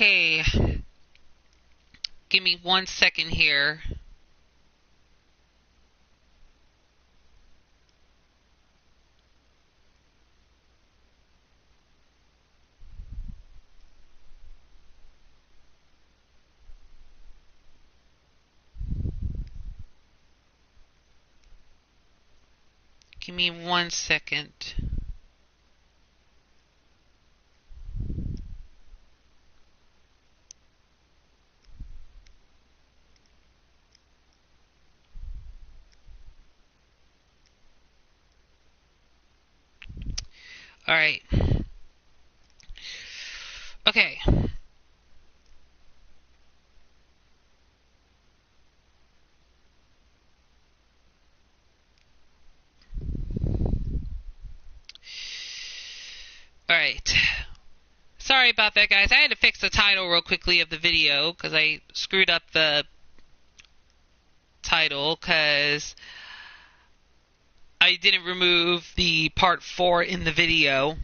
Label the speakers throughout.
Speaker 1: Okay, give me 1 second here. Give me 1 second. Alright. Okay. Alright. Sorry about that, guys. I had to fix the title real quickly of the video because I screwed up the title because I didn't remove the part 4 in the video.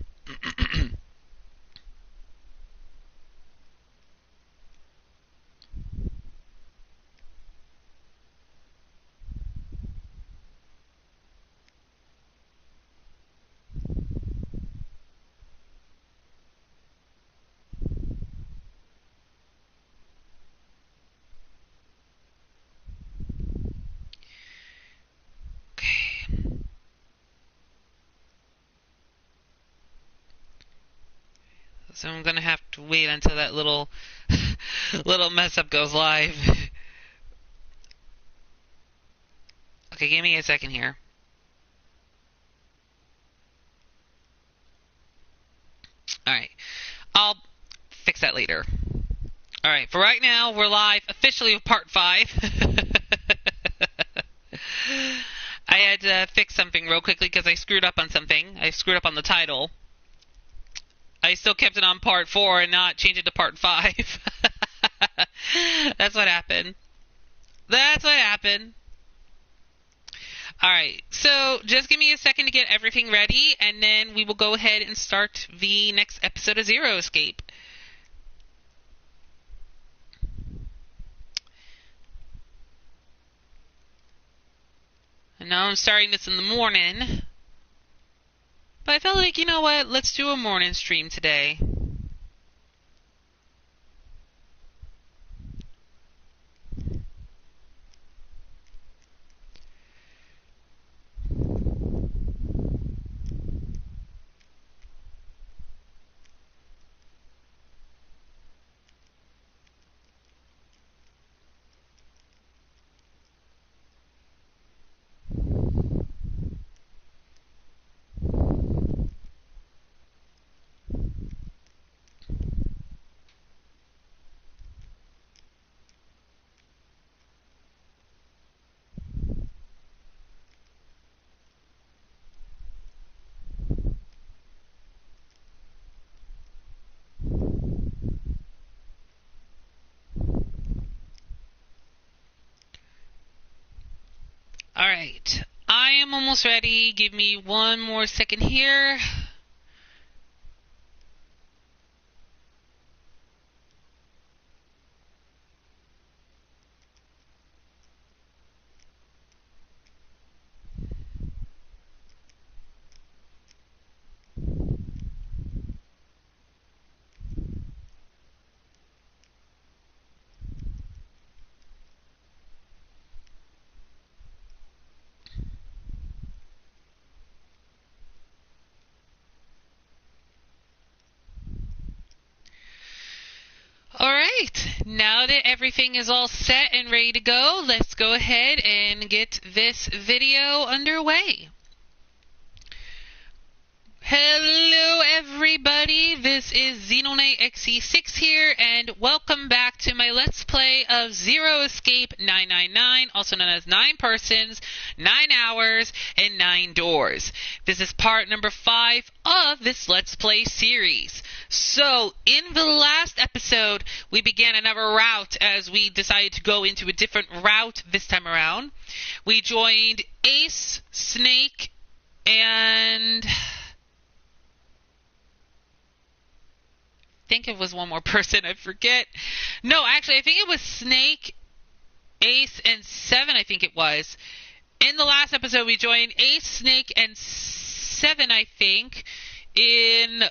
Speaker 1: So I'm going to have to wait until that little mess up goes live. Okay, give me a second here. Alright, I'll fix that later. Alright, for right now, we're live officially with part 5. I had to fix something real quickly because I screwed up on something. I screwed up on the title. I still kept it on part 4 and not changed it to part 5. That's what happened. That's what happened. Alright, so just give me a second to get everything ready, and then we will go ahead and start the next episode of Zero Escape. I know I'm starting this in the morning, but I felt like, you know what, let's do a morning stream today. Alright, I am almost ready. Give me one more second here. Alright, now that everything is all set and ready to go, let's go ahead and get this video underway. Hello everybody, this is Xenoknight XE6 here, and welcome back to my Let's Play of Zero Escape 999, also known as 9 Persons, 9 Hours, and 9 Doors. This is part number 5 of this Let's Play series. So, in the last episode, we began another route as we decided to go into a different route this time around. We joined Ace, Snake, and think it was one more person. I forget. No, actually, I think it was Snake, Ace, and Seven, I think it was. In the last episode, we joined Ace, Snake, and Seven, I think, in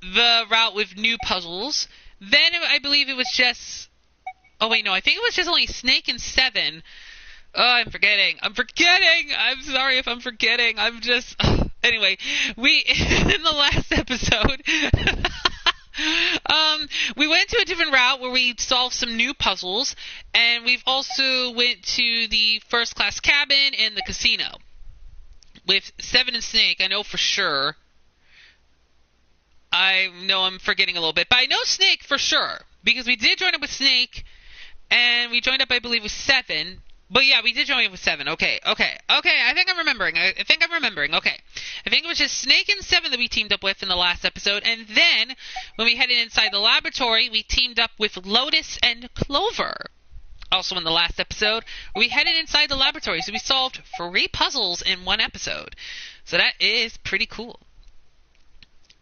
Speaker 1: the route with new puzzles. Then I believe it was just... Oh, wait, no. I think it was just only Snake and Seven. Oh, I'm forgetting. I'm sorry if I'm forgetting. I'm just... Anyway, in the last episode... we went to a different route where we solved some new puzzles, and we've also went to the first class cabin and the casino with Seven and Snake. I know for sure. I know I'm forgetting a little bit, but I know Snake for sure because we did join up with Snake, and we joined up, I believe, with Seven. But yeah, we did join up with Seven. Okay. I think I'm remembering. Okay. I think it was just Snake and Seven that we teamed up with in the last episode. And then, when we headed inside the laboratory, we teamed up with Lotus and Clover. Also in the last episode, we headed inside the laboratory. So we solved 3 puzzles in one episode. So that is pretty cool.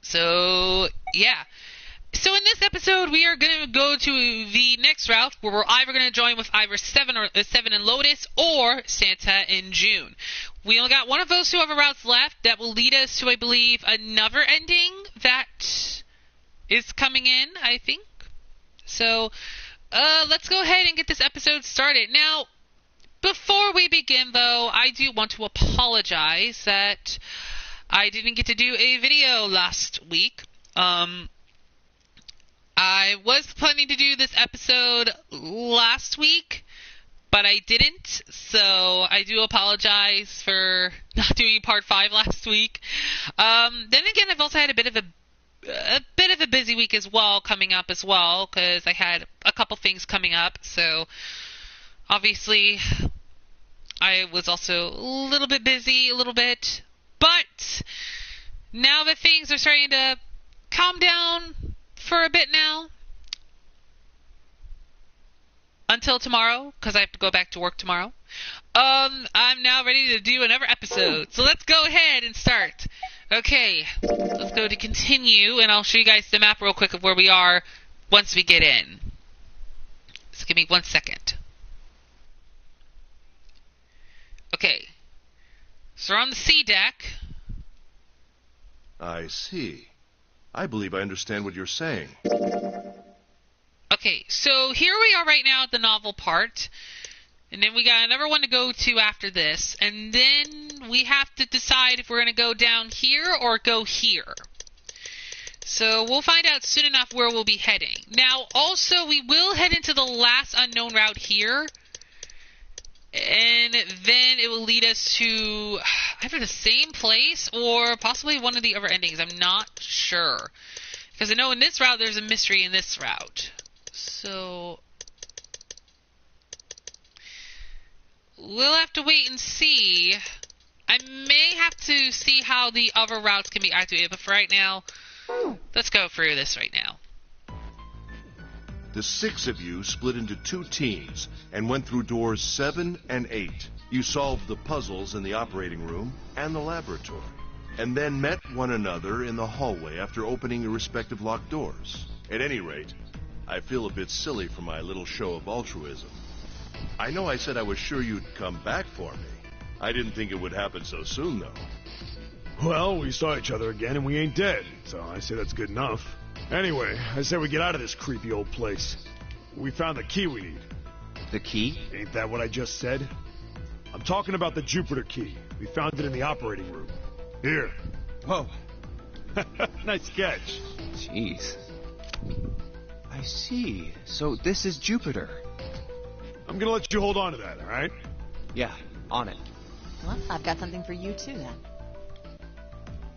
Speaker 1: So, yeah. So in this episode, we are going to go to the next route where we're either going to join with either Seven and Lotus or Santa and June. We only got one of those 2 other routes left that will lead us to, I believe, another ending that is coming in, I think. So let's go ahead and get this episode started. Now, before we begin, though, I do want to apologize that I didn't get to do a video last week. I was planning to do this episode last week, but I didn't, so I do apologize for not doing part 5 last week. Then again, I've also had a bit of a busy week as well coming up as well, because I had a couple things coming up, so obviously I was also a little bit busy, but now that things are starting to calm down for a bit now, until tomorrow, because I have to go back to work tomorrow, I'm now ready to do another episode. So let's go ahead and start. Okay, let's go to continue, and I'll show you guys the map real quick of where we are once we get in. So give me 1 second. Okay, so we're on the C deck.
Speaker 2: I see. I believe I understand what you're saying.
Speaker 1: Okay, so here we are right now at the novel part. And then we got another one to go to after this. And then we have to decide if we're going to go down here or go here. So we'll find out soon enough where we'll be heading. Now, also, we will head into the last unknown route here. And then it will lead us to either the same place or possibly one of the other endings. I'm not sure. Because I know in this route there's a mystery in this route. So we'll have to wait and see. I may have to see how the other routes can be activated. But for right now, let's go through this right now.
Speaker 2: The 6 of you split into 2 teams and went through doors 7 and 8. You solved the puzzles in the operating room and the laboratory, and then met one another in the hallway after opening your respective locked doors. At any rate, I feel a bit silly for my little show of altruism. I know I said I was sure you'd come back for me. I didn't think it would happen so soon, though.
Speaker 3: Well, we saw each other again and we ain't dead, so I say that's good enough. Anyway, I say we get out of this creepy old place. We found the key we need.
Speaker 4: The key?
Speaker 3: Ain't that what I just said? I'm talking about the Jupiter key. We found it in the operating room. Here.
Speaker 4: Whoa.
Speaker 3: Nice catch.
Speaker 4: Jeez. I see. So this is Jupiter.
Speaker 3: I'm gonna let you hold on to that, alright?
Speaker 4: Yeah, on it.
Speaker 5: Well, I've got something for you too then.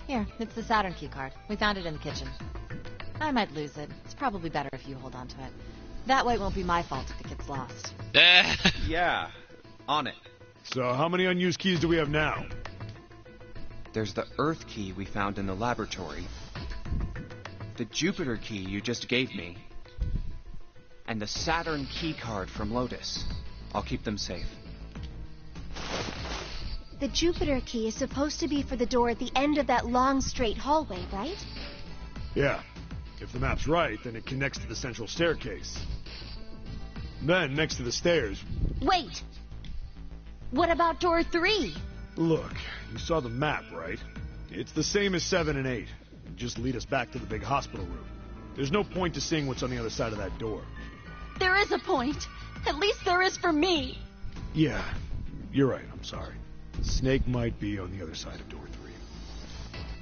Speaker 5: Here, it's the Saturn key card. We found it in the kitchen. I might lose it. It's probably better if you hold on to it. That way it won't be my fault if it gets lost.
Speaker 4: Yeah, on it.
Speaker 3: So how many unused keys do we have now?
Speaker 4: There's the Earth key we found in the laboratory, the Jupiter key you just gave me, and the Saturn key card from Lotus. I'll keep them safe.
Speaker 6: The Jupiter key is supposed to be for the door at the end of that long, straight hallway, right?
Speaker 3: Yeah. If the map's right, then it connects to the central staircase. Then, next to the stairs...
Speaker 6: Wait! What about door 3?
Speaker 3: Look, you saw the map, right? It's the same as 7 and 8. Just lead us back to the big hospital room. There's no point to seeing what's on the other side of that door.
Speaker 6: There is a point. At least there is for me.
Speaker 3: Yeah, you're right, I'm sorry. Snake might be on the other side of door 3.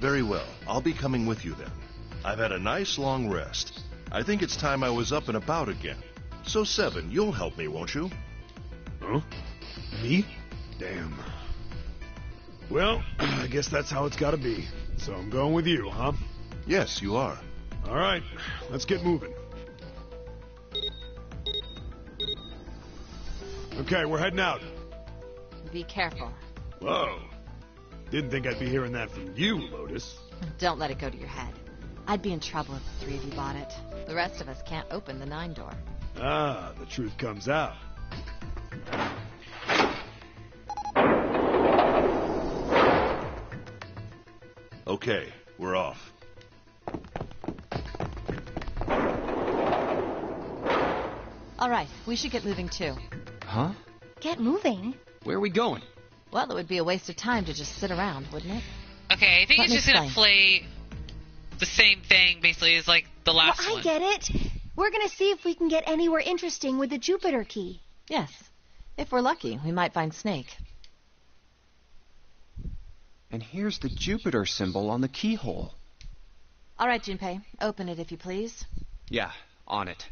Speaker 2: Very well. I'll be coming with you then. I've had a nice long rest. I think it's time I was up and about again. So 7, you'll help me, won't you?
Speaker 3: Huh? Me? Damn. Well, I guess that's how it's gotta be. So I'm going with you, huh?
Speaker 2: Yes, you are.
Speaker 3: All right, let's get moving. Okay, we're heading out.
Speaker 5: Be careful.
Speaker 3: Whoa. Didn't think I'd be hearing that from you, Lotus.
Speaker 5: Don't let it go to your head. I'd be in trouble if the 3 of you bought it. The rest of us can't open the 9 door.
Speaker 3: Ah, the truth comes out.
Speaker 2: Okay, we're off.
Speaker 5: All right, we should get moving too.
Speaker 4: Huh?
Speaker 6: Get moving.
Speaker 4: Where are we going?
Speaker 5: Well, it would be a waste of time to just sit around, wouldn't it?
Speaker 1: Okay, I think
Speaker 5: Let
Speaker 1: it's
Speaker 5: me
Speaker 1: just gonna
Speaker 5: explain.
Speaker 1: play the same thing basically as like the last
Speaker 6: Well, I
Speaker 1: one.
Speaker 6: get it. We're gonna see if we can get anywhere interesting with the Jupiter key.
Speaker 5: Yes. If we're lucky, we might find Snake.
Speaker 4: And here's the Jupiter symbol on the keyhole.
Speaker 5: All right, Junpei, open it if you please.
Speaker 4: Yeah, on it.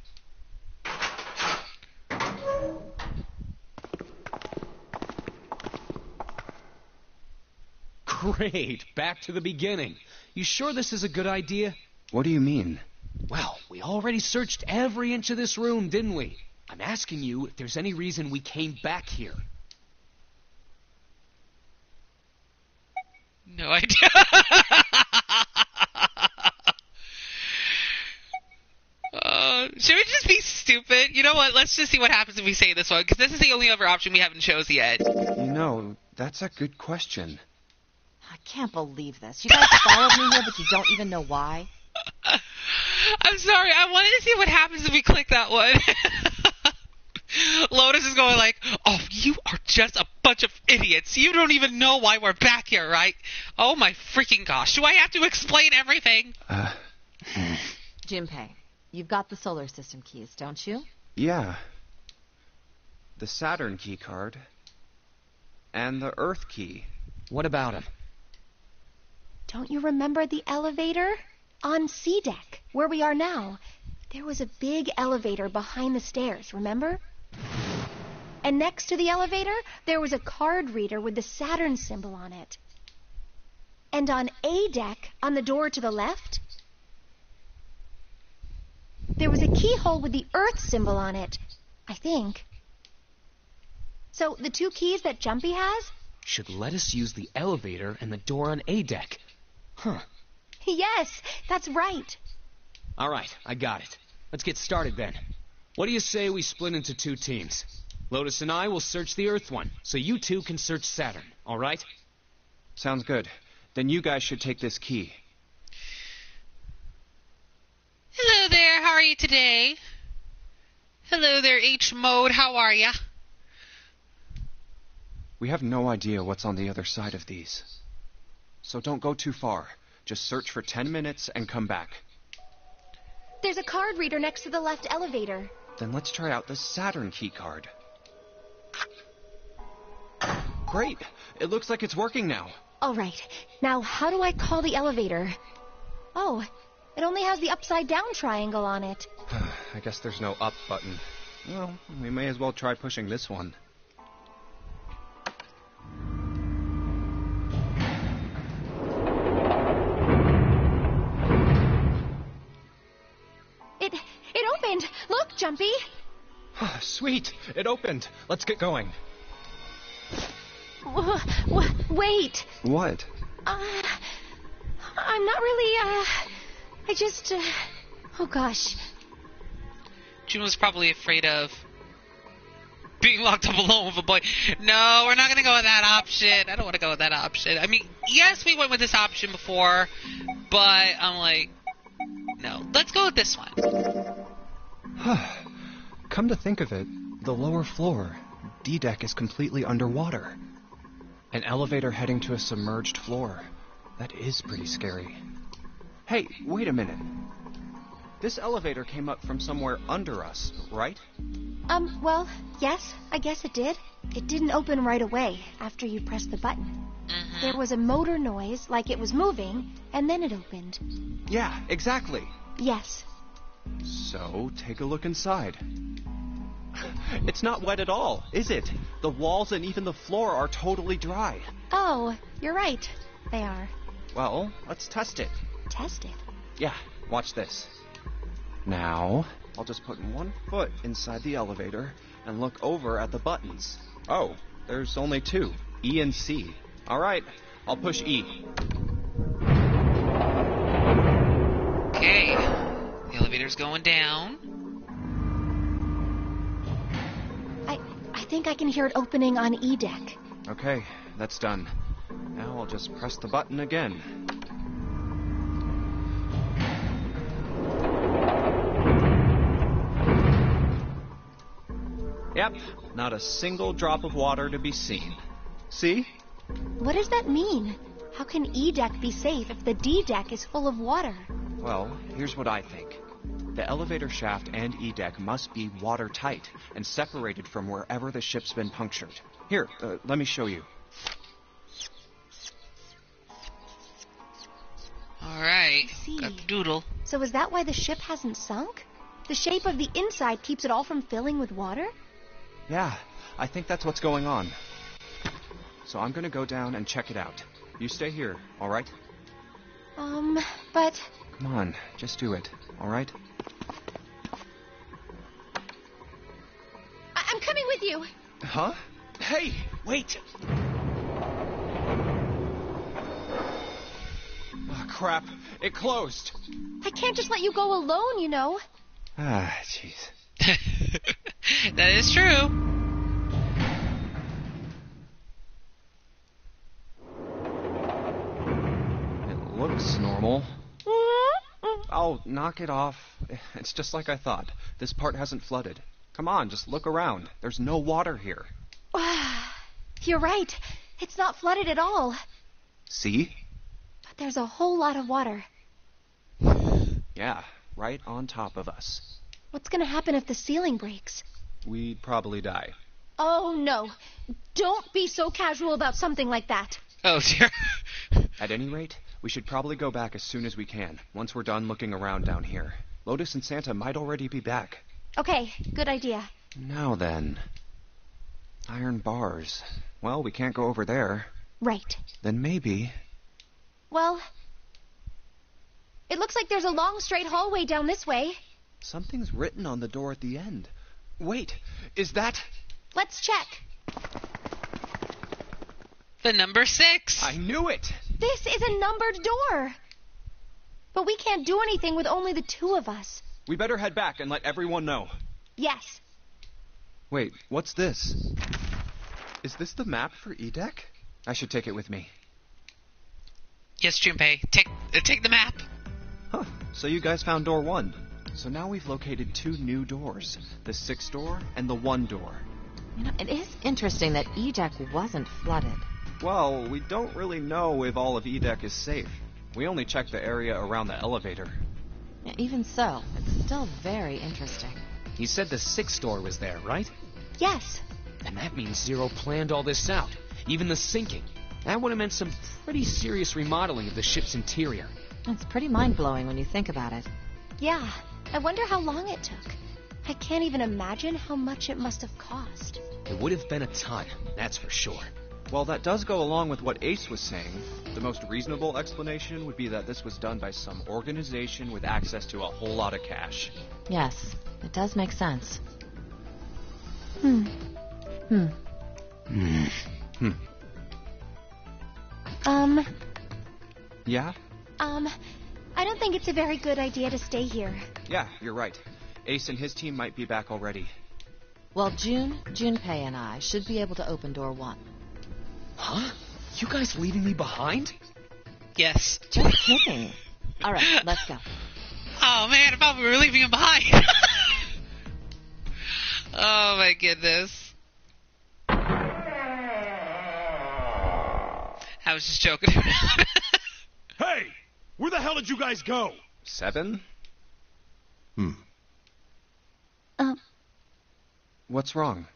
Speaker 7: Great, back to the beginning. You sure this is a good idea?
Speaker 4: What do you mean?
Speaker 7: Well, we already searched every inch of this room, didn't we? I'm asking you if there's any reason we came back here.
Speaker 1: No idea. Should we just be stupid? You know what? Let's just see what happens if we say this one, because this is the only other option we haven't chosen yet.
Speaker 4: You know, that's a good question.
Speaker 5: I can't believe this. You guys followed me here, but you don't even know why.
Speaker 1: I'm sorry. I wanted to see what happens if we click that one. Lotus is going like, oh, you are just a bunch of idiots. You don't even know why we're back here, right? Oh my freaking gosh. Do I have to explain everything?
Speaker 5: Junpei, you've got the solar system keys, don't you?
Speaker 4: Yeah. The Saturn key card. And the Earth key.
Speaker 7: What about him?
Speaker 6: Don't you remember the elevator? On C deck, where we are now. There was a big elevator behind the stairs, remember? And next to the elevator, there was a card reader with the Saturn symbol on it. And on A deck, on the door to the left, there was a keyhole with the Earth symbol on it, I think. So the 2 keys that Jumpy has?
Speaker 7: Should let us use the elevator and the door on A deck. Huh.
Speaker 6: Yes, that's right.
Speaker 7: All right, I got it. Let's get started then. What do you say we split into 2 teams? Lotus and I will search the Earth one, so you 2 can search Saturn, all right?
Speaker 4: Sounds good. Then you guys should take this key.
Speaker 1: Hello there. How are you today? Hello there, H-Mode. How are ya?
Speaker 4: We have no idea what's on the other side of these. So don't go too far. Just search for 10 minutes and come back.
Speaker 6: There's a card reader next to the left elevator.
Speaker 4: Then let's try out the Saturn key card. Great! It looks like it's working now.
Speaker 6: All right. Now, how do I call the elevator? Oh, it only has the upside down triangle on it.
Speaker 4: I guess there's no up button. Well, we may as well try pushing this one.
Speaker 6: It opened. Look, Jumpy.
Speaker 4: Sweet! It opened. Let's get going.
Speaker 6: Wait.
Speaker 4: What?
Speaker 6: I'm not really, I just, oh gosh.
Speaker 1: June was probably afraid of being locked up alone with a boy. No, we're not going to go with that option. I don't want to go with that option. I mean, yes, we went with this option before, but I'm like, No, let's go with this one.
Speaker 4: Come to think of it, the lower floor, D-deck, is completely underwater. An elevator heading to a submerged floor. That is pretty scary. Hey, wait a minute. This elevator came up from somewhere under us, right?
Speaker 6: Well, yes, I guess it did. It didn't open right away after you pressed the button. There was a motor noise, like it was moving, and then it opened.
Speaker 4: Yeah, exactly.
Speaker 6: Yes.
Speaker 4: So, take a look inside. It's not wet at all, is it? The walls and even the floor are totally dry.
Speaker 6: Oh, you're right. They are.
Speaker 4: Well, let's test it.
Speaker 6: Test it.
Speaker 4: Yeah, watch this. Now, I'll just put one foot inside the elevator and look over at the buttons. Oh, there's only two, E and C. All right, I'll push E.
Speaker 1: Okay, the elevator's going down.
Speaker 6: I think I can hear it opening on E deck.
Speaker 4: Okay, that's done. Now I'll just press the button again. Yep, not a single drop of water to be seen. See?
Speaker 6: What does that mean? How can E deck be safe if the D deck is full of water?
Speaker 4: Well, here's what I think. The elevator shaft and E-deck must be watertight and separated from wherever the ship's been punctured. Here, let me show you.
Speaker 1: Alright,
Speaker 6: see.
Speaker 1: got the doodle.
Speaker 6: So is that why the ship hasn't sunk? The shape of the inside keeps it all from filling with water?
Speaker 4: Yeah, I think that's what's going on. So I'm gonna go down and check it out. You stay here, all right?
Speaker 6: But...
Speaker 4: Come on, just do it, all right?
Speaker 6: I'm coming with you.
Speaker 4: Huh? Hey, wait! Oh, crap. It closed.
Speaker 6: I can't just let you go alone, you know.
Speaker 4: Ah, jeez.
Speaker 1: That is true.
Speaker 4: It looks normal. Oh, knock it off. It's just like I thought. This part hasn't flooded. Come on, just look around. There's no water here.
Speaker 6: You're right. It's not flooded at all.
Speaker 4: See?
Speaker 6: But there's a whole lot of water.
Speaker 4: Yeah, right on top of us.
Speaker 6: What's gonna happen if the ceiling breaks?
Speaker 4: We'd probably die.
Speaker 6: Oh, no. Don't be so casual about something like that.
Speaker 1: Oh, dear.
Speaker 4: At any rate, we should probably go back as soon as we can, once we're done looking around down here. Lotus and Santa might already be back.
Speaker 6: Okay, good idea.
Speaker 4: Now then. Iron bars. Well, we can't go over there.
Speaker 6: Right.
Speaker 4: Then maybe...
Speaker 6: Well, it looks like there's a long straight hallway down this way.
Speaker 4: Something's written on the door at the end. Wait, is that...
Speaker 6: Let's check.
Speaker 1: The number 6.
Speaker 4: I knew it!
Speaker 6: This is a numbered door. But we can't do anything with only the two of us.
Speaker 4: We better head back and let everyone know.
Speaker 6: Yes.
Speaker 4: Wait, what's this? Is this the map for E-deck? I should take it with me.
Speaker 1: Yes, Junpei. Take the map.
Speaker 4: Huh, so you guys found door 1. So now we've located 2 new doors. The 6th door and the 1 door.
Speaker 5: You know, it is interesting that E-deck wasn't flooded.
Speaker 4: Well, we don't really know if all of E-deck is safe. We only checked the area around the elevator.
Speaker 5: Yeah, even so, it's still very interesting.
Speaker 7: You said the 6th door was there, right?
Speaker 6: Yes.
Speaker 7: And that means Zero planned all this out, even the sinking. That would have meant some pretty serious remodeling of the ship's interior.
Speaker 5: It's pretty mind-blowing when you think about it.
Speaker 6: Yeah. I wonder how long it took. I can't even imagine how much it must have cost.
Speaker 7: It would have been a ton, that's for sure.
Speaker 4: Well, that does go along with what Ace was saying. The most reasonable explanation would be that this was done by some organization with access to a whole lot of cash.
Speaker 5: Yes, it does make sense.
Speaker 4: Yeah?
Speaker 6: I don't think it's a very good idea to stay here.
Speaker 4: Yeah, you're right. Ace and his team might be back already.
Speaker 5: Well, Junpei and I should be able to open door 1.
Speaker 7: Huh? You guys leaving me behind?
Speaker 1: Yes.
Speaker 5: Just kidding. All right, let's go.
Speaker 1: Oh man, I thought we were leaving him behind. Oh my goodness. I was just joking.
Speaker 3: Hey! Where the hell did you guys go?
Speaker 4: 7? What's wrong?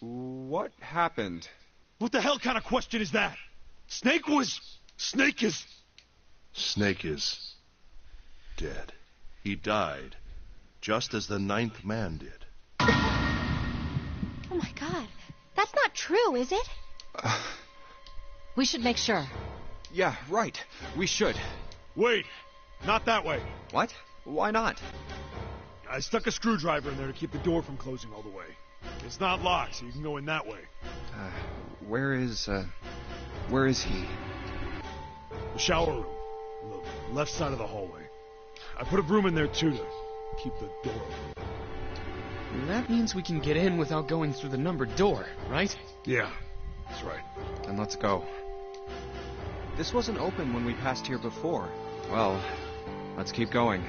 Speaker 4: What happened?
Speaker 3: What the hell kind of question is that? Snake is...
Speaker 2: Snake is dead. He died, just as the 9th man did.
Speaker 6: Oh my god. That's not true, is it?
Speaker 5: We should make sure.
Speaker 4: Yeah, right. We should.
Speaker 3: Wait, not that way.
Speaker 4: What? Why not?
Speaker 3: I stuck a screwdriver in there to keep the door from closing all the way. It's not locked, so you can go in that way.
Speaker 4: Where is he?
Speaker 3: The shower room. The left side of the hallway. I put a broom in there, too, to keep the door open.
Speaker 7: That means we can get in without going through the numbered door, right?
Speaker 3: Yeah, that's right.
Speaker 4: Then let's go. This wasn't open when we passed here before. Well, let's keep going.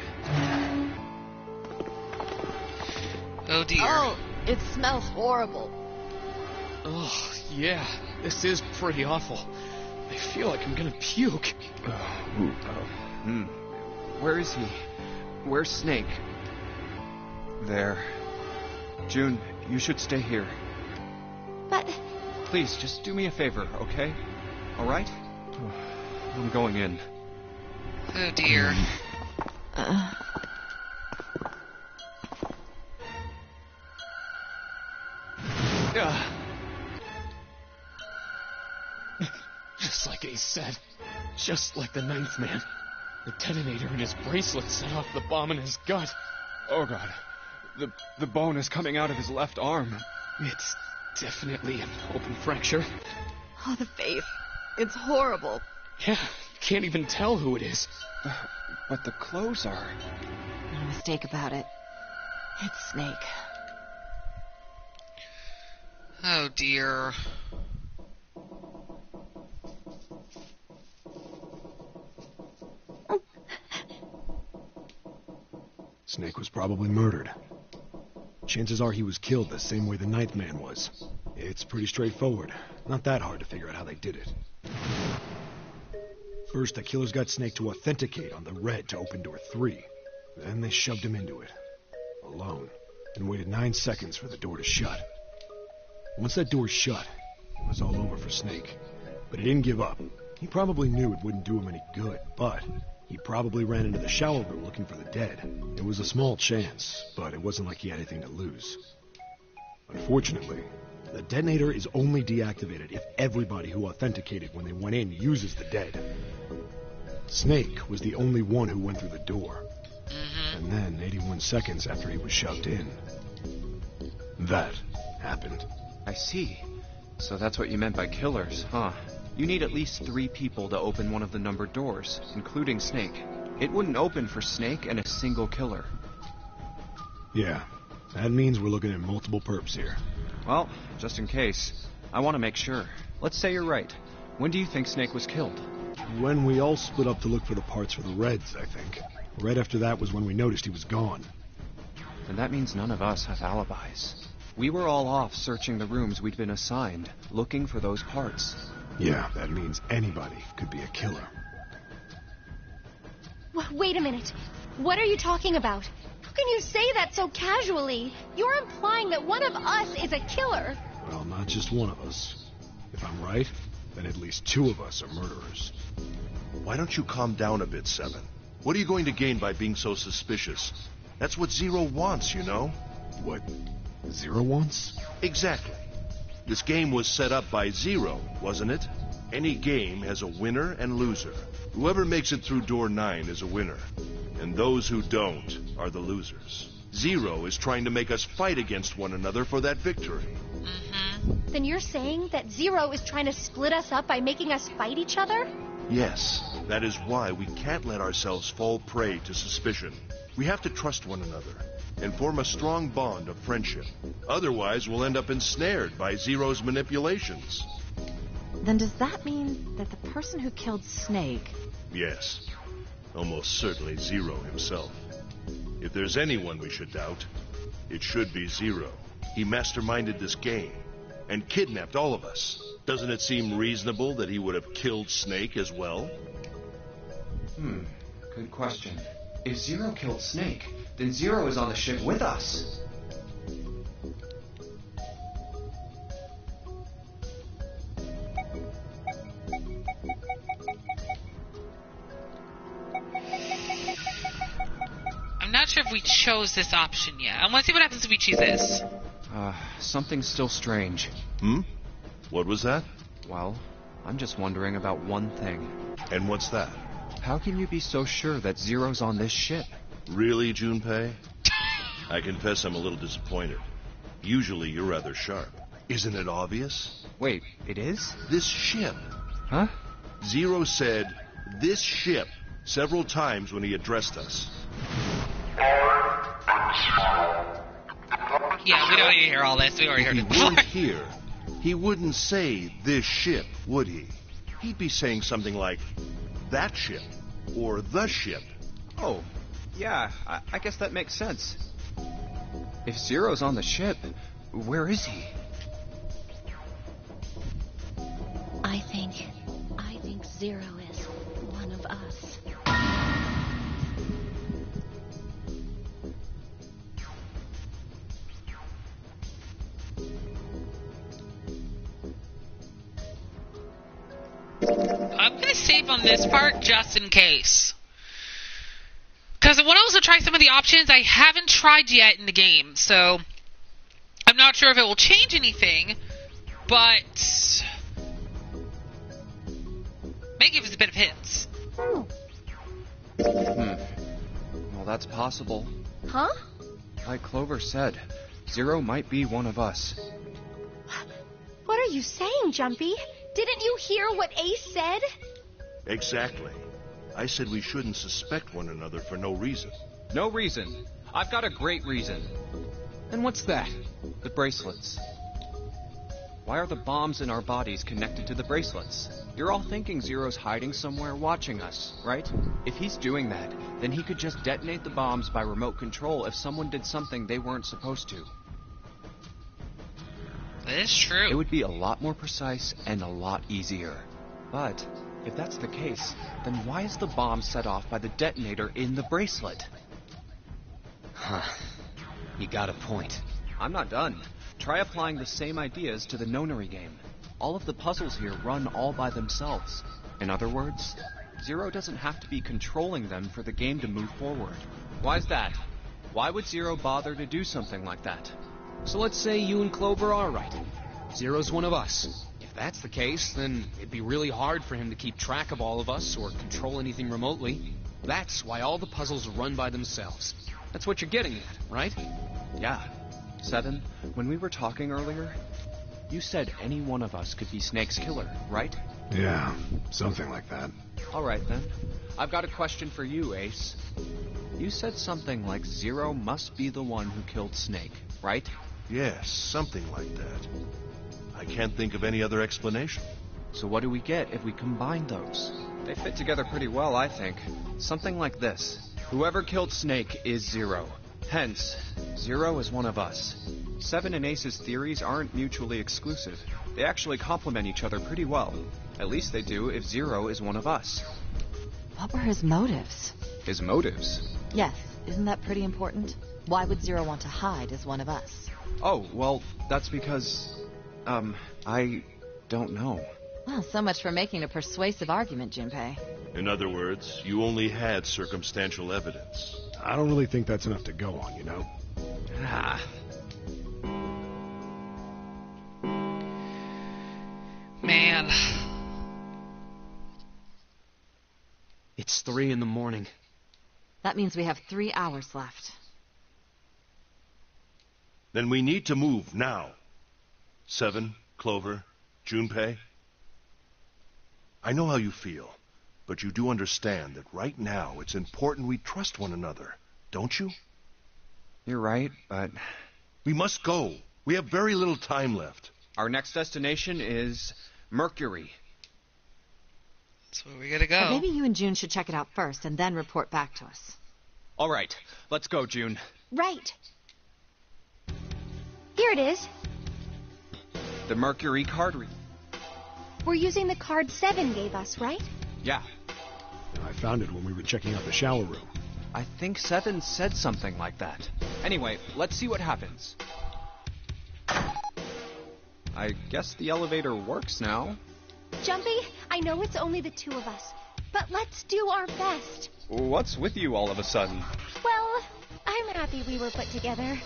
Speaker 1: Oh dear.
Speaker 5: Oh, it smells horrible.
Speaker 7: Oh, yeah. This is pretty awful. I feel like I'm gonna puke.
Speaker 4: Where is he? Where's Snake? There. June, you should stay here.
Speaker 6: But...
Speaker 4: Please, just do me a favor, okay? All right? I'm going in.
Speaker 1: Oh dear.
Speaker 7: Just like he said. Just like the 9th man. The detonator in his bracelet set off the bomb in his gut.
Speaker 4: Oh god. The bone is coming out of his left arm.
Speaker 7: It's definitely an open fracture.
Speaker 5: Oh, the face. It's horrible.
Speaker 7: Yeah, you can't even tell who it is.
Speaker 4: But the clothes are...
Speaker 5: No mistake about it. It's Snake.
Speaker 1: Oh dear.
Speaker 3: Snake was probably murdered. Chances are he was killed the same way the 9th man was. It's pretty straightforward. Not that hard to figure out how they did it. First, the killers got Snake to authenticate on the red to open door 3. Then they shoved him into it. Alone. And waited 9 seconds for the door to shut. Once that door shut, it was all over for Snake. But he didn't give up. He probably knew it wouldn't do him any good, but he probably ran into the shower room looking for the dead. It was a small chance, but it wasn't like he had anything to lose. Unfortunately, the detonator is only deactivated if everybody who authenticated when they went in uses the dead. Snake was the only one who went through the door. And then, 81 seconds after he was shoved in, that happened.
Speaker 4: I see. So that's what you meant by killers, huh? You need at least 3 people to open one of the numbered doors, including Snake. It wouldn't open for Snake and a single killer.
Speaker 3: Yeah, that means we're looking at multiple perps here.
Speaker 4: Well, just in case, I want to make sure. Let's say you're right. When do you think Snake was killed?
Speaker 3: When we all split up to look for the parts for the Reds, I think. Right after that was when we noticed he was gone.
Speaker 4: And that means none of us have alibis. We were all off searching the rooms we'd been assigned, looking for those parts.
Speaker 3: Yeah, that means anybody could be a killer.
Speaker 6: Wait a minute. What are you talking about? How can you say that so casually? You're implying that one of us is a killer.
Speaker 3: Well, not just one of us. If I'm right, then at least 2 of us are murderers.
Speaker 2: Why don't you calm down a bit, Seven? What are you going to gain by being so suspicious? That's what Zero wants, you know?
Speaker 3: What Zero wants?
Speaker 2: Exactly. This game was set up by Zero, wasn't it? Any game has a winner and loser. Whoever makes it through door 9 is a winner. And those who don't are the losers. Zero is trying to make us fight against one another for that victory.
Speaker 6: Then you're saying that Zero is trying to split us up by making us fight each other?
Speaker 2: Yes, that is why we can't let ourselves fall prey to suspicion. We have to trust one another and form a strong bond of friendship. Otherwise, we'll end up ensnared by Zero's manipulations.
Speaker 5: Then does that mean that the person who killed Snake...
Speaker 2: Yes, almost certainly Zero himself. If there's anyone we should doubt, it should be Zero. He masterminded this game and kidnapped all of us. Doesn't it seem reasonable that he would have killed Snake as well?
Speaker 4: Good question. If Zero killed Snake, then Zero is on the ship with us.
Speaker 1: I'm not sure if we chose this option yet. I want to see what happens if we choose this.
Speaker 4: Something's still strange.
Speaker 2: What was that?
Speaker 4: Well, I'm just wondering about one thing.
Speaker 2: And what's that?
Speaker 4: How can you be so sure that Zero's on this ship?
Speaker 2: Really, Junpei? I confess I'm a little disappointed. Usually you're rather sharp. Isn't it obvious?
Speaker 4: Wait, it is?
Speaker 2: This ship.
Speaker 4: Huh?
Speaker 2: Zero said, "this ship," several times when he addressed us.
Speaker 1: Yeah, we don't need to hear all this. We already heard
Speaker 2: If
Speaker 1: it
Speaker 2: he weren't
Speaker 1: before.
Speaker 2: here, he wouldn't say "this ship," would he? He'd be saying something like, "that ship," or "the ship."
Speaker 4: Oh, yeah, I guess that makes sense. If Zero's on the ship, where is he?
Speaker 6: I think Zero is one of us.
Speaker 1: I'm going to save on this part just in case. Because I want to also try some of the options I haven't tried yet in the game, so I'm not sure if it will change anything, but may give us a bit of hints.
Speaker 4: Well, that's possible.
Speaker 6: Huh?
Speaker 4: Like Clover said, Zero might be one of us.
Speaker 6: What are you saying, Jumpy? Didn't you hear what Ace said?
Speaker 2: Exactly. I said we shouldn't suspect one another for no reason.
Speaker 4: No reason. I've got a great reason.
Speaker 7: And what's that?
Speaker 4: The bracelets. Why are the bombs in our bodies connected to the bracelets? You're all thinking Zero's hiding somewhere watching us, right? If he's doing that, then he could just detonate the bombs by remote control if someone did something they weren't supposed to.
Speaker 1: That is true.
Speaker 4: It would be a lot more precise and a lot easier. But if that's the case, then why is the bomb set off by the detonator in the bracelet?
Speaker 7: Huh. You got a point.
Speaker 4: I'm not done. Try applying the same ideas to the Nonary game. All of the puzzles here run all by themselves. In other words, Zero doesn't have to be controlling them for the game to move forward. Why's that? Why would Zero bother to do something like that?
Speaker 7: So let's say you and Clover are right. Zero's one of us. If that's the case, then it'd be really hard for him to keep track of all of us or control anything remotely. That's why all the puzzles run by themselves. That's what you're getting at, right?
Speaker 4: Yeah. Seven, when we were talking earlier, you said any one of us could be Snake's killer, right?
Speaker 3: Yeah, something like that.
Speaker 4: All right, then. I've got a question for you, Ace. You said something like Zero must be the one who killed Snake, right?
Speaker 2: Yes, something like that. I can't think of any other explanation.
Speaker 4: So what do we get if we combine those? They fit together pretty well, I think. Something like this. Whoever killed Snake is Zero. Hence, Zero is one of us. Seven and Ace's theories aren't mutually exclusive. They actually complement each other pretty well. At least they do if Zero is one of us.
Speaker 5: What were his motives?
Speaker 4: His motives?
Speaker 5: Yes, isn't that pretty important? Why would Zero want to hide as one of us?
Speaker 4: Oh, well, that's because... I don't know.
Speaker 5: Well, so much for making a persuasive argument, Junpei.
Speaker 2: In other words, you only had circumstantial evidence.
Speaker 3: I don't really think that's enough to go on, you know?
Speaker 4: Ah.
Speaker 1: Man.
Speaker 7: It's 3 a.m.
Speaker 5: That means we have 3 hours left.
Speaker 2: Then we need to move now. Seven, Clover, Junpei. I know how you feel, but you do understand that right now it's important we trust one another, don't you?
Speaker 4: You're right, but...
Speaker 2: We must go. We have very little time left.
Speaker 4: Our next destination is Mercury.
Speaker 1: That's where we gotta go.
Speaker 5: But maybe you and June should check it out first and then report back to us.
Speaker 4: All right, let's go, June.
Speaker 6: Right. Here it is.
Speaker 4: The Mercury card
Speaker 6: We're using the card 7 gave us, right?
Speaker 4: Yeah,
Speaker 3: I found it when we were checking out the shower room.
Speaker 4: I think 7 said something like that. Anyway, let's see what happens. I guess the elevator works now.
Speaker 6: Jumpy, I know it's only the two of us, but let's do our best.
Speaker 4: What's with you all of a sudden?
Speaker 6: Well, I'm happy we were put together.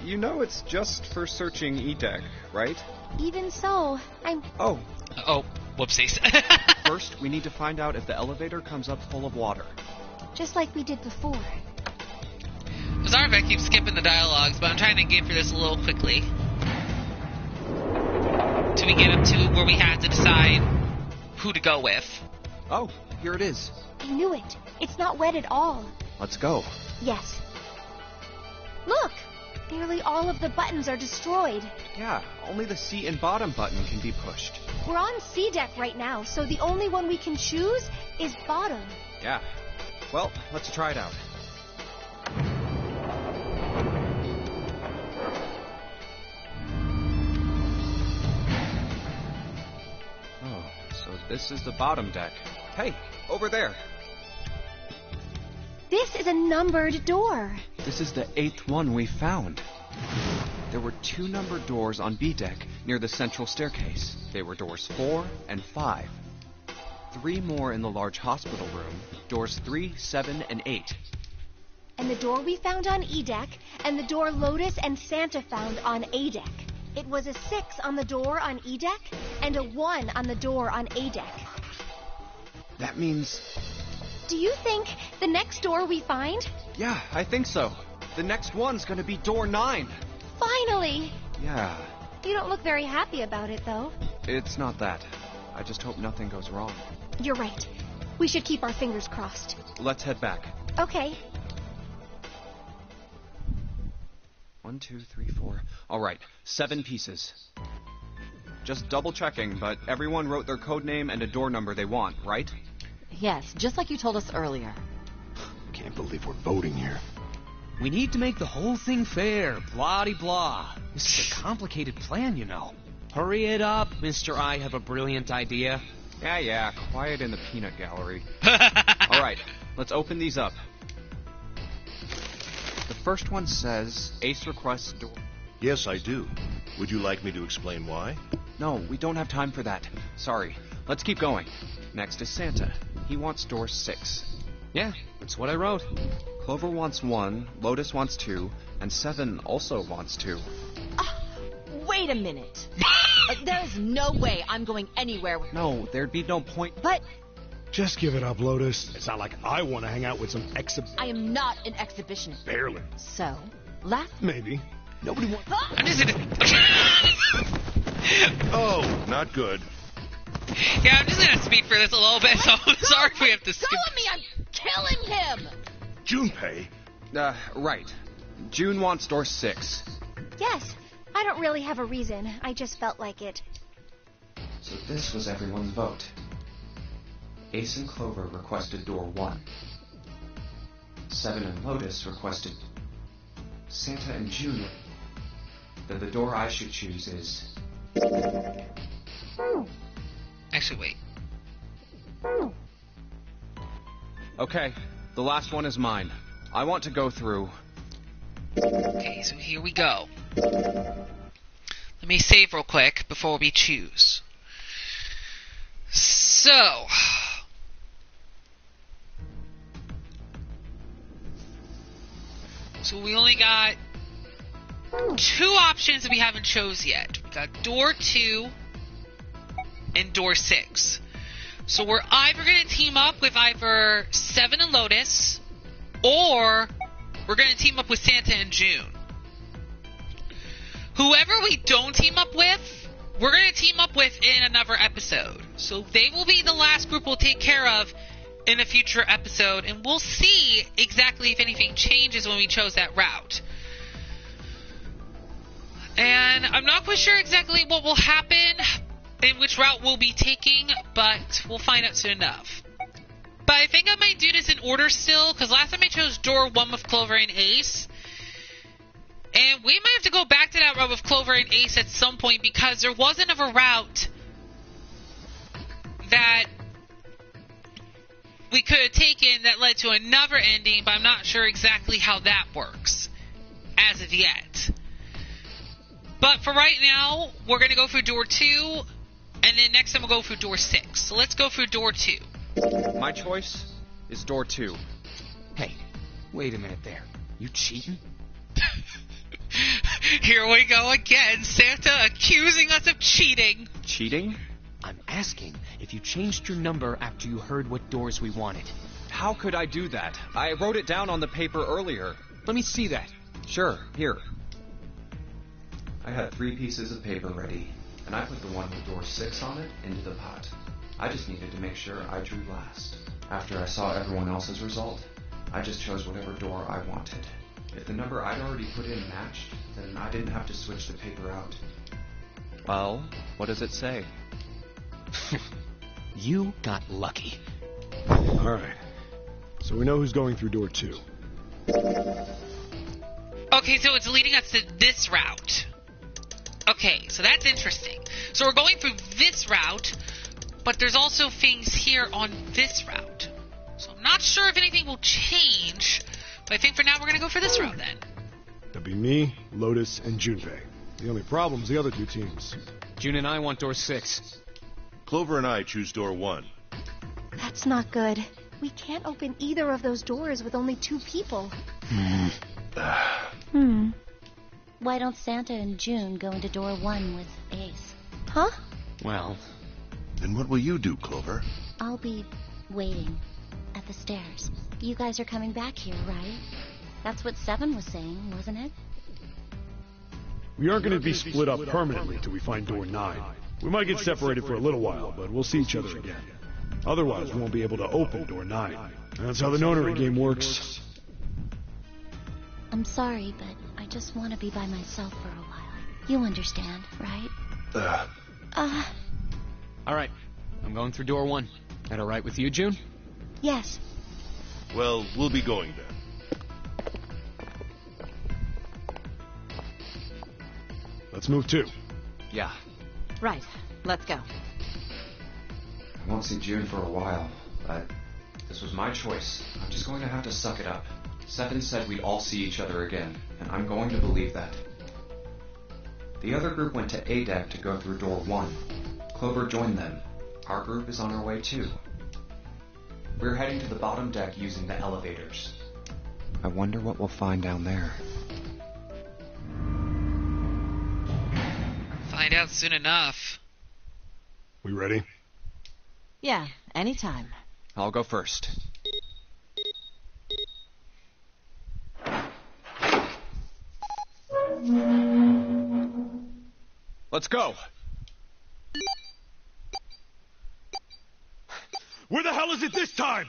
Speaker 4: You know it's just for searching E-Deck, right?
Speaker 6: Even so, I'm...
Speaker 4: Oh,
Speaker 1: Oh, whoopsies.
Speaker 4: first we need to find out if the elevator comes up full of water.
Speaker 6: just like we did before.
Speaker 1: Sorry if I keep skipping the dialogues, but I'm trying to get through this a little quickly. Till we get up to where we have to decide who to go with.
Speaker 4: Oh, here it is.
Speaker 6: I knew it. It's not wet at all.
Speaker 4: Let's go.
Speaker 6: Yes. Look! Nearly all of the buttons are destroyed.
Speaker 4: Yeah, only the seat and bottom button can be pushed.
Speaker 6: We're on C deck right now, so the only one we can choose is bottom.
Speaker 4: Yeah. Well, let's try it out. Oh, so this is the bottom deck. Hey, over there.
Speaker 6: This is a numbered door.
Speaker 4: This is the 8th one we found. There were 2 numbered doors on B deck near the central staircase. They were doors 4 and 5. 3 more in the large hospital room, doors 3, 7, and 8.
Speaker 6: And the door we found on E deck, and the door Lotus and Santa found on A deck. It was a 6 on the door on E deck, and a 1 on the door on A deck.
Speaker 4: That means...
Speaker 6: Do you think the next door we find?
Speaker 4: Yeah, I think so. The next one's gonna be door 9.
Speaker 6: Finally!
Speaker 4: Yeah,
Speaker 6: You don't look very happy about it, though.
Speaker 4: it's not that. I just hope nothing goes wrong.
Speaker 6: You're right. We should keep our fingers crossed.
Speaker 4: Let's head back.
Speaker 6: Okay.
Speaker 4: 1, 2, 3, 4. All right, 7 pieces. Just double checking, but everyone wrote their code name and a door number they want, right?
Speaker 5: Yes, just like you told us earlier.
Speaker 3: Can't believe we're voting here.
Speaker 7: We need to make the whole thing fair, blah-de-blah. This is a complicated plan, you know. Hurry it up, Mr. I have a brilliant idea.
Speaker 4: Yeah, quiet in the peanut gallery. All right, let's open these up. The first one says, Ace requests door...
Speaker 2: Yes, I do. Would you like me to explain why?
Speaker 4: No, we don't have time for that. Sorry. Let's keep going. Next is Santa. He wants door 6.
Speaker 7: Yeah, that's what I wrote.
Speaker 4: Clover wants 1, Lotus wants 2, and 7 also wants 2.
Speaker 5: Wait a minute. There's no way I'm going anywhere with...
Speaker 4: No, there'd be no point.
Speaker 5: But
Speaker 3: Just give it up, Lotus. It's not like I want to hang out with some
Speaker 5: I am not an exhibitionist.
Speaker 3: Barely.
Speaker 5: So, laugh.
Speaker 3: Maybe. Nobody wants...
Speaker 1: I'm just gonna...
Speaker 2: Oh, not good.
Speaker 1: Yeah, I'm just gonna speed for this a little bit, so I'm sorry if we have to skip.
Speaker 5: Go at me! I'm killing him!
Speaker 2: Junpei,
Speaker 4: Right. June wants door 6.
Speaker 6: Yes. I don't really have a reason. I just felt like it.
Speaker 4: So this was everyone's vote. Ace and Clover requested door 1. 7 and Lotus requested Santa and June. Then the door I should choose is...
Speaker 1: Actually, wait.
Speaker 4: Okay, the last one is mine. I want to go through...
Speaker 1: Okay, so here we go. Let me save real quick before we choose. So... So we only got 2 options that we haven't chose yet. We got door 2 and door 6. So we're either going to team up with either 7 and Lotus, or we're going to team up with Santa and June. Whoever we don't team up with, we're going to team up with in another episode. So they will be the last group we'll take care of in a future episode, and we'll see exactly if anything changes when we chose that route. And I'm not quite sure exactly what will happen and which route we'll be taking, but we'll find out soon enough. But I think I might do this in order still, because last time I chose door 1 with Clover and Ace. And we might have to go back to that route with Clover and Ace at some point, because there was another route that we could have taken that led to another ending, but I'm not sure exactly how that works as of yet. But for right now, we're going to go through door 2, and then next time we'll go through door 6. So let's go through door 2.
Speaker 4: My choice is door 2.
Speaker 7: Hey, wait a minute there. You cheating?
Speaker 1: Here we go again, Santa accusing us of cheating.
Speaker 4: Cheating?
Speaker 7: I'm asking if you changed your number after you heard what doors we wanted.
Speaker 4: How could I do that? I wrote it down on the paper earlier.
Speaker 7: Let me see that.
Speaker 4: Sure, here. I had 3 pieces of paper ready, and I put the one with door 6 on it into the pot. I just needed to make sure I drew last. After I saw everyone else's result, I just chose whatever door I wanted. If the number I'd already put in matched, then I didn't have to switch the paper out. Well, what does it say?
Speaker 7: You got lucky.
Speaker 3: Alright. So we know who's going through door 2.
Speaker 1: Okay, so it's leading us to this route. Okay, so that's interesting. So we're going through this route, but there's also things here on this route. So I'm not sure if anything will change, but I think for now we're going to go for this route then.
Speaker 3: That'd be me, Lotus, and Junpei. The only problem's the other 2 teams.
Speaker 7: June and I want door 6.
Speaker 2: Clover and I choose door 1.
Speaker 6: That's not good. We can't open either of those doors with only 2 people.
Speaker 8: Why don't Santa and June go into door 1 with Ace?
Speaker 6: Huh?
Speaker 7: Well,
Speaker 2: Then what will you do, Clover?
Speaker 8: I'll be waiting at the stairs. You guys are coming back here, right? That's what 7 was saying, wasn't it?
Speaker 3: We aren't going to be split up permanently till we find door 9. We might get separated for a little while, but we'll see each other again. Otherwise, we won't be able to open door 9. That's how the nonary game works.
Speaker 8: I'm sorry, but I just want to be by myself for a while. You understand, right?
Speaker 7: all right. I'm going through door 1. That all right with you, June?
Speaker 6: Yes.
Speaker 2: Well, we'll be going then.
Speaker 3: Let's move 2.
Speaker 4: Yeah.
Speaker 5: Right. Let's go.
Speaker 4: I won't see June for a while, but this was my choice. I'm just going to have to suck it up. 7 said we'd all see each other again, and I'm going to believe that. The other group went to A deck to go through door 1. Clover joined them. Our group is on our way too. We're heading to the bottom deck using the elevators. I wonder what we'll find down there.
Speaker 1: Find out soon enough.
Speaker 3: We ready?
Speaker 5: Yeah, anytime.
Speaker 4: I'll go first. Let's go!
Speaker 3: Where the hell is it this time?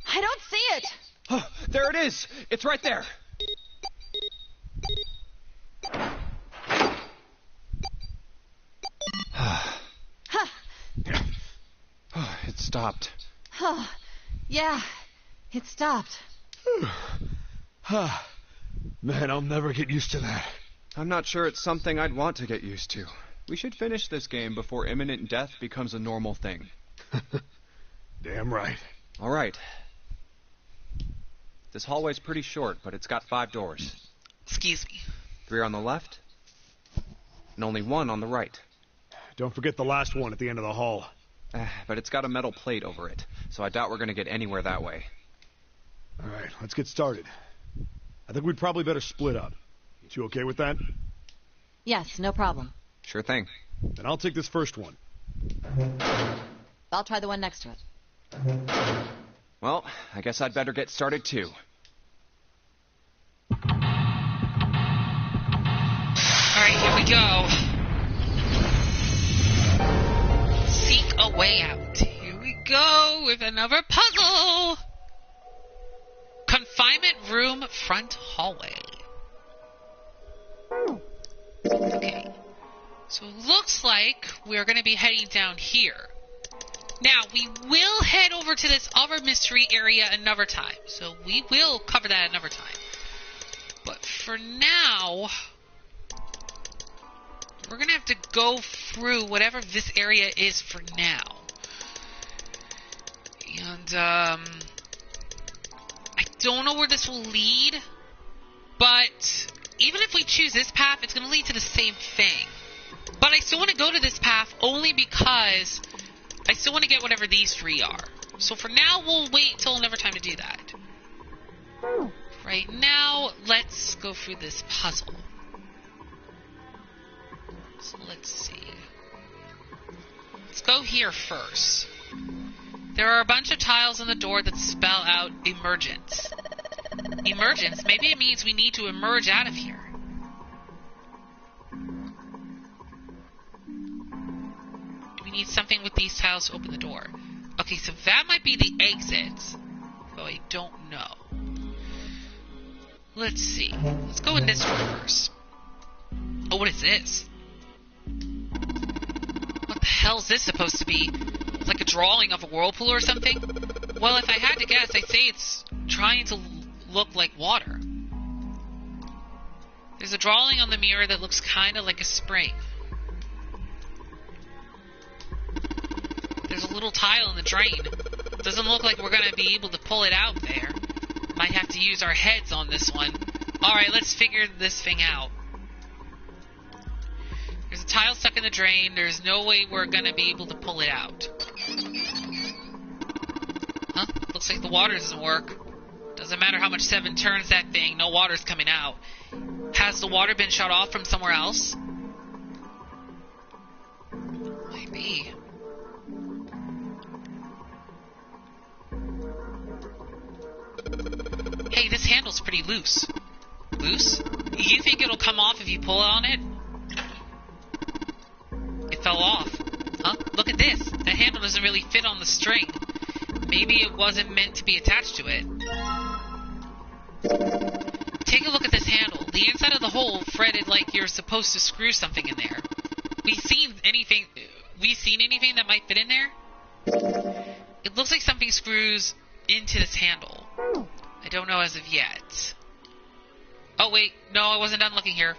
Speaker 5: I don't see it!
Speaker 4: Oh, there it is! It's right there! It stopped.
Speaker 5: Oh, yeah, it stopped.
Speaker 3: Man, I'll never get used to that.
Speaker 4: I'm not sure it's something I'd want to get used to. We should finish this game before imminent death becomes a normal thing.
Speaker 3: Damn right.
Speaker 4: All right. This hallway's pretty short, but it's got 5 doors.
Speaker 1: Excuse me.
Speaker 4: 3 on the left, and only 1 on the right.
Speaker 3: Don't forget the last one at the end of the hall.
Speaker 4: But it's got a metal plate over it, so I doubt we're going to get anywhere that way.
Speaker 3: All right, let's get started. I think we'd probably better split up. You okay with that?
Speaker 5: Yes, no problem.
Speaker 4: Sure thing.
Speaker 3: Then I'll take this first one.
Speaker 5: I'll try the one next to it.
Speaker 4: Well, I guess I'd better get started too.
Speaker 1: Alright, here we go. Seek a way out. Here we go with another puzzle. Confinement room front hallway. Okay. So it looks like we're going to be heading down here. Now, we will head over to this other mystery area another time. So we will cover that another time. But for now, we're going to have to go through whatever this area is for now. And, I don't know where this will lead, but even if we choose this path, it's going to lead to the same thing. But I still want to go to this path only because I still want to get whatever these three are. So for now, we'll wait till another time to do that. Right now, let's go through this puzzle. So let's see. Let's go here first. There are a bunch of tiles on the door that spell out emergence. Emergence? Maybe it means we need to emerge out of here. We need something with these tiles to open the door. Okay, so that might be the exit. Though I don't know. Let's see. Let's go in this room first. Oh, what is this? What the hell is this supposed to be? It's like a drawing of a whirlpool or something? Well, if I had to guess, I'd say it's trying to look like water. There's a drawing on the mirror that looks kind of like a spring. There's a little tile in the drain. Doesn't look like we're going to be able to pull it out there. Might have to use our heads on this one. Alright, let's figure this thing out. There's a tile stuck in the drain. There's no way we're going to be able to pull it out. Huh? Looks like the water doesn't work. Doesn't matter how much 7 turns that thing, no water's coming out. Has the water been shut off from somewhere else? Maybe. Hey, this handle's pretty loose. Loose? You think it'll come off if you pull on it? It fell off. Huh? Look at this. The handle doesn't really fit on the string. Maybe it wasn't meant to be attached to it. Take a look at this handle. The inside of the hole threaded like you're supposed to screw something in there. We seen anything that might fit in there? It looks like something screws into this handle. I don't know as of yet. Oh wait, no, I wasn't done looking here.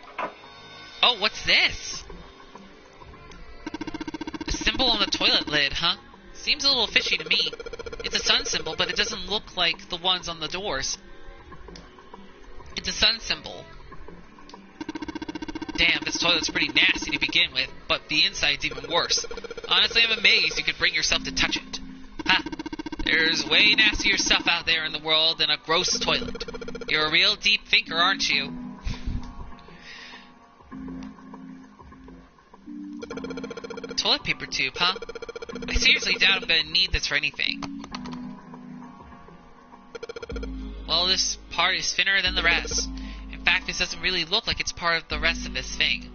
Speaker 1: Oh, what's this? A symbol on the toilet lid, huh? Seems a little fishy to me. It's a sun symbol, but it doesn't look like the ones on the doors. It's a sun symbol. Damn, this toilet's pretty nasty to begin with, but the inside's even worse. Honestly, I'm amazed you could bring yourself to touch it. Ha! There's way nastier stuff out there in the world than a gross toilet. You're a real deep thinker, aren't you? A toilet paper tube, huh? I seriously doubt I'm gonna need this for anything. Well, this part is thinner than the rest. In fact, this doesn't really look like it's part of the rest of this thing.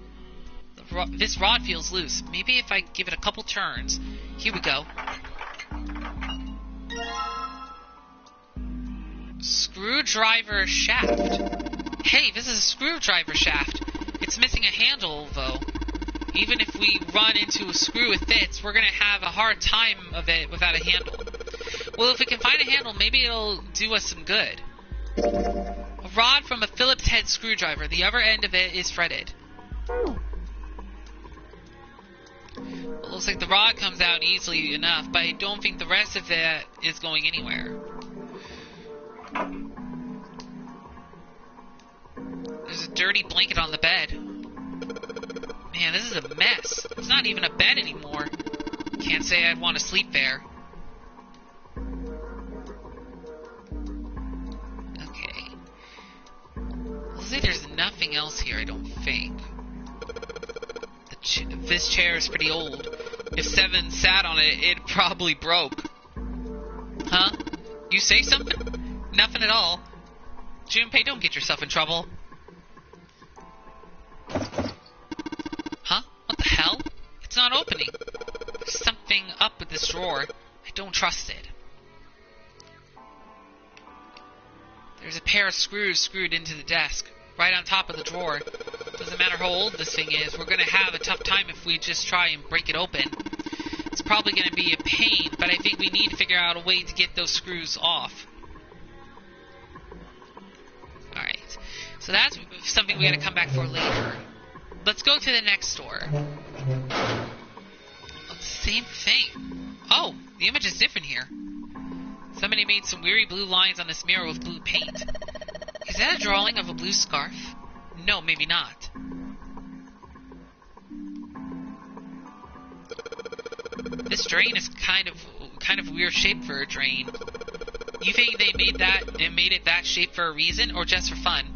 Speaker 1: This rod feels loose. Maybe if I give it a couple turns. Here we go. Screwdriver shaft. Hey, this is a screwdriver shaft. It's missing a handle, though. Even if we run into a screw it fits, we're going to have a hard time of it without a handle. Well, if we can find a handle, maybe it'll do us some good. A rod from a Phillips head screwdriver. The other end of it is threaded. Well, it looks like the rod comes out easily enough, but I don't think the rest of it is going anywhere. There's a dirty blanket on the bed. Man, this is a mess. It's not even a bed anymore. Can't say I'd want to sleep there. Okay. Looks like there's nothing else here, I don't think. This chair is pretty old. If 7 sat on it, it probably broke. Huh? You say something? Nothing at all. Junpei, don't get yourself in trouble. Huh? What the hell? It's not opening. There's something up with this drawer. I don't trust it. There's a pair of screws screwed into the desk, right on top of the drawer. Doesn't matter how old this thing is, we're gonna have a tough time if we just try and break it open. It's probably going to be a pain, but I think we need to figure out a way to get those screws off. Alright, so that's something we got to come back for later. Let's go to the next door. Same thing. Oh, the image is different here. Somebody made some weary blue lines on this mirror with blue paint. Is that a drawing of a blue scarf? No, maybe not. This drain is kind of weird shape for a drain. You think they made it that shape for a reason, or just for fun?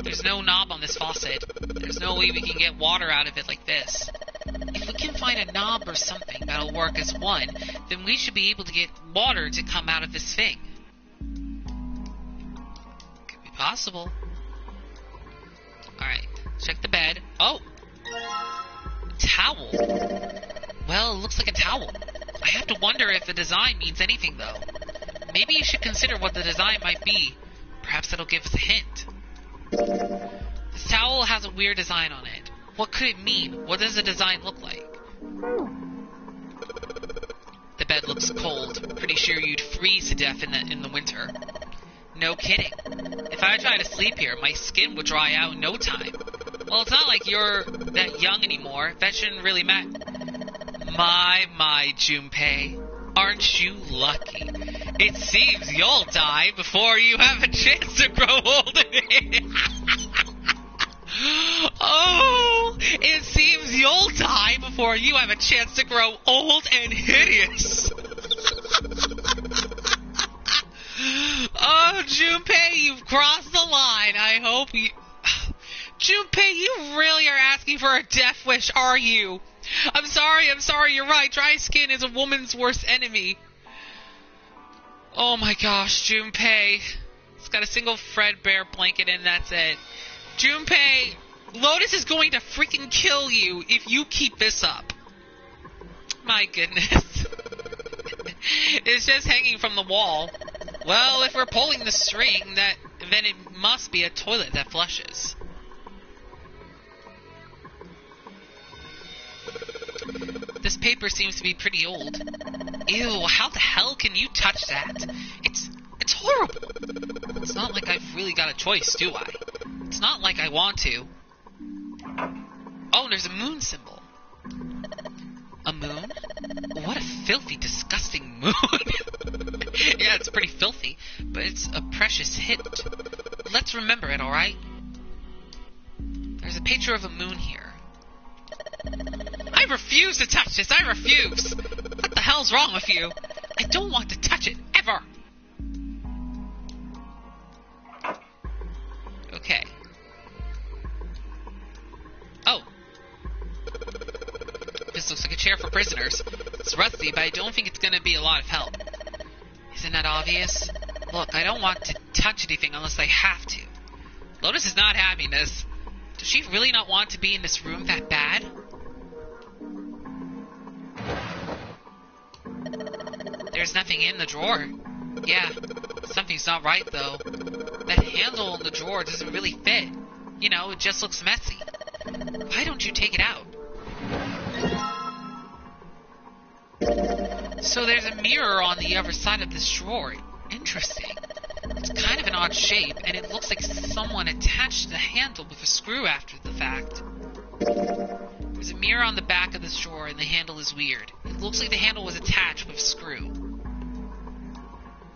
Speaker 1: There's no knob on this faucet. There's no way we can get water out of it like this. If we can find a knob or something that'll work as one, then we should be able to get water to come out of this thing. Could be possible. Alright, check the bed. Oh! A towel. Well, it looks like a towel. I have to wonder if the design means anything, though. Maybe you should consider what the design might be. Perhaps that'll give us a hint. This towel has a weird design on it. What could it mean? What does the design look like? The bed looks cold. Pretty sure you'd freeze to death in the winter. No kidding. If I tried to sleep here, my skin would dry out in no time. Well, it's not like you're that young anymore. That shouldn't really matter. My, Junpei. Aren't you lucky? It seems you'll die before you have a chance to grow old again. Oh, it seems you'll die before you have a chance to grow old and hideous. Oh, Junpei, you've crossed the line. I hope you... Junpei, you really are asking for a death wish, are you? I'm sorry, you're right. Dry skin is a woman's worst enemy. Oh my gosh, Junpei. It's got a single threadbare blanket and that's it. Junpei, Lotus is going to freaking kill you if you keep this up. My goodness. It's just hanging from the wall. Well, if we're pulling the string, then it must be a toilet that flushes. This paper seems to be pretty old. Ew, how the hell can you touch that? It's horrible. It's not like I've really got a choice, do I? It's not like I want to. Oh, and there's a moon symbol. A moon? What a filthy, disgusting moon. Yeah, it's pretty filthy, but it's a precious hint. Let's remember it, alright? There's a picture of a moon here. I refuse to touch this, I refuse! What the hell's wrong with you? I don't want to touch it, ever! Okay. Oh. This looks like a chair for prisoners. It's rusty, but I don't think it's gonna be a lot of help. Isn't that obvious? Look, I don't want to touch anything unless I have to. Lotus is not having this. Does she really not want to be in this room that bad? There's nothing in the drawer. Yeah, something's not right though. That handle in the drawer doesn't really fit. You know, it just looks messy. Why don't you take it out? So there's a mirror on the other side of this drawer. Interesting. It's kind of an odd shape, and it looks like someone attached the handle with a screw after the fact. There's a mirror on the back of this drawer, and the handle is weird. It looks like the handle was attached with a screw.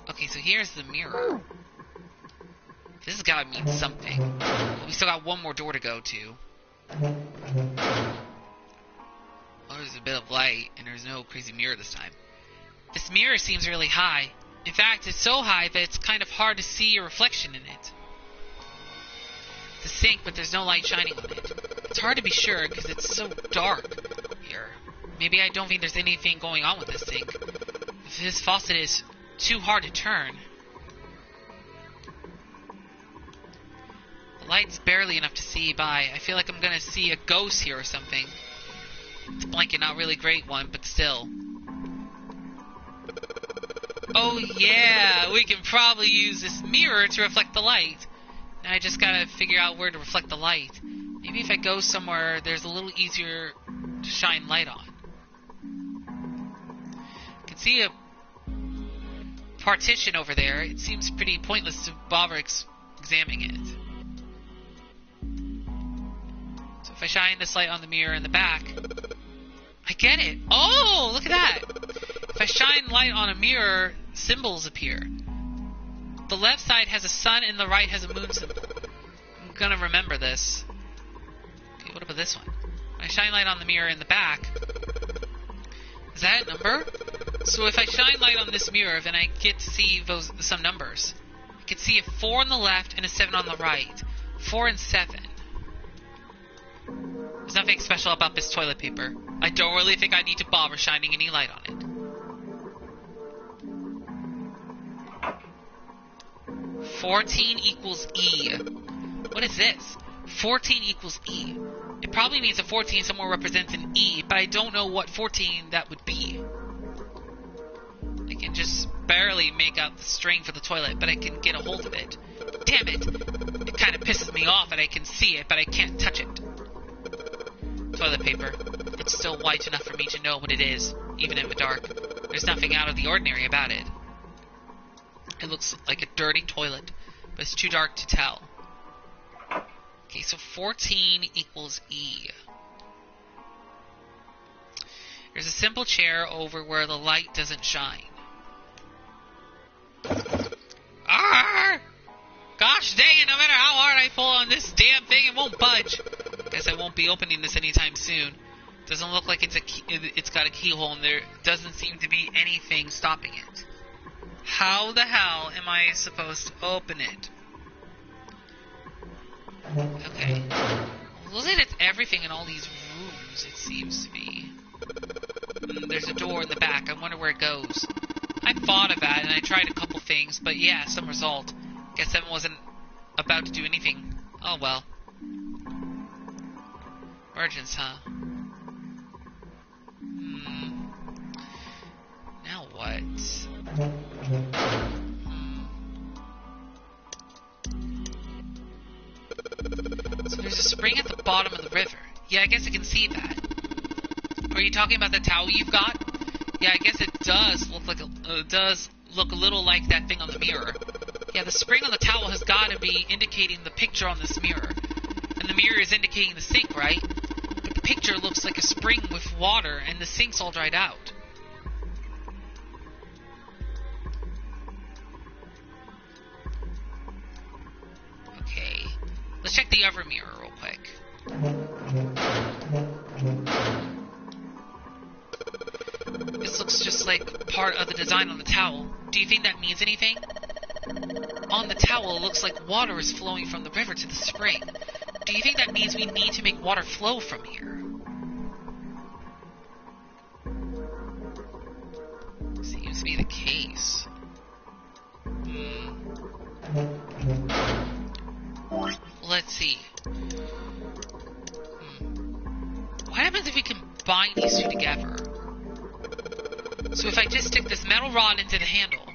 Speaker 1: Okay, so here's the mirror. This has got to mean something. But we still got one more door to go to. Oh, there's a bit of light, and there's no crazy mirror this time. This mirror seems really high. In fact, it's so high that it's kind of hard to see your reflection in it. It's a sink, but there's no light shining on it. It's hard to be sure because it's so dark here. Maybe I don't think there's anything going on with this sink. If this faucet is too hard to turn. The light's barely enough to see by. I feel like I'm gonna see a ghost here or something. It's a blanket, not really great one, but still. Oh yeah, we can probably use this mirror to reflect the light. Now I just gotta figure out where to reflect the light. Maybe if I go somewhere there's a little easier to shine light on. see a partition over there. It seems pretty pointless to bother examining it. So if I shine this light on the mirror in the back, I get it. Oh, look at that. If I shine light on a mirror, symbols appear. The left side has a sun and the right has a moon symbol. I'm gonna remember this. Okay, what about this one? When I shine light on the mirror in the back, is that a number? So if I shine light on this mirror, then I get to see some numbers. I can see a 4 on the left and a 7 on the right. 4 and 7. There's nothing special about this toilet paper. I don't really think I need to bother shining any light on it. 14 equals E. What is this? 14 equals E. It probably means a 14 somewhere represents an E, but I don't know what 14 that would be. I can just barely make out the string for the toilet, but I can get a hold of it. Damn it! It kind of pisses me off that I can see it, but I can't touch it. Toilet paper. It's still white enough for me to know what it is, even in the dark. There's nothing out of the ordinary about it. It looks like a dirty toilet, but it's too dark to tell. Okay, so 14 equals E. There's a simple chair over where the light doesn't shine. Arrgh! Gosh dang it, no matter how hard I pull on this damn thing, it won't budge. Guess I won't be opening this anytime soon. Doesn't look like it's got a keyhole, and there doesn't seem to be anything stopping it. How the hell am I supposed to open it? Okay. Well, it's everything in all these rooms, it seems to be. There's a door in the back. I wonder where it goes. I thought of that, and I tried a couple things, but yeah, some result. Guess that wasn't about to do anything. Oh well. Virgins, huh? Now what? So there's a spring at the bottom of the river. Yeah, I guess I can see that. Are you talking about the towel you've got? Yeah, I guess it does look like a little like that thing on the mirror. Yeah, the spring on the towel has got to be indicating the picture on this mirror. And the mirror is indicating the sink, right? But the picture looks like a spring with water, and the sink's all dried out. Okay. Let's check the other mirror real quick. This looks just like part of the design on the towel. Do you think that means anything? On the towel, it looks like water is flowing from the river to the spring. Do you think that means we need to make water flow from here? Seems to be the case. Let's see. What happens if we combine these two together? So if I just stick this metal rod into the handle.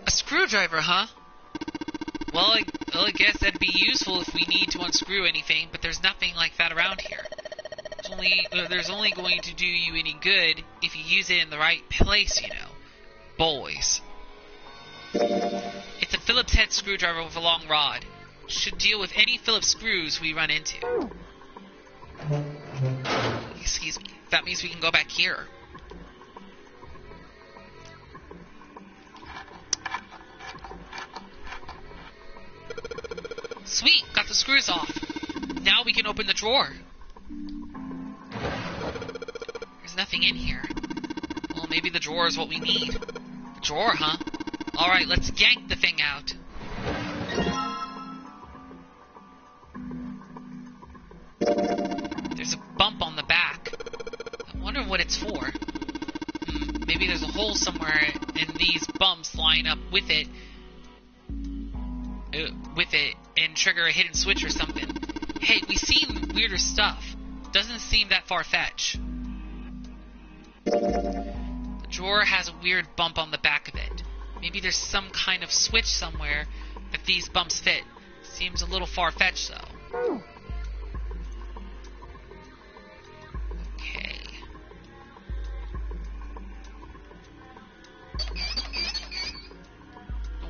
Speaker 1: A screwdriver, huh? Well, I guess that'd be useful if we need to unscrew anything, but there's nothing like that around here. There's only going to do you any good if you use it in the right place, you know. Boys. It's a Phillips head screwdriver with a long rod. Should deal with any Phillips screws we run into. Excuse me. That means we can go back here. Sweet! Got the screws off. Now we can open the drawer. There's nothing in here. Well, maybe the drawer is what we need. The drawer, huh? Alright, let's yank the thing out. There's a bump on the back. I wonder what it's for. Maybe there's a hole somewhere and these bumps line up with it and trigger a hidden switch or something. Hey, we've seen weirder stuff. Doesn't seem that far-fetched. The drawer has a weird bump on the back of it. Maybe there's some kind of switch somewhere that these bumps fit. Seems a little far-fetched, though. Okay.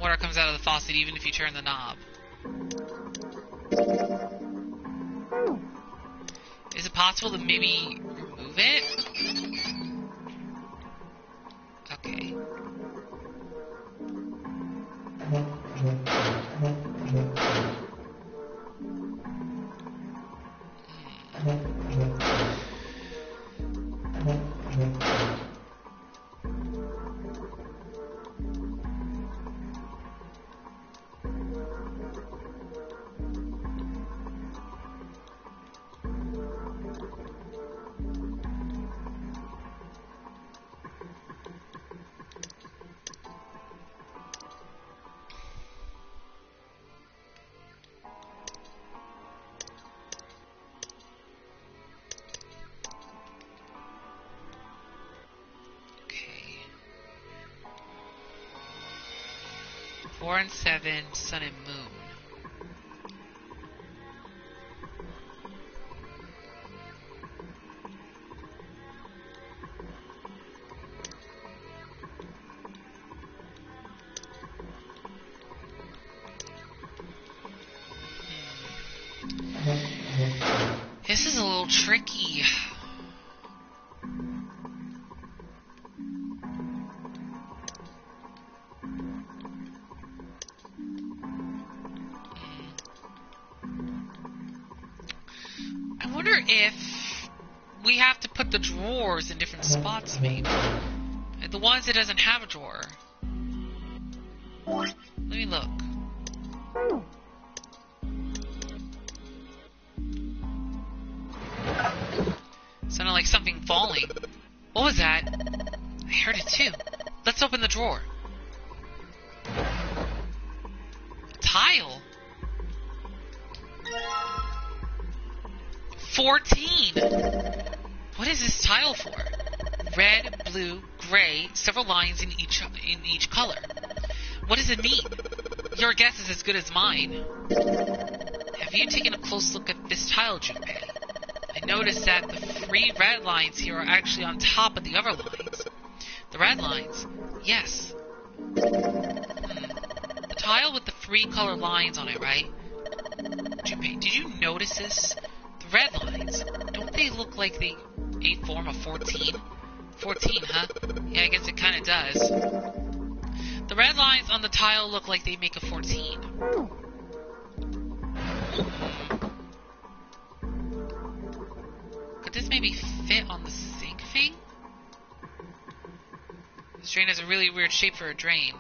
Speaker 1: water comes out of the faucet even if you turn the knob. Is it possible to maybe remove it? Okay. Okay. 4 and 7, sun and moon. This is a little tricky. I wonder if we have to put the drawers in different spots, maybe. The ones that doesn't have a drawer. Let me look. Sounded like something falling. What was that? I heard it too. Let's open the drawer. A tile. 14. What is this tile for? Red, blue, gray, several lines in each color. What does it mean? Your guess is as good as mine. Have you taken a close look at this tile, Junpei? I noticed that the 3 red lines here are actually on top of the other lines. The red lines? Yes. The tile with the 3 colored lines on it, right? Junpei, did you notice this? The red lines, don't they look like they form a 14? 14, huh? Yeah, I guess it kind of does. The red lines on the tile look like they make a 14. Could this maybe fit on the sink thing? This drain has a really weird shape for a drain.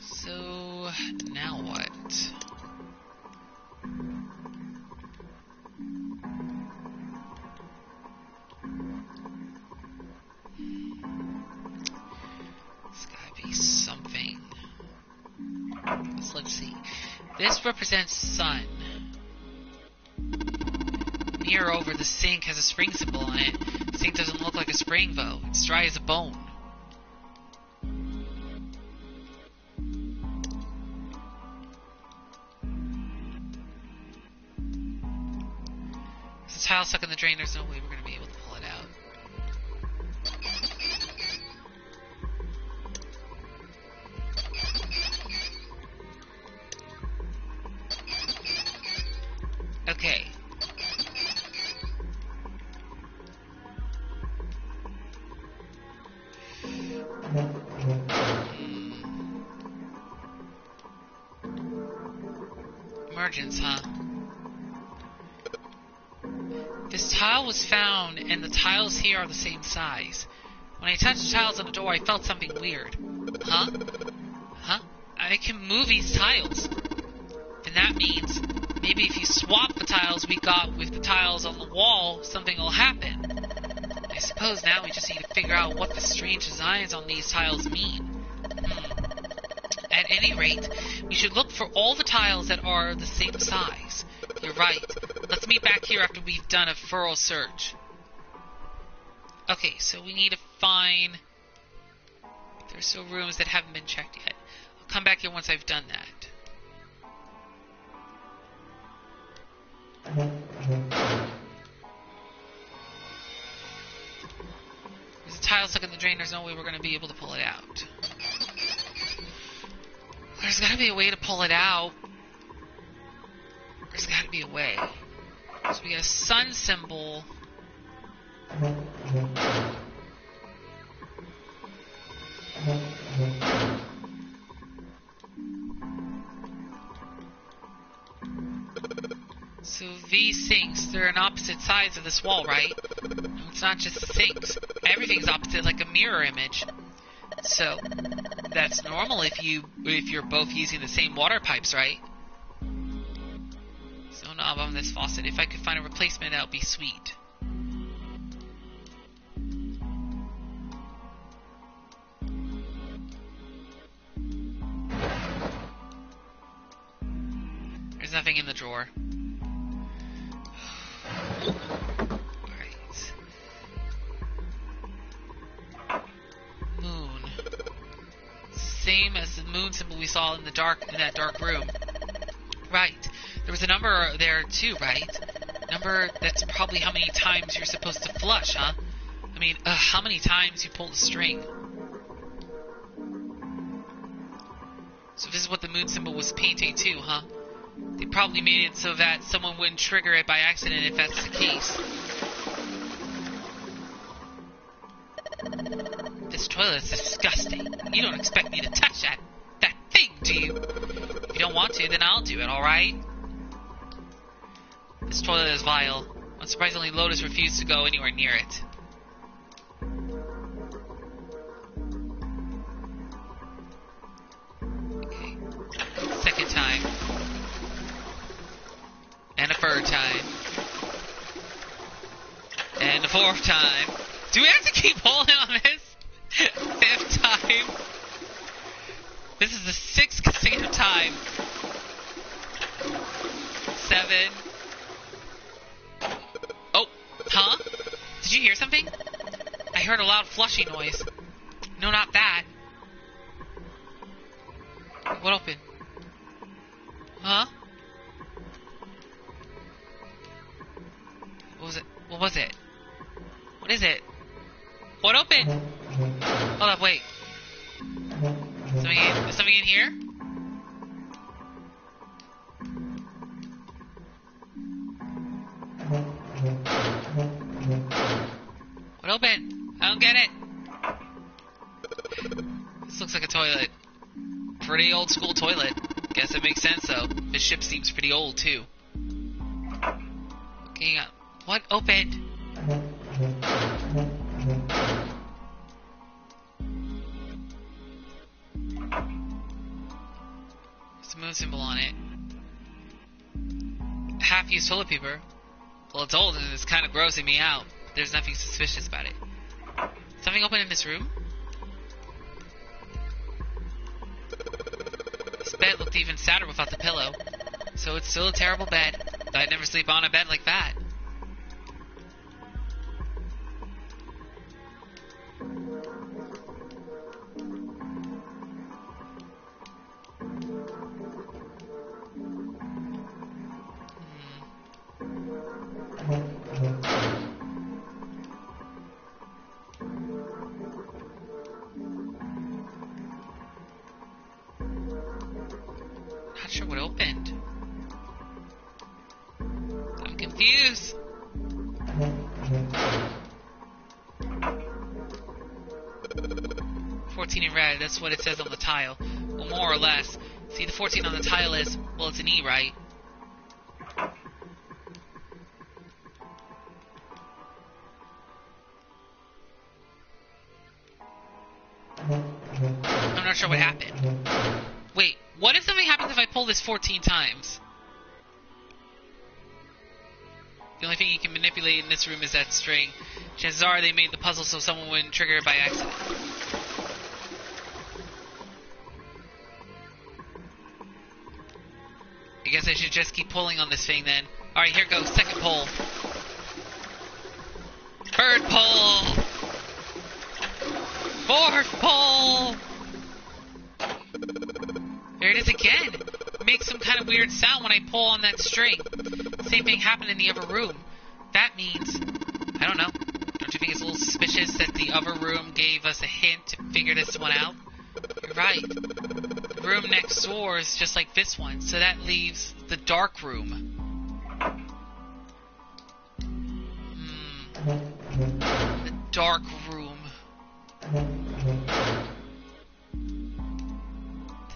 Speaker 1: So, now what? There's gotta be something. Let's see. This represents sun. Near over the sink has a spring symbol on it. The sink doesn't look like a spring though. It's dry as a bone. There's a tile stuck in the drain. There's no way we're going to be able to pull it out. Okay. Emergence, huh? This tile was found, and the tiles here are the same size. When I touched the tiles on the door, I felt something weird. Huh? Huh? I can move these tiles. Then that means maybe if you swap the tiles we got with the tiles on the wall, something will happen. I suppose now we just need to figure out what the strange designs on these tiles mean. At any rate, we should look for all the tiles that are the same size. You're right. Let's meet back here after we've done a thorough search. Okay, so we need to find... There's still rooms that haven't been checked yet. I'll come back here once I've done that. There's a tile stuck in the drain. There's no way we're going to be able to pull it out. There's got to be a way to pull it out. There's got to be a way. So we got a sun symbol. So these sinks, they're on opposite sides of this wall, right? It's not just sinks. Everything's opposite, like a mirror image. So that's normal if you're both using the same water pipes, right? So knob on this faucet. If I could find a replacement, that would be sweet. There's nothing in the drawer. Alright. Moon. Same as the moon symbol we saw in that dark room. Right. There was a number there too, right? Number that's probably how many times you're supposed to flush, huh? I mean, how many times you pull the string. So this is what the moon symbol was painting too, huh? They probably made it so that someone wouldn't trigger it by accident if that's the case. This toilet is disgusting. You don't expect me to touch that thing, do you? If you don't want to, then I'll do it, alright? This toilet is vile. Unsurprisingly, Lotus refused to go anywhere near it. Okay. Second time. And a third time. And a fourth time. Do we have to keep holding on this? Fifth time. This is the sixth consecutive time. 7. Oh, huh? Did you hear something? I heard a loud flushing noise. No, not that. What opened? Huh? What was it? What was it? What is it? What opened? Hold up, wait. Is something in here? What opened? I don't get it. This looks like a toilet. Pretty old school toilet. Guess it makes sense though. This ship seems pretty old too. Okay, what opened? There's a moon symbol on it. Half-used toilet paper. Well, it's old and it's kind of grossing me out. There's nothing suspicious about it. Something open in this room? This bed looked even sadder without the pillow. So it's still a terrible bed. But I'd never sleep on a bed like that. Not sure what opened. I'm confused. "14 in red," that's what it says on the tile. Well, more or less. See, the 14 on the tile is, well, it's an E, right? I'm not sure what happened. Wait, what if something happens if I pull this 14 times? The only thing you can manipulate in this room is that string. Chances are they made the puzzle so someone wouldn't trigger it by accident. I guess I should just keep pulling on this thing then. Alright, here goes. Second pull. Third pull. Fourth pull. There it is again. It makes some kind of weird sound when I pull on that string. Same thing happened in the other room. That means, I don't know. Don't you think it's a little suspicious that the other room gave us a hint to figure this one out? You're right. The room next door is just like this one, so that leaves the dark room. The dark room.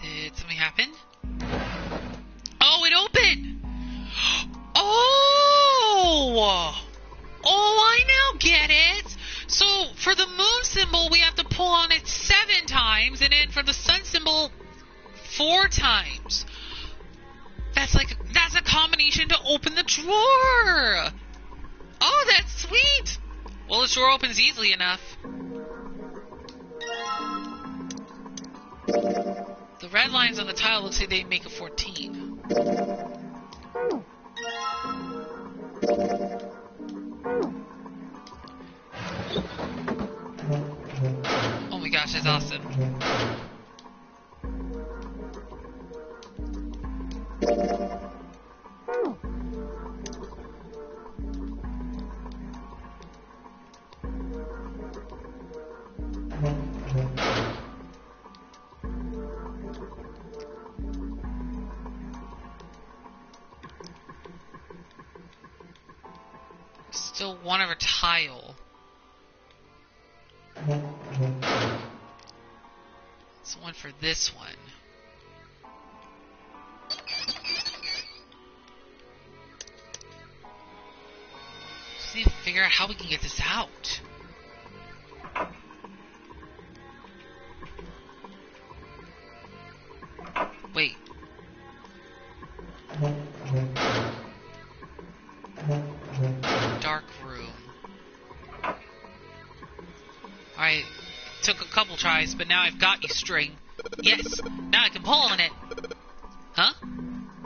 Speaker 1: Did something happen? Oh, it opened! Oh! Oh, I now get it! So, for the moon symbol, we have to pull on it 7 times, and then for the sun symbol, 4 times. That's a combination to open the drawer! Oh, that's sweet! Well, the drawer opens easily enough. The red lines on the tile looks like they make a 14. Oh my gosh, that's awesome. Still one other tile. It's one for this one. Just need to figure out how we can get this out. Wait. Dark room. Alright, took a couple tries, but now I've got you, string. Yes, now I can pull on it. Huh?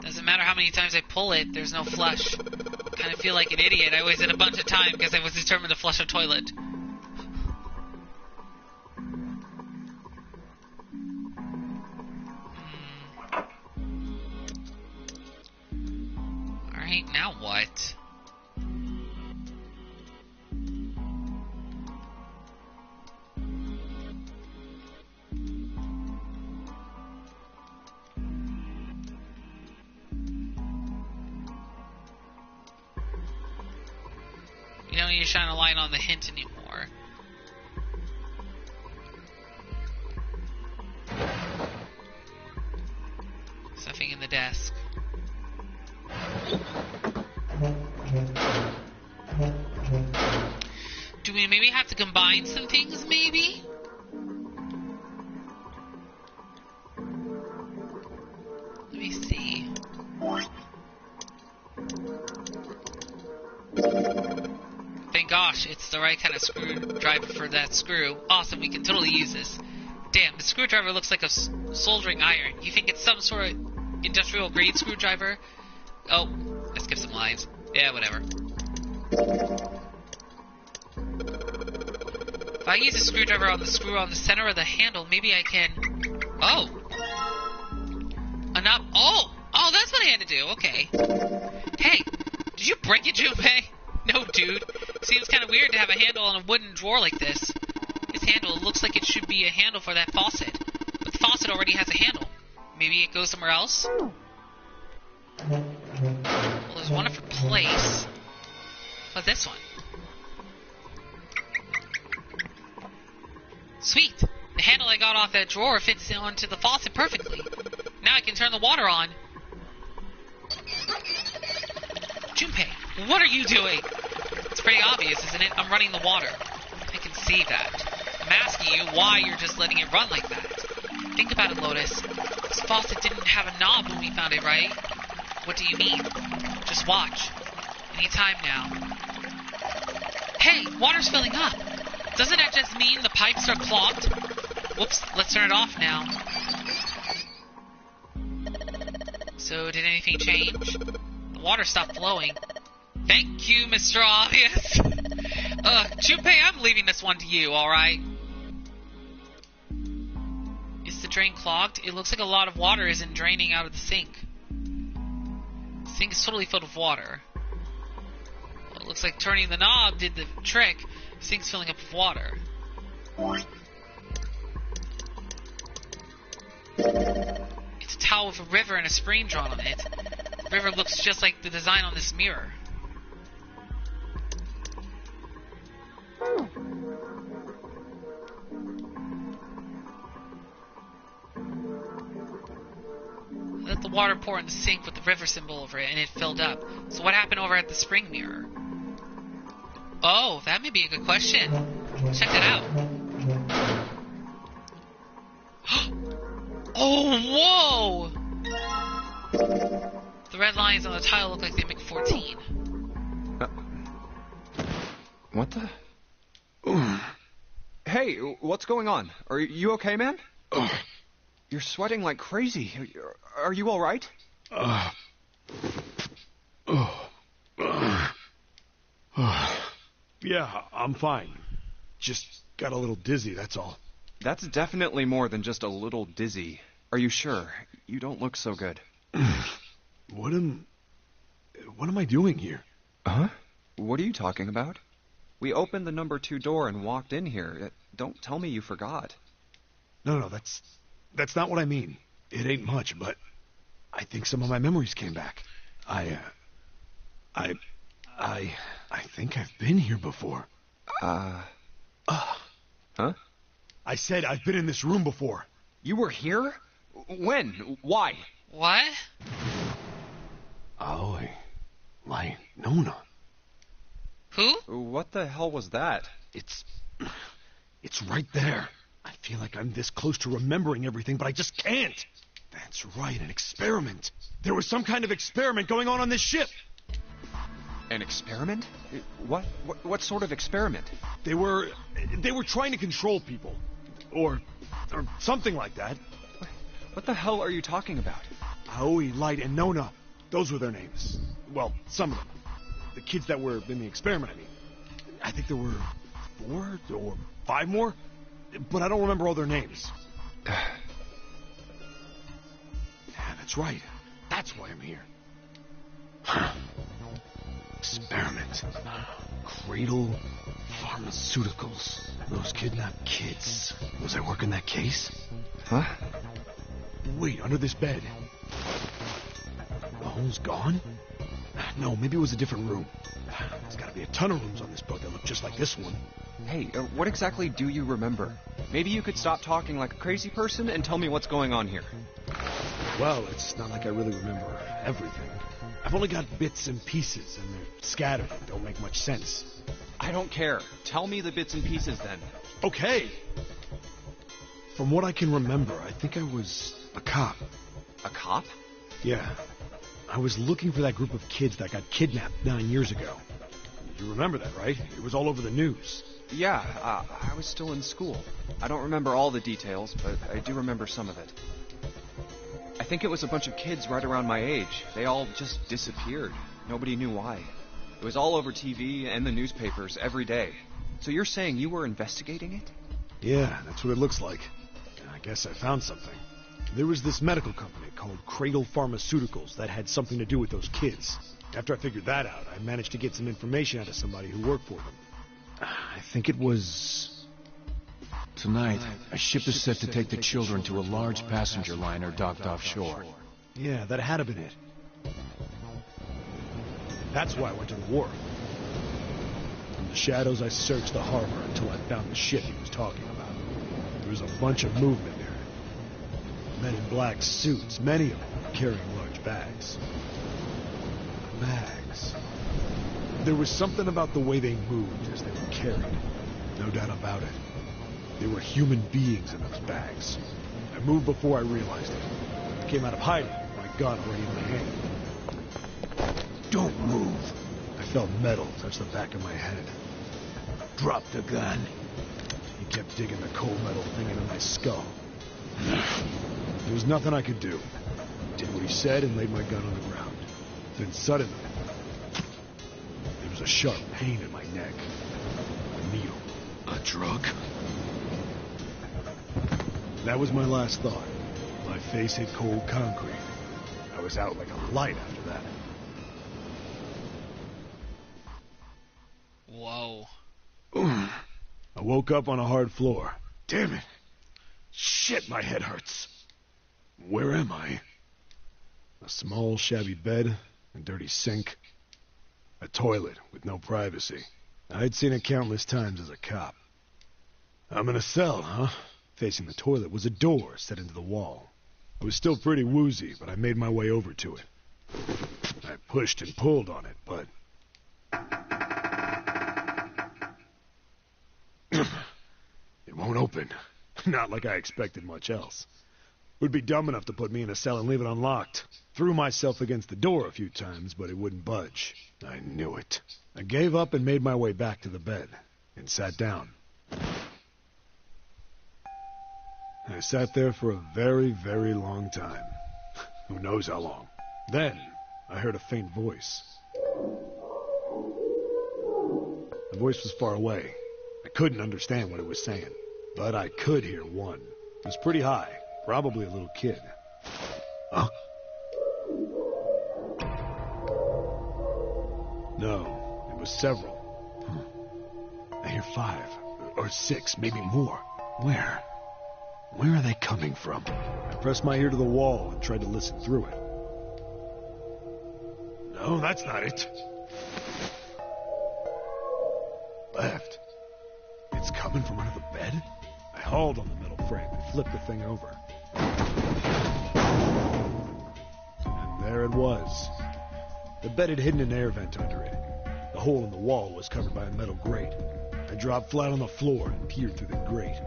Speaker 1: Doesn't matter how many times I pull it, there's no flush. Kind of feel like an idiot. I wasted a bunch of time because I was determined to flush a toilet. Alright, now what? You don't need to shine a light on the hint anymore. Something in the desk. Do we maybe have to combine some things, maybe? Let me see. Thank gosh, it's the right kind of screwdriver for that screw. Awesome, we can totally use this. Damn, the screwdriver looks like a soldering iron. You think it's some sort of industrial grade screwdriver? Oh, I skipped some lines. Yeah, whatever. If I use a screwdriver on the screw on the center of the handle, maybe I can... Oh! Oh, that's what I had to do, okay. Hey, did you break it, Junpei? No, dude. Seems kind of weird to have a handle on a wooden drawer like this. This handle looks like it should be a handle for that faucet. But the faucet already has a handle. Maybe it goes somewhere else? Well, there's one for place. What's this one? Sweet! The handle I got off that drawer fits onto the faucet perfectly. Now I can turn the water on. Junpei, what are you doing? It's pretty obvious, isn't it? I'm running the water. I can see that. I'm asking you why you're just letting it run like that. Think about it, Lotus. This faucet didn't have a knob when we found it, right? What do you mean? Just watch. Anytime now. Hey, water's filling up. Doesn't that just mean the pipes are clogged? Whoops, let's turn it off now. So, did anything change? The water stopped flowing. Thank you, Mr. Obvious. Junpei, I'm leaving this one to you, alright? Is the drain clogged? It looks like a lot of water isn't draining out of the sink. The sink is totally filled with water. Well, it looks like turning the knob did the trick. The sink's filling up with water. It's a towel with a river and a spring drawn on it. The river looks just like the design on this mirror. Let the water pour in the sink with the river symbol over it, and it filled up. So what happened over at the spring mirror? Oh, that may be a good question. Check it out. Oh, whoa! The red lines on the tile look like they make 14.
Speaker 4: What the? Hey, what's going on? Are you okay, man? You're sweating like crazy. Are you all right?
Speaker 3: Yeah, I'm fine. Just got a little dizzy, that's all.
Speaker 4: That's definitely more than just a little dizzy. Are you sure? You don't look so good.
Speaker 3: What am I doing here?
Speaker 4: Huh? What are you talking about? We opened the number 2 door and walked in here. Don't tell me you forgot.
Speaker 3: No, that's not what I mean. It ain't much, but I think some of my memories came back. I think I've been here before.
Speaker 4: Huh?
Speaker 3: I said I've been in this room before.
Speaker 4: You were here? When? Why?
Speaker 1: What?
Speaker 3: Aoi. Like Nona.
Speaker 1: Who?
Speaker 4: What the hell was that?
Speaker 3: It's right there. I feel like I'm this close to remembering everything, but I just can't. That's right, an experiment. There was some kind of experiment going on this ship.
Speaker 4: An experiment? What sort of experiment?
Speaker 3: They were trying to control people. Or something like that.
Speaker 4: What the hell are you talking about?
Speaker 3: Aoi, Light, and Nona. Those were their names. Well, some of them. The kids that were in the experiment, I mean. I think there were 4 or 5 more, but I don't remember all their names. Yeah, that's right. That's why I'm here. Experiment. Cradle Pharmaceuticals. Those kidnapped kids. Was I working that case?
Speaker 4: Huh?
Speaker 3: Wait, under this bed. The hole's gone? No, maybe it was a different room. There's gotta be a ton of rooms on this boat that look just like this one.
Speaker 4: Hey, what exactly do you remember? Maybe you could stop talking like a crazy person and tell me what's going on here.
Speaker 3: Well, it's not like I really remember everything. I've only got bits and pieces, and they're scattered and don't make much sense.
Speaker 4: I don't care. Tell me the bits and pieces then.
Speaker 3: Okay. From what I can remember, I think I was a cop.
Speaker 4: A cop?
Speaker 3: Yeah. I was looking for that group of kids that got kidnapped 9 years ago. You remember that, right? It was all over the news.
Speaker 4: Yeah, I was still in school. I don't remember all the details, but I do remember some of it. I think it was a bunch of kids right around my age. They all just disappeared. Nobody knew why. It was all over TV and the newspapers every day. So you're saying you were investigating it?
Speaker 3: Yeah, that's what it looks like. I guess I found something. There was this medical company called Cradle Pharmaceuticals that had something to do with those kids. After I figured that out, I managed to get some information out of somebody who worked for them. I think it was...
Speaker 9: Tonight, a ship is set to take the children to a large passenger liner docked offshore.
Speaker 3: Yeah, that had to been it. That's why I went to the wharf. In the shadows, I searched the harbor until I found the ship he was talking about. There was a bunch of movement there. Men in black suits, many of them carrying large bags. Bags. There was something about the way they moved as they were carried. No doubt about it. There were human beings in those bags. I moved before I realized it. I came out of hiding with my gun already in my hand. Don't move. I felt metal touch the back of my head.
Speaker 9: Drop the gun.
Speaker 3: He kept digging the cold metal thing into my skull. There was nothing I could do. Did what he said and laid my gun on the ground. Then suddenly, there was a sharp pain in my neck. A needle.
Speaker 9: A drug?
Speaker 3: That was my last thought. My face hit cold concrete. I was out like a light after that.
Speaker 1: Whoa.
Speaker 3: I woke up on a hard floor. Damn it. Shit, my head hurts. Where am I? A small, shabby bed, a dirty sink, a toilet with no privacy. I'd seen it countless times as a cop. I'm in a cell, huh? Facing the toilet was a door set into the wall. I was still pretty woozy, but I made my way over to it. I pushed and pulled on it, but... it won't open. Not like I expected much else. Would be dumb enough to put me in a cell and leave it unlocked. Threw myself against the door a few times, but it wouldn't budge. I knew it. I gave up and made my way back to the bed, and sat down. I sat there for a very, very long time. Who knows how long. Then, I heard a faint voice. The voice was far away. I couldn't understand what it was saying, but I could hear one. It was pretty high, probably a little kid. Huh? No, it was several. I hear 5, or 6, maybe more. Where? Where are they coming from? I pressed my ear to the wall and tried to listen through it. No, that's not it. Left. It's coming from under the bed? I hauled on the metal frame and flipped the thing over. And there it was. The bed had hidden an air vent under it. The hole in the wall was covered by a metal grate. I dropped flat on the floor and peered through the grate.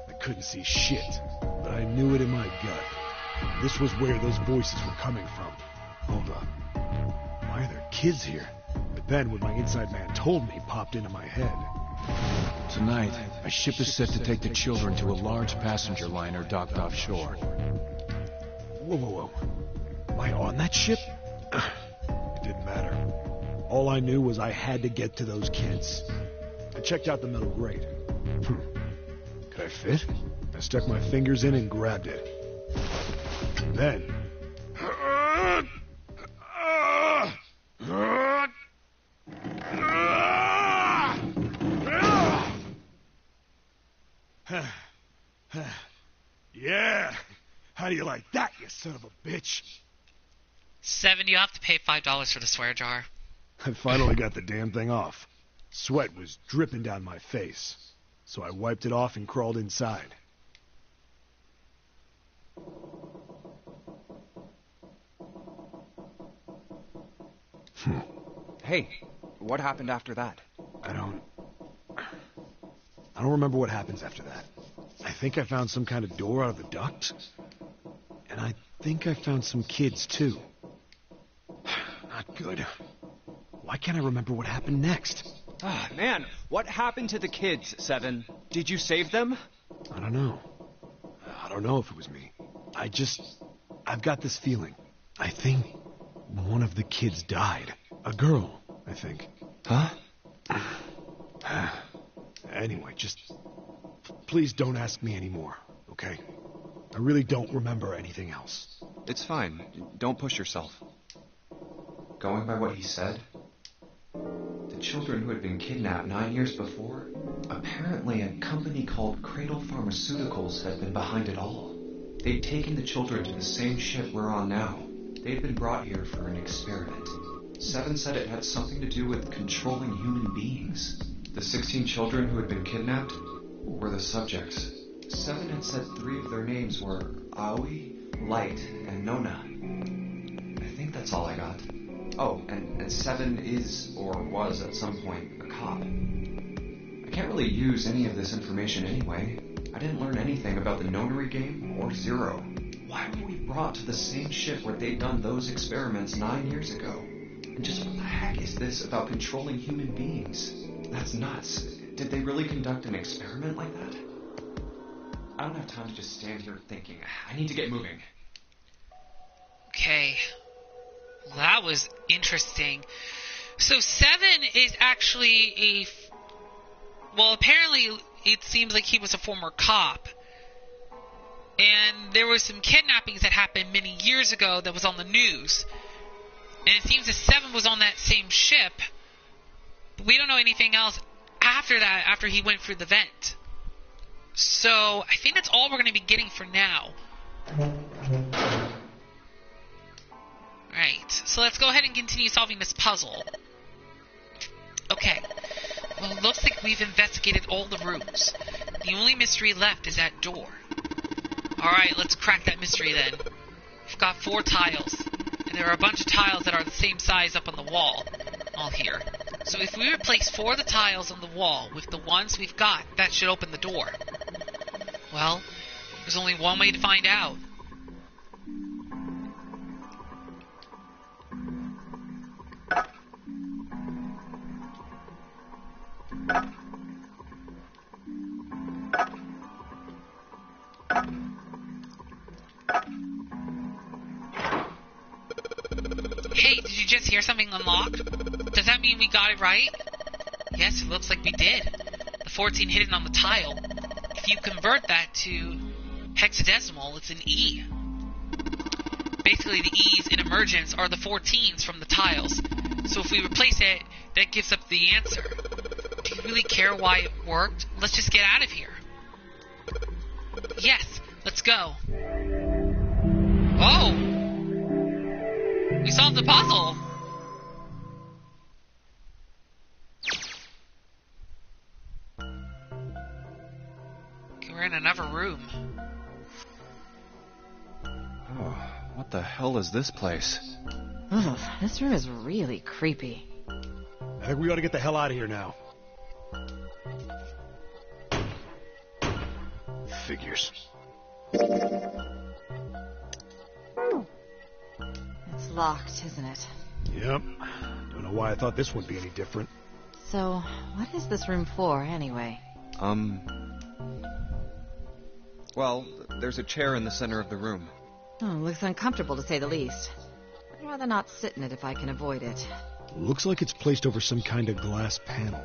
Speaker 3: I couldn't see shit, but I knew it in my gut. This was where those voices were coming from. Hold up. Why are there kids here? But then what my inside man told me popped into my head.
Speaker 9: Tonight, a ship is set to take the children to a large passenger liner docked offshore.
Speaker 3: Whoa, whoa, whoa. Am I on that ship? It didn't matter. All I knew was I had to get to those kids. I checked out the metal grate. Could I fit? I stuck my fingers in and grabbed it. Then... Yeah! How do you like that, you son of a bitch?
Speaker 1: 7, you have to pay $5 for the swear jar.
Speaker 3: I finally got the damn thing off. Sweat was dripping down my face, so I wiped it off and crawled inside.
Speaker 4: Hey, what happened after that?
Speaker 3: I don't remember what happens after that. I think I found some kind of door out of the duct. And I think I found some kids, too. Not good. Why can't I remember what happened next?
Speaker 4: Ah, man, what happened to the kids, Seven? Did you save them?
Speaker 3: I don't know. I don't know if it was me. I've got this feeling. I think one of the kids died. A girl, I think.
Speaker 4: Huh?
Speaker 3: Anyway, just... please don't ask me anymore, okay? I really don't remember anything else.
Speaker 4: It's fine. Don't push yourself. Going by what he said, the children who had been kidnapped 9 years before, apparently a company called Cradle Pharmaceuticals had been behind it all. They'd taken the children to the same ship we're on now. They'd been brought here for an experiment. Seven said it had something to do with controlling human beings. The 16 children who had been kidnapped were the subjects. Seven had said 3 of their names were Aoi, Light, and Nona. I think that's all I got. Oh, and Seven is, or was at some point, a cop. I can't really use any of this information anyway. I didn't learn anything about the Nonary game or Zero. Why were we brought to the same ship where they'd done those experiments 9 years ago? And just what the heck is this about controlling human beings? That's nuts. Did they really conduct an experiment like that? I don't have time to just stand here thinking. I need to get moving.
Speaker 1: Okay. Well, that was interesting. So 7 is actually well, apparently it seems like he was a former cop. And there was some kidnappings that happened many years ago that was on the news. And it seems that 7 was on that same ship. But we don't know anything else after that, after he went through the vent. So I think that's all we're going to be getting for now. Alright, so let's go ahead and continue solving this puzzle. Okay. Well, it looks like we've investigated all the rooms. The only mystery left is that door. Alright, let's crack that mystery then. We've got 4 tiles. And there are a bunch of tiles that are the same size up on the wall. All here. So if we replace 4 of the tiles on the wall with the ones we've got, that should open the door. Well, there's only one way to find out. Hey, did you just hear something unlocked? Does that mean we got it right? Yes, it looks like we did. The 14 hidden on the tile. If you convert that to hexadecimal, it's an E. Basically, the E's in emergence are the 14s from the tiles. So if we replace it, that gives up the answer. Do you really care why it worked? Let's just get out of here. Yes, let's go. Oh! We solved the puzzle! Okay, we're in another room.
Speaker 4: Oh, what the hell is this place?
Speaker 5: Ugh, this room is really creepy.
Speaker 3: I think we ought to get the hell out of here now. Figures.
Speaker 5: It's locked, isn't it?
Speaker 3: Yep. Don't know why I thought this would be any different.
Speaker 5: So, what is this room for, anyway?
Speaker 4: Well, there's a chair in the center of the room.
Speaker 5: Oh, looks uncomfortable to say the least. I'd rather not sit in it if I can avoid it.
Speaker 3: Looks like it's placed over some kind of glass panel.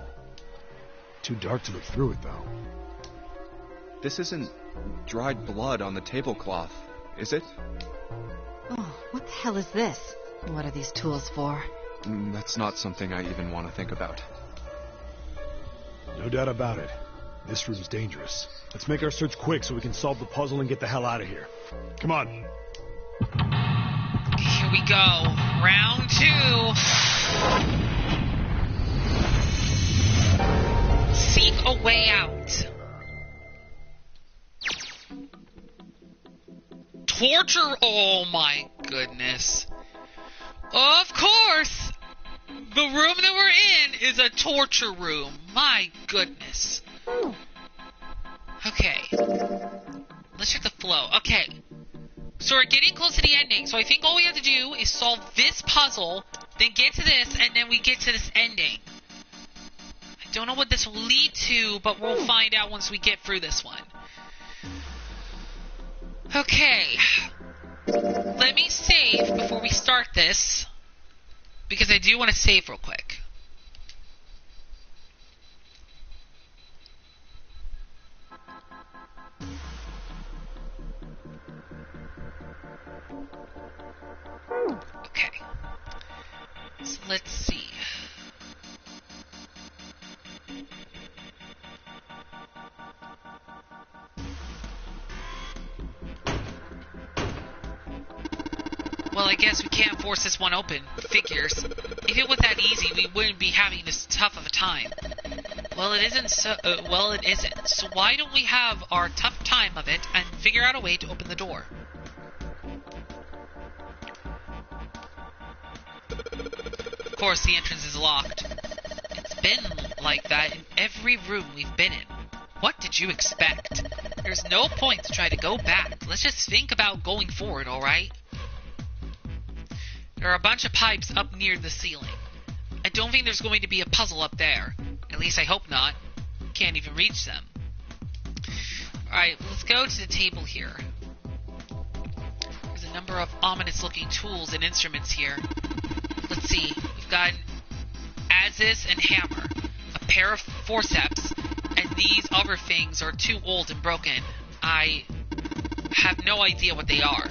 Speaker 3: Too dark to look through it, though.
Speaker 4: This isn't dried blood on the tablecloth, is it?
Speaker 5: Oh, what the hell is this? What are these tools for?
Speaker 4: That's not something I even want to think about.
Speaker 3: No doubt about it. This room's dangerous. Let's make our search quick so we can solve the puzzle and get the hell out of here. Come on.
Speaker 1: Here we go. Round 2. Seek a way out. Torture. Oh my goodness. Of course. The room that we're in is a torture room. My goodness. Okay. Let's check the flow. Okay. So we're getting close to the ending. So I think all we have to do is solve this puzzle, then get to this, and then we get to this ending. I don't know what this will lead to, but we'll find out once we get through this one. Okay. Let me save before we start this, because I do want to save real quick. Okay. So let's see. Well, I guess we can't force this one open. Figures. If it was that easy, we wouldn't be having this tough of a time. Well, it isn't so... well, it isn't. So why don't we have our tough time of it and figure out a way to open the door? Of course, the entrance is locked. It's been like that in every room we've been in. What did you expect? There's no point to try to go back. Let's just think about going forward, alright? There are a bunch of pipes up near the ceiling. I don't think there's going to be a puzzle up there. At least I hope not. Can't even reach them. Alright, let's go to the table here. There's a number of ominous-looking tools and instruments here. Let's see. We've got an Aziz and hammer, a pair of forceps, and these other things are too old and broken. I have no idea what they are.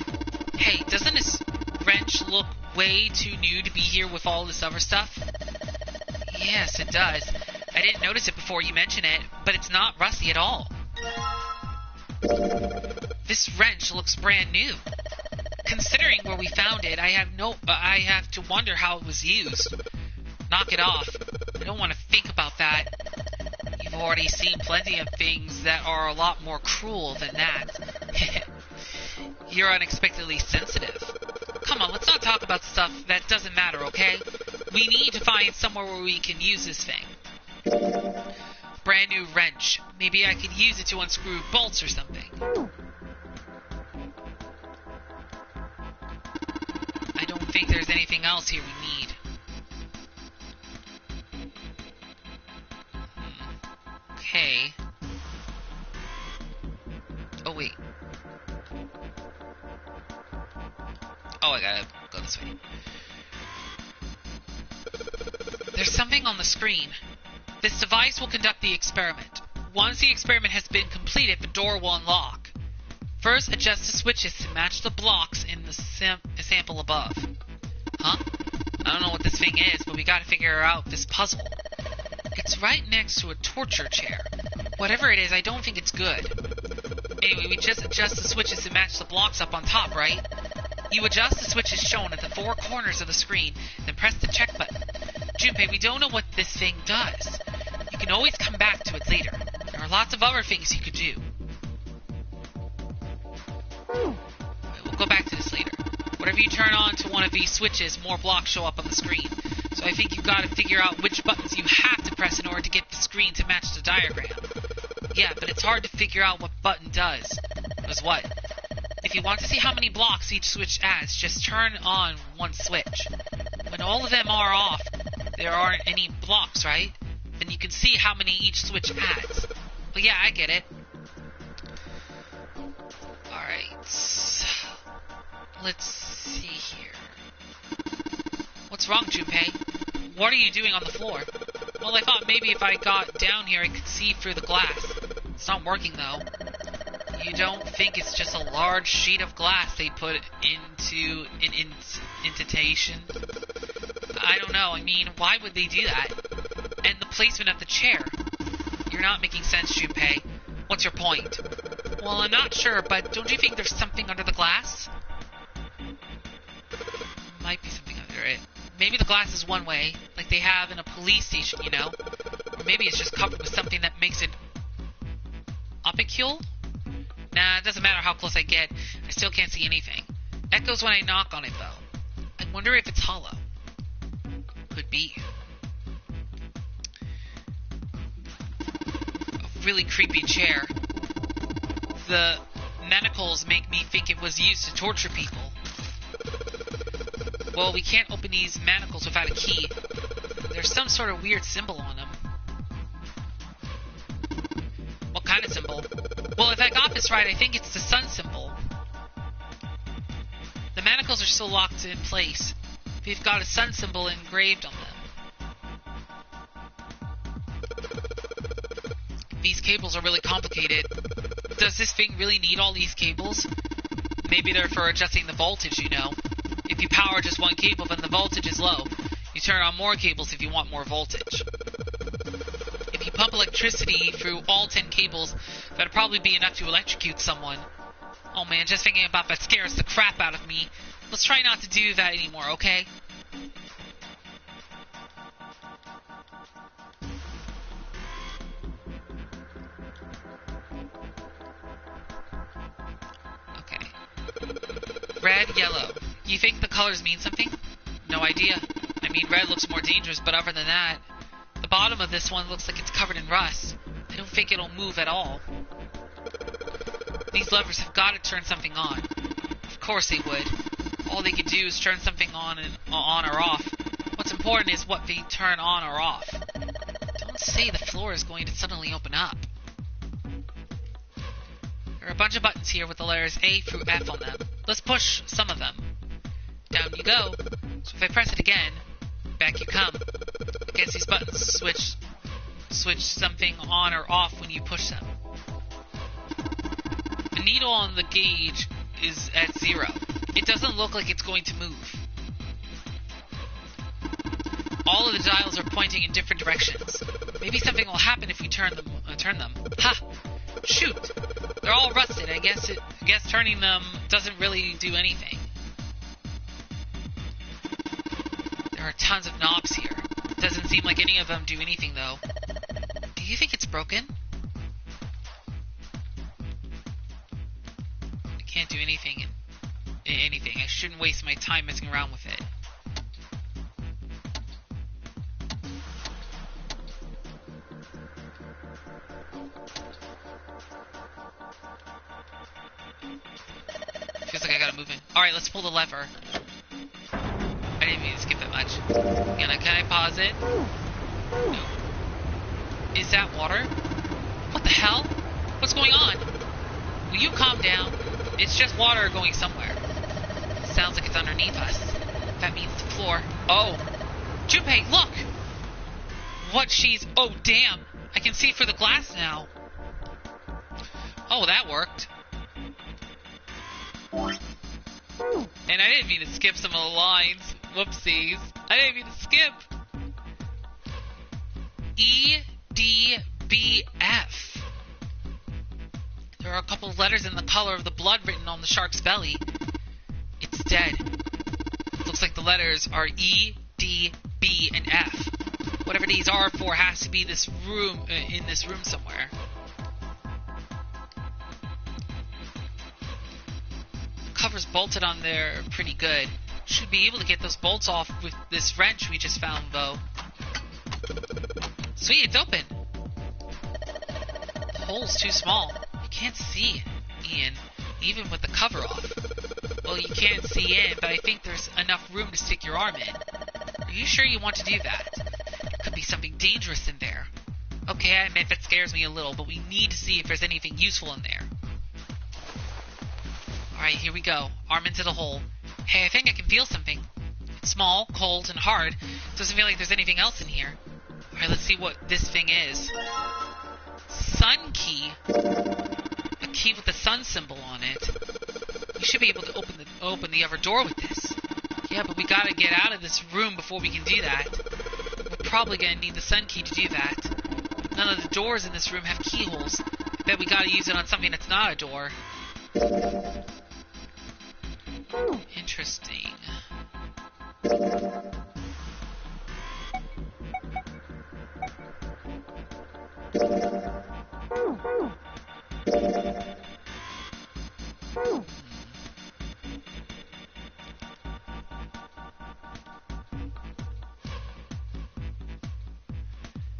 Speaker 1: Hey, doesn't this wrench look way too new to be here with all this other stuff? Yes, it does. I didn't notice it before you mentioned it, but it's not rusty at all. This wrench looks brand new. Considering where we found it, I have to wonder how it was used. Knock it off. I don't want to think about that. You've already seen plenty of things that are a lot more cruel than that. You're unexpectedly sensitive. Come on, let's not talk about stuff that doesn't matter, okay? We need to find somewhere where we can use this thing. Brand new wrench. Maybe I could use it to unscrew bolts or something. I don't think there's anything else here we need. Okay. Oh, wait. Oh, I gotta go this way. There's something on the screen. This device will conduct the experiment. Once the experiment has been completed, the door will unlock. First, adjust the switches to match the blocks in the sample above. Huh? I don't know what this thing is, but we gotta figure out this puzzle. It's right next to a torture chair. Whatever it is, I don't think it's good. Anyway, we just adjust the switches to match the blocks up on top, right? You adjust the switches shown at the four corners of the screen, then press the check button. Junpei, we don't know what this thing does. You can always come back to it later. There are lots of other things you could do. We'll go back to this later. Whenever you turn on to one of these switches, more blocks show up on the screen. So I think you've got to figure out which buttons you have to press in order to get the screen to match the diagram. Yeah, but it's hard to figure out what button does. Does what? If you want to see how many blocks each switch adds, just turn on one switch. When all of them are off, there aren't any blocks, right? Then you can see how many each switch adds. But yeah, I get it. Alright. Let's see here. What's wrong, Junpei? What are you doing on the floor? Well, I thought maybe if I got down here I could see through the glass. It's not working, though. You don't think it's just a large sheet of glass they put into an indentation? I don't know. I mean, why would they do that? And the placement of the chair. You're not making sense, Junpei. What's your point? Well, I'm not sure, but don't you think there's something under the glass? Might be something under it. Maybe the glass is one way, like they have in a police station, you know? Or maybe it's just covered with something that makes it opicule? Nah, it doesn't matter how close I get. I still can't see anything. Echoes when I knock on it, though. I wonder if it's hollow. Could be. A really creepy chair. The manacles make me think it was used to torture people. Well, we can't open these manacles without a key. There's some sort of weird symbol on them. What kind of symbol? Well, if I got this right, I think it's the sun symbol. The manacles are still locked in place. They've got a sun symbol engraved on them. These cables are really complicated. Does this thing really need all these cables? Maybe they're for adjusting the voltage, you know. If you power just one cable, then the voltage is low. You turn on more cables if you want more voltage. If you pump electricity through all 10 cables, that'd probably be enough to electrocute someone. Oh man, just thinking about that scares the crap out of me. Let's try not to do that anymore, okay? Okay. Red, yellow. You think the colors mean something? No idea. I mean, red looks more dangerous, but other than that, the bottom of this one looks like it's covered in rust. I don't think it'll move at all. These levers have got to turn something on. Of course they would. all they can do is turn something on or off. What's important is what they turn on or off. Don't say the floor is going to suddenly open up. There are a bunch of buttons here with the letters A through F on them. Let's push some of them. Down you go. So if I press it again, back you come. I guess these buttons switch something on or off when you push them. The needle on the gauge is at 0. It doesn't look like it's going to move. All of the dials are pointing in different directions. Maybe something will happen if we turn them. Ha! Shoot! They're all rusted. I guess turning them doesn't really do anything. There are tons of knobs here. Doesn't seem like any of them do anything though. Do you think it's broken? I can't do anything. I shouldn't waste my time messing around with it. Feels like I gotta move in. Alright, let's pull the lever. I didn't mean to skip that much. Can I pause it? No. Is that water? What the hell? What's going on? Will you calm down? It's just water going somewhere. Sounds like it's underneath us. That means the floor. Oh! Junpei, look! Oh, damn! I can see through the glass now. Oh, that worked. And I didn't mean to skip some of the lines. Whoopsies. I didn't mean to skip. EDBF. There are a couple of letters in the color of the blood written on the shark's belly. It's dead. Looks like the letters are E, D, B, and F. Whatever these are for has to be this room, in this room somewhere. The cover's bolted on there pretty good. Should be able to get those bolts off with this wrench we just found, though. Sweet, it's open. The hole's too small. You can't see, Ian, even with the cover off. Well, you can't see in, but I think there's enough room to stick your arm in. Are you sure you want to do that? Could be something dangerous in there. Okay, I admit that scares me a little, but we need to see if there's anything useful in there. Alright, here we go. Arm into the hole. Hey, I think I can feel something. It's small, cold, and hard. Doesn't feel like there's anything else in here. Alright, let's see what this thing is. Sun key. A key with the sun symbol on it. We should be able to open the other door with this. Yeah, but we gotta get out of this room before we can do that. We're probably gonna need the sun key to do that. None of the doors in this room have keyholes. I bet we gotta use it on something that's not a door. Interesting.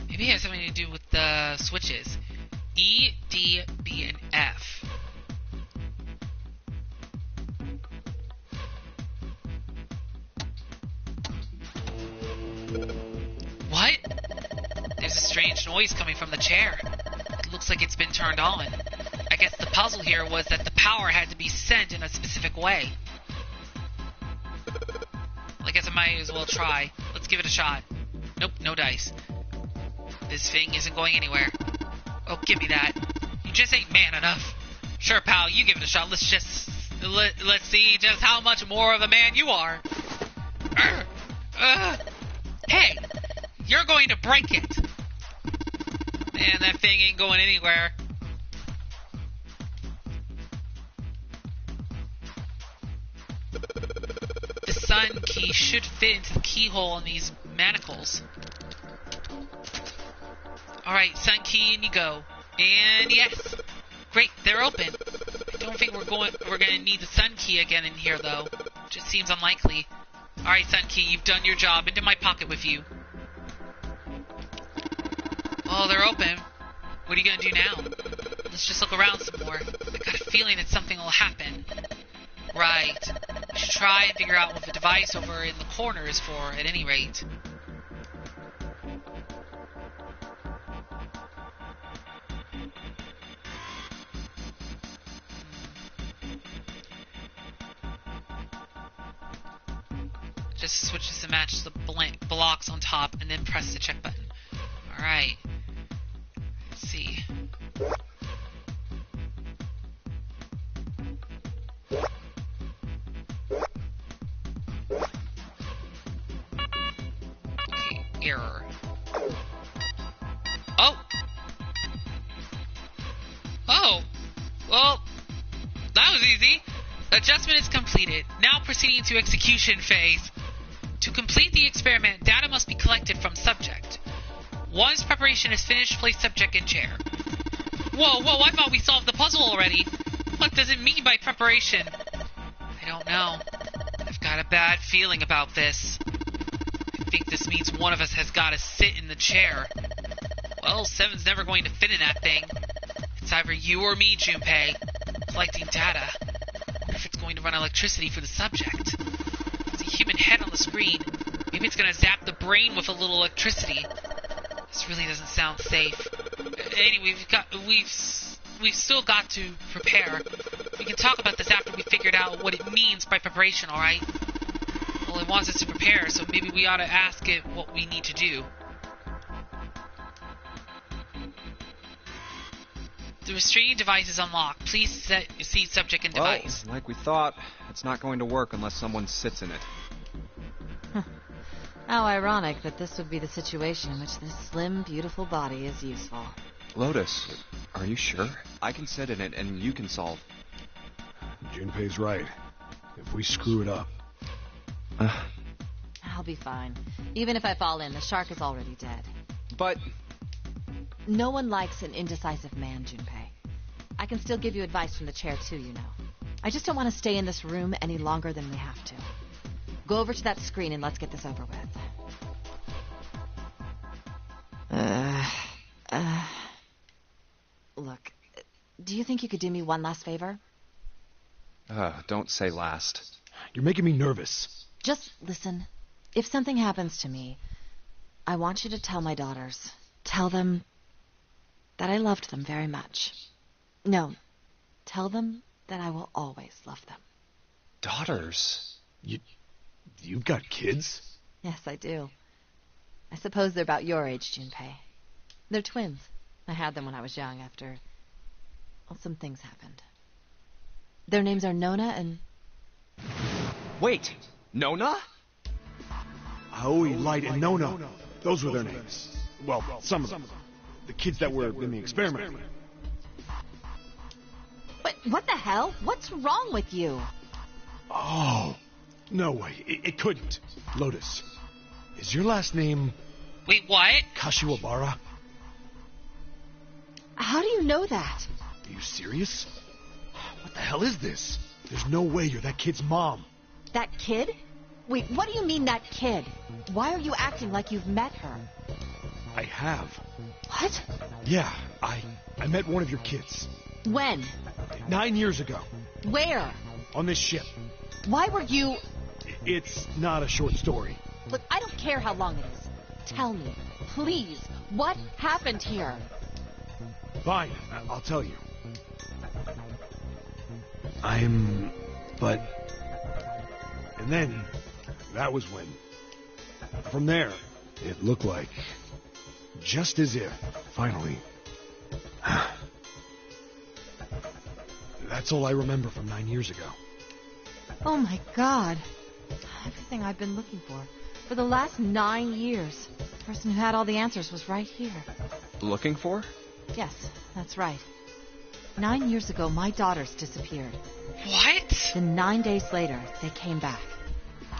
Speaker 1: Maybe it has something to do with the switches. E, D, B, and F. What? There's a strange noise coming from the chair. It looks like it's been turned on. I guess the puzzle here was that the power had to be sent in a specific way. Well, I guess I might as well try. Let's give it a shot. Nope, no dice. This thing isn't going anywhere. Oh, give me that. You just ain't man enough. Sure, pal, you give it a shot. Let's see just how much more of a man you are. Hey, you're going to break it. Man, that thing ain't going anywhere. The sun key should fit into the keyhole on these manacles. Alright, sun key, in you go. And yes. Great, they're open. I don't think we're gonna need the sun key again in here though. Just seems unlikely. Alright, sun key, you've done your job. Into my pocket with you. Oh, they're open. What are you gonna do now? Let's just look around some more. I got a feeling that something will happen. Right. We should try and figure out what the device over in the corner is for, at any rate. Just switch this to match the blocks on top and then press the check button. Alright. Let's see. Okay, error. Oh! Oh! Well, that was easy. Adjustment is completed. Now proceeding to execution phase. To complete the experiment, data must be collected from subject. Once preparation is finished, place subject in chair. Whoa, I thought we solved the puzzle already. What does it mean by preparation? I don't know. I've got a bad feeling about this. I think this means one of us has got to sit in the chair. Well, Seven's never going to fit in that thing. It's either you or me, Junpei, collecting data. I wonder if it's going to run electricity for the subject. Human head on the screen. Maybe it's gonna zap the brain with a little electricity. This really doesn't sound safe. Anyway, we've still got to prepare. We can talk about this after we figured out what it means by preparation, alright? Well, it wants us to prepare, so maybe we ought to ask it what we need to do. The restraining device is unlocked. Please see subject and device.
Speaker 4: Well, like we thought, it's not going to work unless someone sits in it.
Speaker 5: How ironic that this would be the situation in which this slim, beautiful body is useful.
Speaker 4: Lotus, are you sure? I can sit in it and you can solve.
Speaker 3: Junpei's right. If we screw it up...
Speaker 5: I'll be fine. Even if I fall in, the shark is already dead.
Speaker 4: But...
Speaker 5: No one likes an indecisive man, Junpei. I can still give you advice from the chair, too, you know. I just don't want to stay in this room any longer than we have to. Go over to that screen and let's get this over with. Look, do you think you could do me one last favor?
Speaker 4: Don't say last.
Speaker 3: You're making me nervous.
Speaker 5: Just listen. If something happens to me, I want you to tell my daughters. Tell them that I loved them very much. No, tell them that I will always love them.
Speaker 4: Daughters?
Speaker 3: You've got kids?
Speaker 5: Yes, I do. I suppose they're about your age, Junpei. They're twins. I had them when I was young after... Well, some things happened. Their names are Nona and...
Speaker 4: Wait! Nona?
Speaker 3: Aoi, Light, and Nona. Those were their names. Well, some of them. The kids that were in the experiment.
Speaker 5: But what the hell? What's wrong with you?
Speaker 3: Oh, no way. It couldn't. Lotus, is your last name...
Speaker 1: Wait, what?
Speaker 3: Kashiwabara?
Speaker 5: How do you know that?
Speaker 3: Are you serious? What the hell is this? There's no way you're that kid's mom.
Speaker 5: That kid? Wait, what do you mean, that kid? Why are you acting like you've met her?
Speaker 3: I have.
Speaker 5: What?
Speaker 3: Yeah, I met one of your kids.
Speaker 5: When?
Speaker 3: 9 years ago.
Speaker 5: Where?
Speaker 3: On this ship.
Speaker 5: Why were you...
Speaker 3: It's not a short story.
Speaker 5: Look, I don't care how long it is. Tell me, please, what happened here?
Speaker 3: Fine, I'll tell you. But... And then, that was when. From there, it looked like... Just as if, finally... That's all I remember from 9 years ago.
Speaker 5: Oh my God. Everything I've been looking for the last 9 years. The person who had all the answers was right here.
Speaker 4: Looking for?
Speaker 5: Yes, that's right. 9 years ago, my daughters disappeared.
Speaker 1: What?
Speaker 5: Then 9 days later, they came back.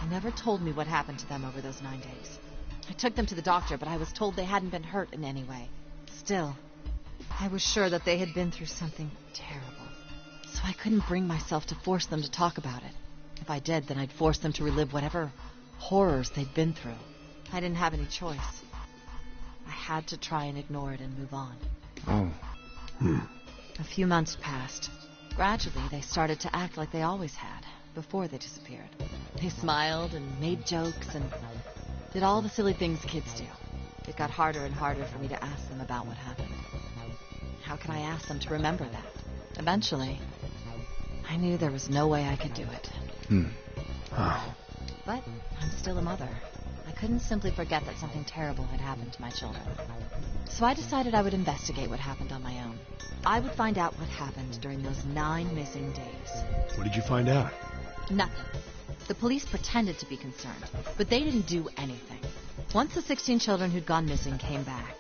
Speaker 5: They never told me what happened to them over those 9 days. I took them to the doctor, but I was told they hadn't been hurt in any way. Still, I was sure that they had been through something terrible. So I couldn't bring myself to force them to talk about it. If I did, then I'd force them to relive whatever horrors they'd been through. I didn't have any choice. I had to try and ignore it and move on.
Speaker 4: Oh.
Speaker 5: A few months passed. Gradually, they started to act like they always had. before they disappeared. They smiled and made jokes and did all the silly things kids do. It got harder and harder for me to ask them about what happened. How could I ask them to remember that? Eventually, I knew there was no way I could do it.
Speaker 3: Oh.
Speaker 5: But I'm still a mother. I couldn't simply forget that something terrible had happened to my children. So I decided I would investigate what happened on my own. I would find out what happened during those 9 missing days.
Speaker 3: What did you find out?
Speaker 5: Nothing. The police pretended to be concerned, but they didn't do anything. Once the 16 children who'd gone missing came back,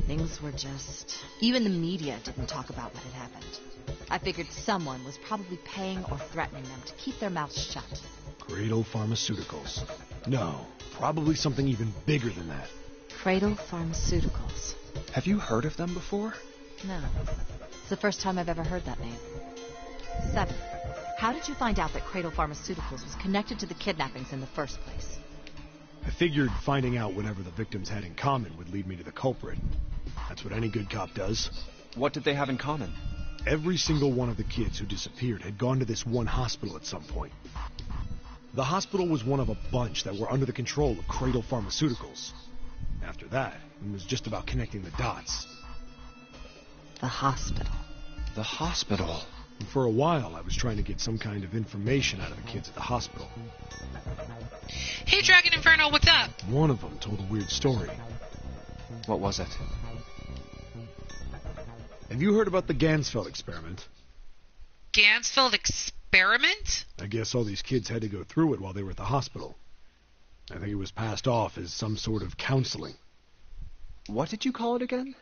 Speaker 5: things were just... Even the media didn't talk about what had happened. I figured someone was probably paying or threatening them to keep their mouths shut.
Speaker 3: Cradle Pharmaceuticals. No, probably something even bigger than that.
Speaker 5: Cradle Pharmaceuticals.
Speaker 4: Have you heard of them before?
Speaker 5: No. It's the first time I've ever heard that name. 7. How did you find out that Cradle Pharmaceuticals was connected to the kidnappings in the first place?
Speaker 3: I figured finding out whatever the victims had in common would lead me to the culprit. That's what any good cop does.
Speaker 4: What did they have in common?
Speaker 3: Every single one of the kids who disappeared had gone to this one hospital at some point. The hospital was one of a bunch that were under the control of Cradle Pharmaceuticals. After that, it was just about connecting the dots.
Speaker 5: The hospital.
Speaker 4: The hospital?
Speaker 3: And for a while, I was trying to get some kind of information out of the kids at the hospital.
Speaker 1: Hey, Dragon Inferno, what's up?
Speaker 3: One of them told a weird story.
Speaker 4: What was it?
Speaker 3: Have you heard about the Gansfeld experiment?
Speaker 1: Gansfeld experiment?
Speaker 3: I guess all these kids had to go through it while they were at the hospital. I think it was passed off as some sort of counseling.
Speaker 4: What did you call it again?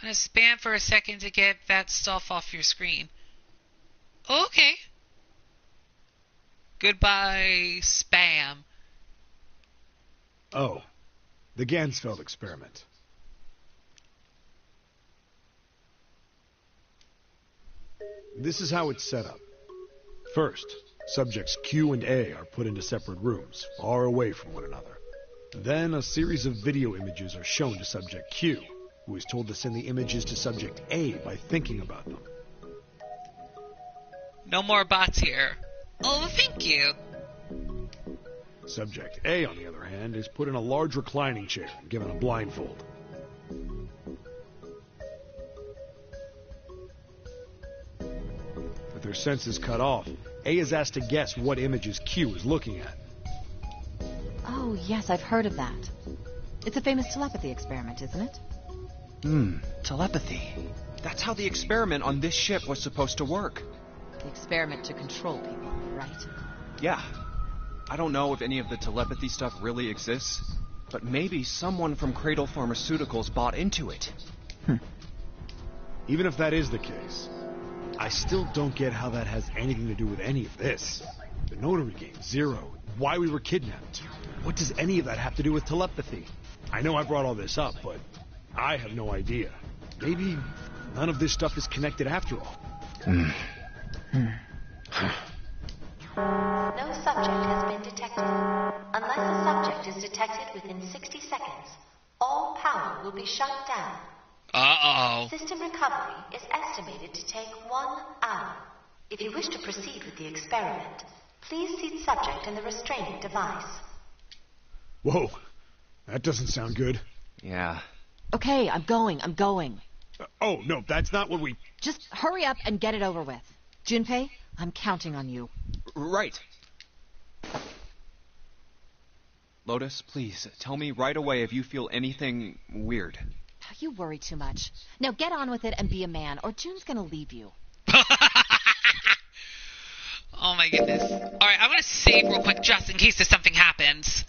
Speaker 1: Gonna spam for a second to get that stuff off your screen. Okay. Goodbye, spam.
Speaker 3: Oh, the Gansfeld experiment. This is how it's set up. First, subjects Q and A are put into separate rooms, far away from one another. Then a series of video images are shown to subject Q, who is told to send the images to subject A by thinking about them.
Speaker 1: No more bots here. Oh, thank you.
Speaker 3: Subject A, on the other hand, is put in a large reclining chair and given a blindfold. With their senses cut off, A is asked to guess what images Q is looking at.
Speaker 5: Oh, yes, I've heard of that. It's a famous telepathy experiment, isn't it?
Speaker 4: Telepathy. That's how the experiment on this ship was supposed to work.
Speaker 5: The experiment to control people, right?
Speaker 4: Yeah. I don't know if any of the telepathy stuff really exists, but maybe someone from Cradle Pharmaceuticals bought into it.
Speaker 3: Even if that is the case, I still don't get how that has anything to do with any of this. The notary game, Zero, why we were kidnapped. What does any of that have to do with telepathy? I know I brought all this up, but I have no idea. Maybe none of this stuff is connected after all.
Speaker 10: No subject has been detected. Unless a subject is detected within 60 seconds, all power will be shut down.
Speaker 1: Uh-oh.
Speaker 10: System recovery is estimated to take 1 hour. If you wish to proceed with the experiment, please seat subject in the restraining device.
Speaker 3: Whoa, that doesn't sound good.
Speaker 4: Yeah.
Speaker 5: Okay, I'm going.
Speaker 3: Oh, no, that's not what we...
Speaker 5: Just hurry up and get it over with. Junpei, I'm counting on you.
Speaker 4: Right. Lotus, please, tell me right away if you feel anything weird.
Speaker 5: You worry too much. Now get on with it and be a man, or June's gonna leave you.
Speaker 1: Oh my goodness. Alright, I'm gonna save real quick just in case something happens.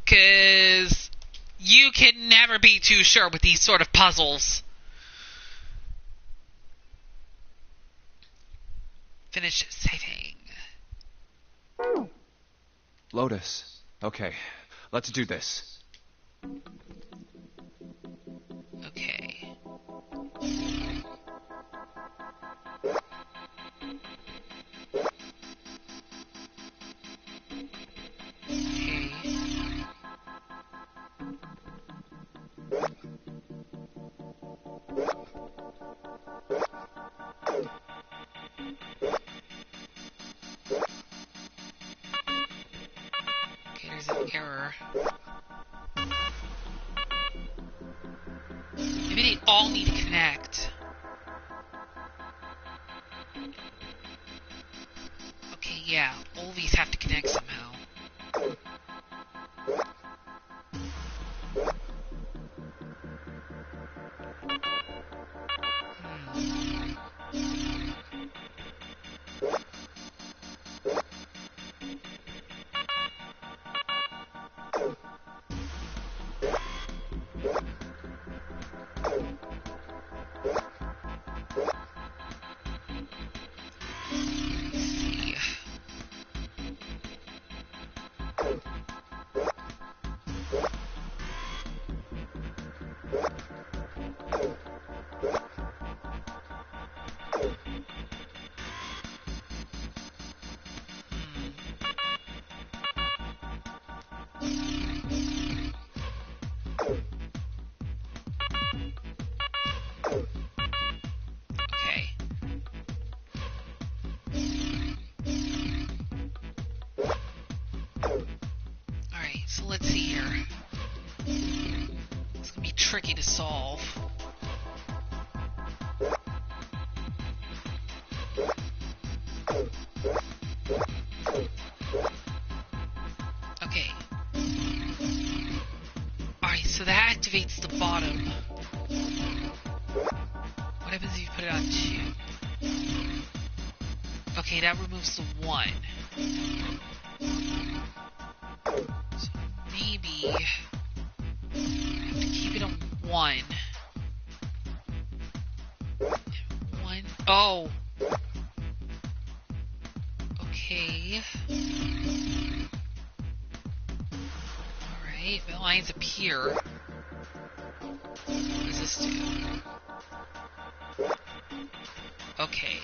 Speaker 1: 'Cause you can never be too sure with these sort of puzzles. Finish saving.
Speaker 4: Lotus. Okay, let's do this.
Speaker 1: Okay. Maybe they all need to connect. Okay, yeah, all of these have to connect somehow. So let's see here. It's gonna be tricky to solve. Okay. Alright, so that activates the bottom. What happens if you put it on 2? Okay, that removes the 1. Maybe I have to keep it on 1. 1. Oh. Okay. Alright, the line's up here. What does this do? Okay.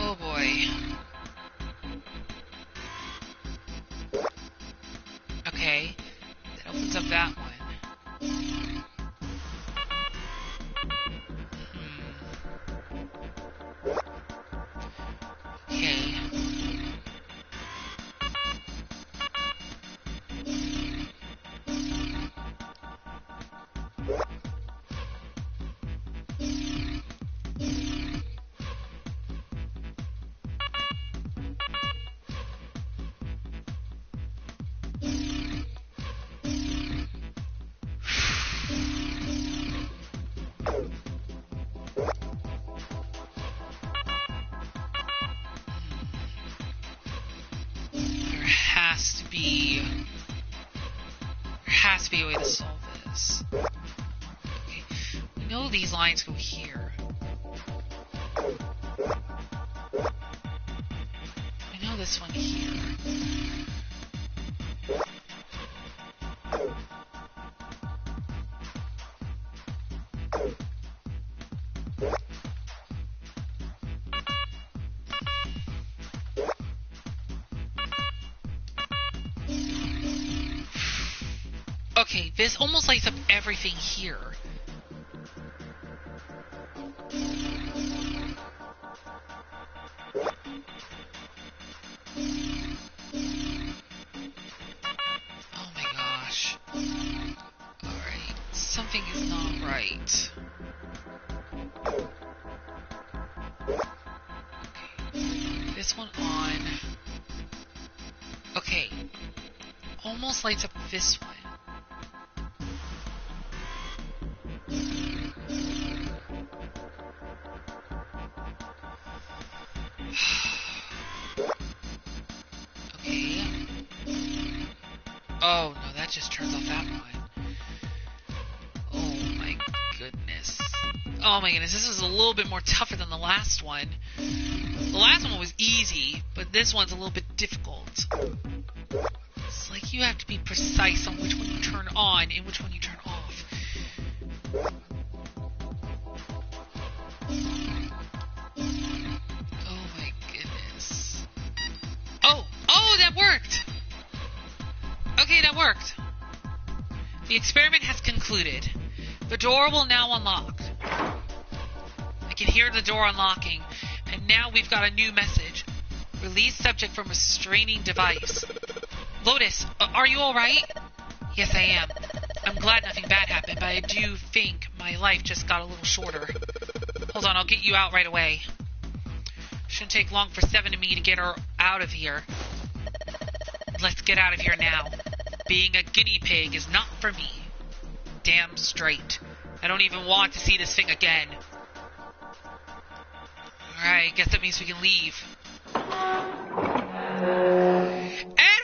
Speaker 1: Oh boy. Okay, that opens up that one. Okay. There has to be a way to solve this. Okay. We know these lines go here. I know this one here. Okay, this almost lights up everything here. Oh my gosh. Alright, something is not right. Okay, this one on. Okay, almost lights up this one. Okay. Oh, no, that just turns off that one. Oh, my goodness. Oh, my goodness, this is a little bit more tougher than the last one. The last one was easy, but this one's a little bit difficult. It's like you have to be precise on which one you turn on and which one you turn off. Oh my goodness. Oh, that worked! Okay, that worked. The experiment has concluded. The door will now unlock. I can hear the door unlocking, and now we've got a new message. Release subject from restraining device. Lotus, are you alright? Yes, I am. I'm glad nothing bad happened, but I do think my life just got a little shorter. Hold on, I'll get you out right away. Shouldn't take long for Seven and me to get her out of here. Let's get out of here now. Being a guinea pig is not for me. Damn straight. I don't even want to see this thing again. Alright, guess that means we can leave. And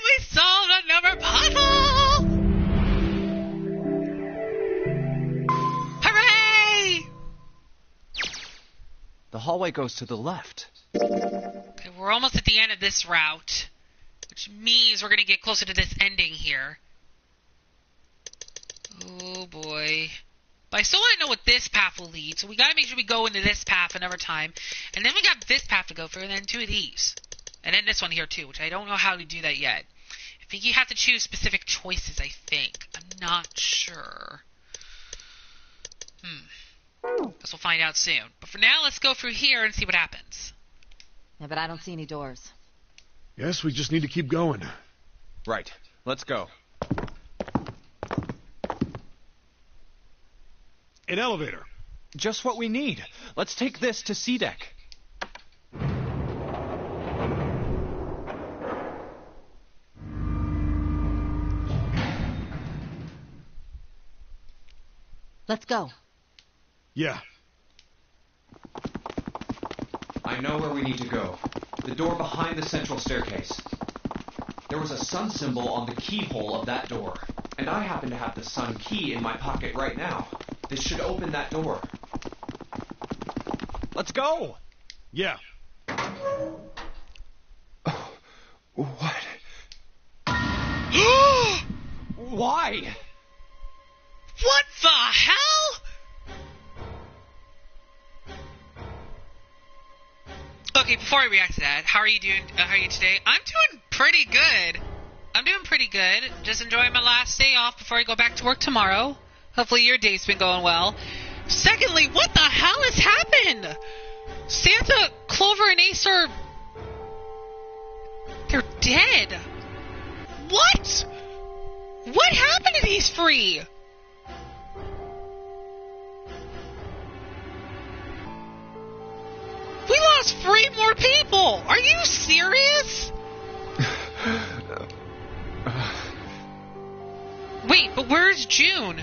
Speaker 1: we solved another puzzle! Hooray!
Speaker 4: The hallway goes to the left.
Speaker 1: Okay, we're almost at the end of this route, which means we're going to get closer to this ending here. Oh boy. But I still want to know what this path will lead, so we got to make sure we go into this path another time. And then we got this path to go through, and then two of these. And then this one here too, which I don't know how to do that yet. I think you have to choose specific choices, I think. I'm not sure. Guess we'll find out soon. But for now, let's go through here and see what happens.
Speaker 5: Yeah, but I don't see any doors.
Speaker 3: Yes, we just need to keep going.
Speaker 4: Right. Let's go.
Speaker 3: An elevator.
Speaker 4: Just what we need. Let's take this to C-Deck.
Speaker 5: Let's go.
Speaker 3: Yeah.
Speaker 4: I know where we need to go. The door behind the central staircase. There was a sun symbol on the keyhole of that door. And I happen to have the sun key in my pocket right now. This should open that door. Let's go!
Speaker 3: Yeah.
Speaker 4: What? Why?
Speaker 1: What the hell? Okay, before I react to that, how are you doing? How are you today? I'm doing pretty good. Just enjoying my last day off before I go back to work tomorrow. Hopefully your day's been going well. Secondly, what the hell has happened? Santa, Clover, and Ace are... they're dead. What? What happened to these three? We lost 3 more people! Are you serious? Wait, but where's June?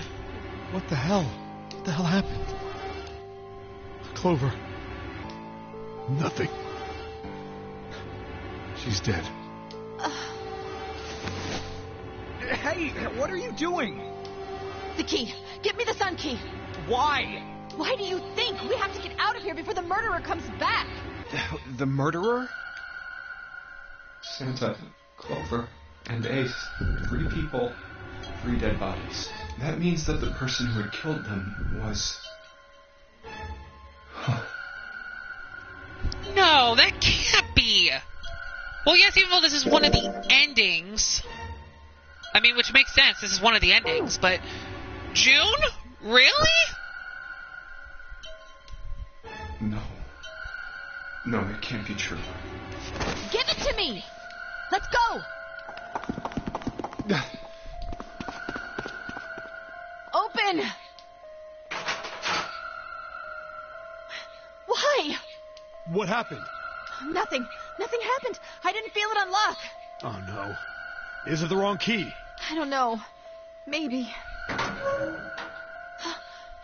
Speaker 3: What the hell? What the hell happened? Clover. Nothing. She's dead.
Speaker 4: Hey, what are you doing?
Speaker 6: The key. Get me the sun key.
Speaker 4: Why?
Speaker 6: Why do you think? We have to get out of here before the murderer comes back.
Speaker 4: The murderer? Santa, Clover, and Ace. 3 people, 3 dead bodies. That means that the person who had killed them was...
Speaker 1: No, that can't be. Well, yes, even though this is one of the endings. I mean, which makes sense. This is one of the endings, but... June? Really?
Speaker 4: No, it can't be true.
Speaker 6: Give it to me. Let's go. Open. Why?
Speaker 3: What happened?
Speaker 6: Nothing. Nothing happened. I didn't feel it unlock.
Speaker 3: Oh, no. Is it the wrong key?
Speaker 6: I don't know. Maybe.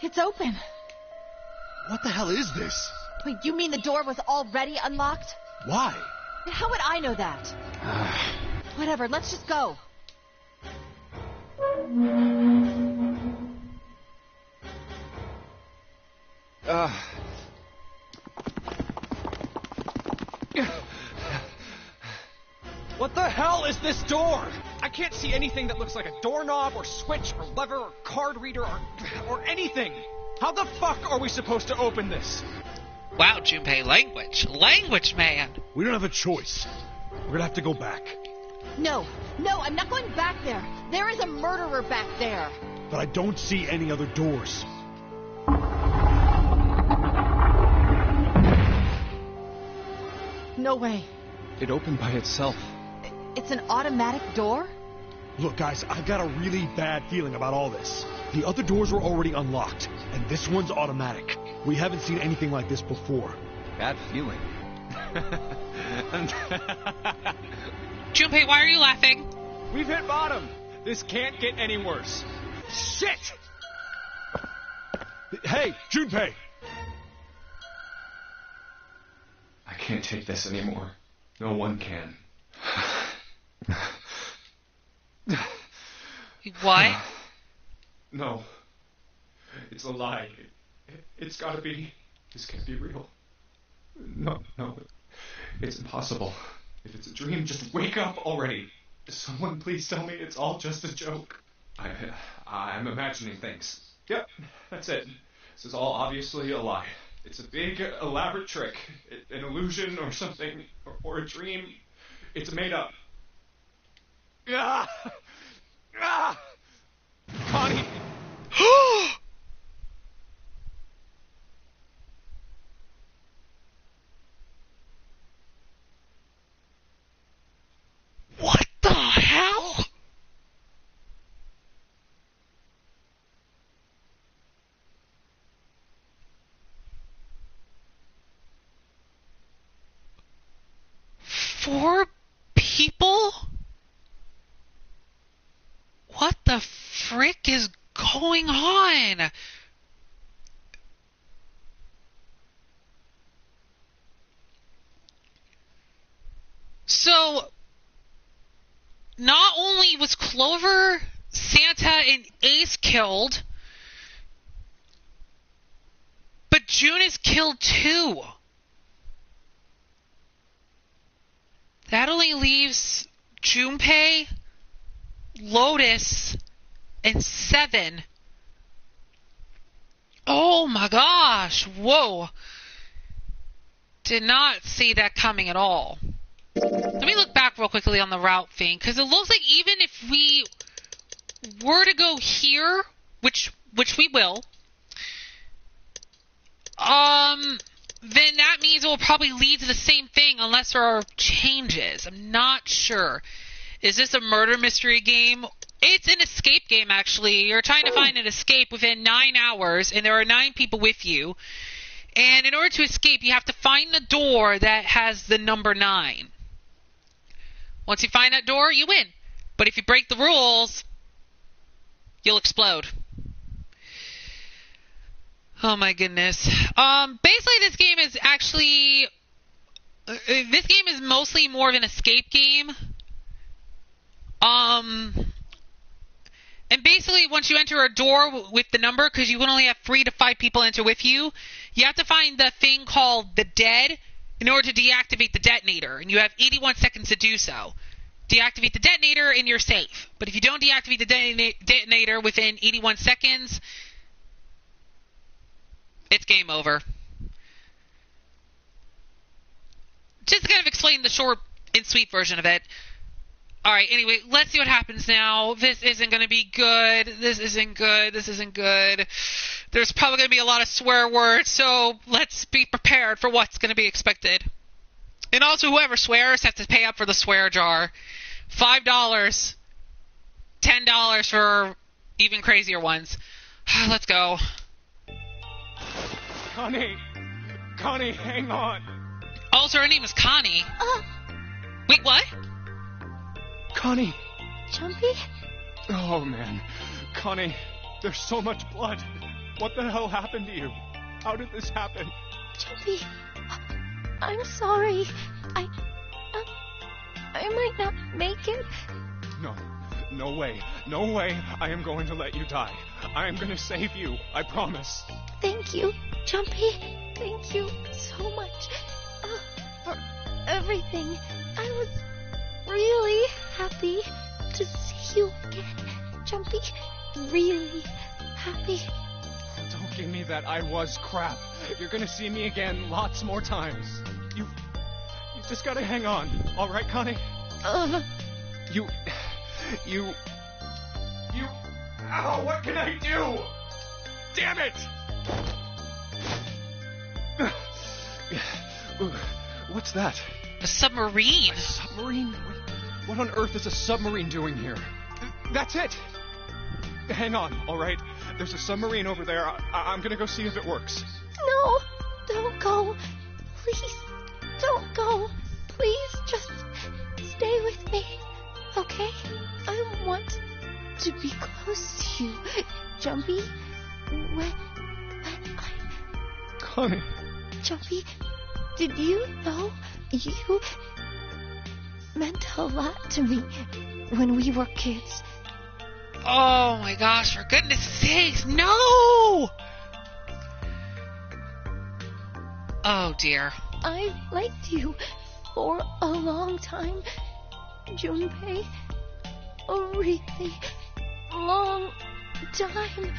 Speaker 6: It's open.
Speaker 3: What the hell is this?
Speaker 6: Wait, you mean the door was already unlocked?
Speaker 3: Why?
Speaker 6: How would I know that? Whatever, let's just go.
Speaker 7: What the hell is this door? I can't see anything that looks like a doorknob or switch or lever or card reader or anything. How the fuck are we supposed to open this?
Speaker 1: Wow, Junpei, language. Language, man.
Speaker 3: We don't have a choice. We're gonna have to go back.
Speaker 6: No, I'm not going back there. There is a murderer back there.
Speaker 3: But I don't see any other doors.
Speaker 5: No way.
Speaker 4: It opened by itself.
Speaker 5: It's an automatic door?
Speaker 3: Look, guys, I've got a really bad feeling about all this. The other doors were already unlocked, and this one's automatic. We haven't seen anything like this before.
Speaker 4: Bad feeling.
Speaker 1: Junpei, why are you laughing?
Speaker 7: We've hit bottom. This can't get any worse.
Speaker 3: Shit! Hey, Junpei!
Speaker 4: I can't take this anymore. No one can.
Speaker 1: What?
Speaker 4: No. It's a lie. It's gotta be. This can't be real. No. It's impossible. If it's a dream, just wake up already. Someone please tell me it's all just a joke. I'm imagining things. Yep, that's it. This is all obviously a lie. It's a big, elaborate trick. An illusion or something. Or a dream. It's made up.
Speaker 7: Connie!
Speaker 1: What the hell? Four people? What the frick is going on? So, not only was Clover, Santa, and Ace killed, but June is killed too. That only leaves Junpei, Lotus, and Seven. Oh my gosh, whoa. Did not see that coming at all. Let me look back real quickly on the route thing, because it looks like even if we were to go here, which we will, then that means it will probably lead to the same thing unless there are changes. I'm not sure. Is this a murder mystery game? It's an escape game, actually. You're trying to find an escape within 9 hours, and there are 9 people with you. And in order to escape, you have to find the door that has the number 9. Once you find that door, you win. But if you break the rules, you'll explode. Oh my goodness. Basically this game is actually... this game is mostly more of an escape game. And basically once you enter a door with the number, because you can only have 3 to 5 people enter with you, you have to find the thing called the dead in order to deactivate the detonator. And you have 81 seconds to do so. Deactivate the detonator and you're safe. But if you don't deactivate the detonator within 81 seconds... it's game over. Just to kind of explain the short and sweet version of it. Alright, anyway, let's see what happens now. This isn't going to be good. This isn't good. This isn't good. There's probably going to be a lot of swear words, so let's be prepared for what's going to be expected. And also, whoever swears has to pay up for the swear jar. $5. $10 for even crazier ones. Let's go.
Speaker 7: Connie, hang on.
Speaker 1: Also, her name is Connie. Wait, what?
Speaker 7: Connie.
Speaker 6: Jumpy?
Speaker 7: Oh, man. Connie, there's so much blood. What the hell happened to you? How did this happen?
Speaker 6: Jumpy, I'm sorry. I might not make it.
Speaker 7: No way. No way I am going to let you die. I am going to save you. I promise.
Speaker 6: Thank you, Jumpy. Thank you so much for everything. I was really happy to see you again, Jumpy. Really happy.
Speaker 7: Don't give me that I was crap. You're going to see me again lots more times. You just got to hang on. All right, Connie? You... Ow, what can I do? Damn it!
Speaker 9: What's that?
Speaker 1: A submarine?
Speaker 7: A submarine? What on earth is a submarine doing here? That's it! Hang on, alright? There's a submarine over there. I'm gonna go see if it works.
Speaker 6: No, don't go. Please, don't go. Please, just stay with me, okay? I want to be close to you, Jumpy. When I...
Speaker 7: Connie.
Speaker 6: Jumpy, did you know you meant a lot to me when we were kids?
Speaker 1: Oh my gosh, for goodness sakes, no! Oh dear.
Speaker 6: I liked you for a long time, Junpei. A really long time.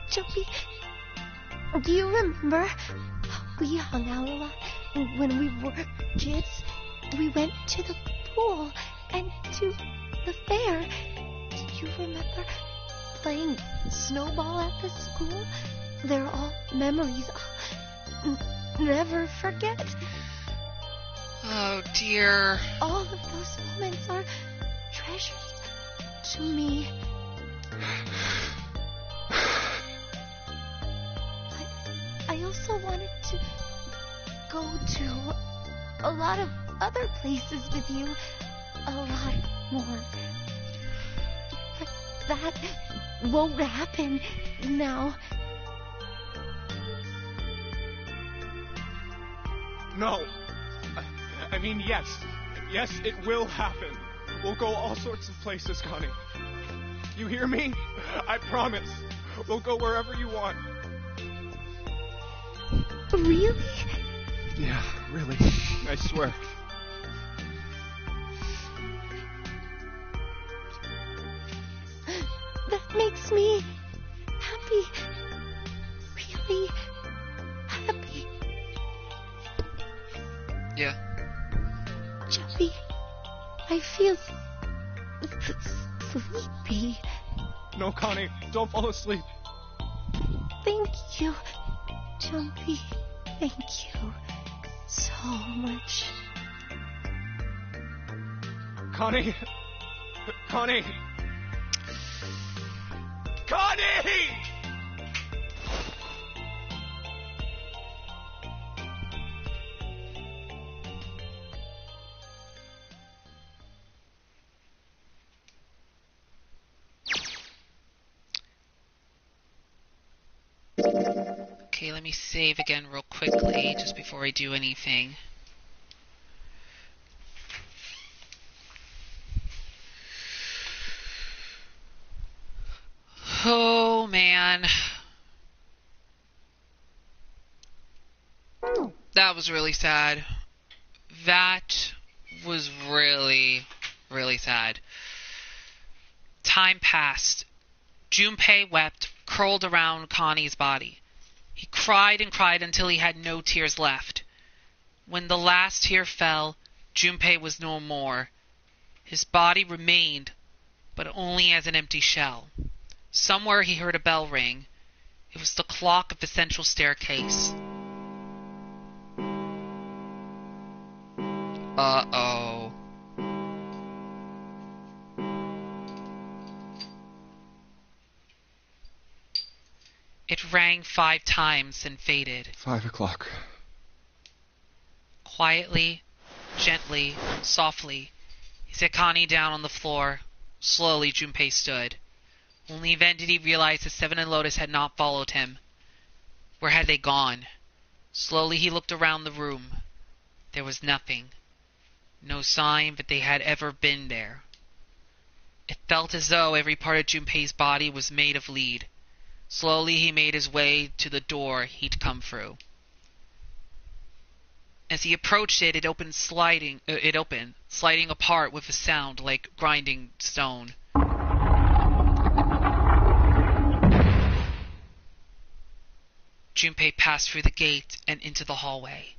Speaker 6: Jumpy, do you remember how we hung out a lot when we were kids? We went to the pool and to the fair. Do you remember playing snowball at the school? They're all memories I'll never forget.
Speaker 1: Oh dear.
Speaker 6: All of those moments are treasures to me. I also wanted to go to a lot of other places with you. A lot more. But that won't happen now.
Speaker 7: No. I mean, yes. Yes, it will happen. We'll go all sorts of places, Connie. You hear me? I promise. We'll go wherever you want.
Speaker 6: Really?
Speaker 7: Yeah, really. I swear.
Speaker 6: That makes me happy. Really happy.
Speaker 1: Yeah.
Speaker 6: Jumpy, I feel sleepy.
Speaker 7: No, Connie, don't fall asleep.
Speaker 6: Thank you, Jumpy. Thank you so much.
Speaker 7: Connie! Connie! Connie!
Speaker 1: Okay, let me save again real quickly just before I do anything. Oh man. That was really sad. That was really, really sad. Time passed. Junpei wept, curled around Connie's body. He cried and cried until he had no tears left. When the last tear fell, Junpei was no more. His body remained, but only as an empty shell. Somewhere he heard a bell ring. It was the clock of the central staircase. Uh-oh. It rang 5 times and faded.
Speaker 7: 5 o'clock.
Speaker 1: Quietly, gently, softly, he set Connie down on the floor. Slowly, Junpei stood. Only then did he realize that Seven and Lotus had not followed him. Where had they gone? Slowly he looked around the room. There was nothing. No sign that they had ever been there. It felt as though every part of Junpei's body was made of lead. Slowly he made his way to the door he'd come through. As he approached it, it opened, sliding apart with a sound like grinding stone. Junpei passed through the gate and into the hallway.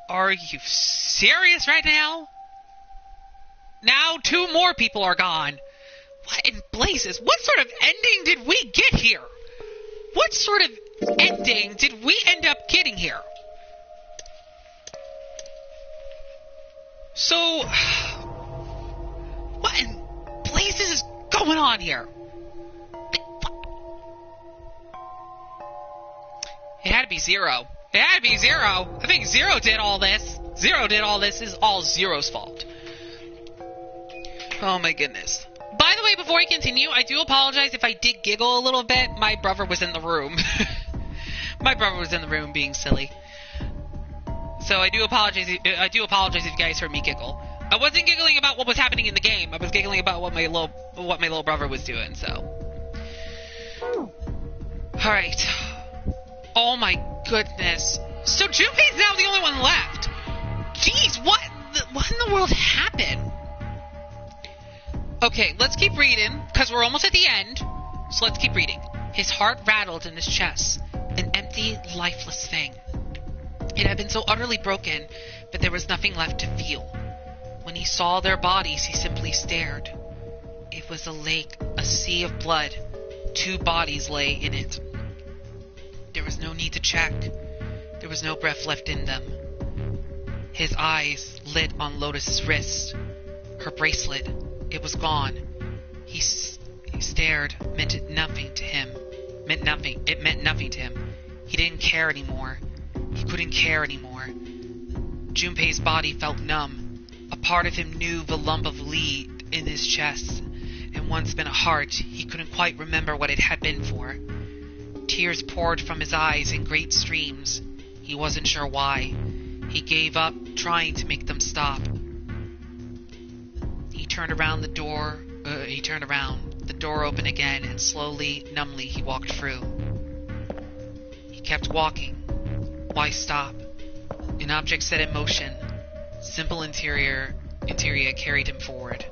Speaker 1: Are you serious right now? Now 2 more people are gone. What in blazes? What sort of ending did we get here? What sort of ending did we end up getting here? So, what in blazes is going on here? It had to be Zero. It had to be Zero. I think Zero did all this. Zero did all this. This is all Zero's fault. Oh my goodness. By the way, before I continue, I do apologize if I did giggle a little bit. My brother was in the room. My brother was in the room being silly. So I do apologize if you guys heard me giggle. I wasn't giggling about what was happening in the game. I was giggling about what my little brother was doing, so. Alright. Oh my goodness. So Junpei's now the only one left. Jeez, what in the world happened? Okay, let's keep reading, because we're almost at the end. So let's keep reading. His heart rattled in his chest, an empty, lifeless thing. It had been so utterly broken, but there was nothing left to feel. When he saw their bodies, he simply stared. It was a lake, a sea of blood. 2 bodies lay in it. There was no need to check. There was no breath left in them. His eyes lit on Lotus's wrist. Her bracelet. It was gone. He stared. Meant nothing to him. It meant nothing to him. He didn't care anymore. He couldn't care anymore. Junpei's body felt numb. A part of him knew the lump of lead in his chest, and once been a heart, he couldn't quite remember what it had been for. Tears poured from his eyes in great streams. He wasn't sure why. He gave up trying to make them stop. He turned around. The door opened again, and slowly, numbly, he walked through. He kept walking. Why stop? An object set in motion. Simple interior carried him forward.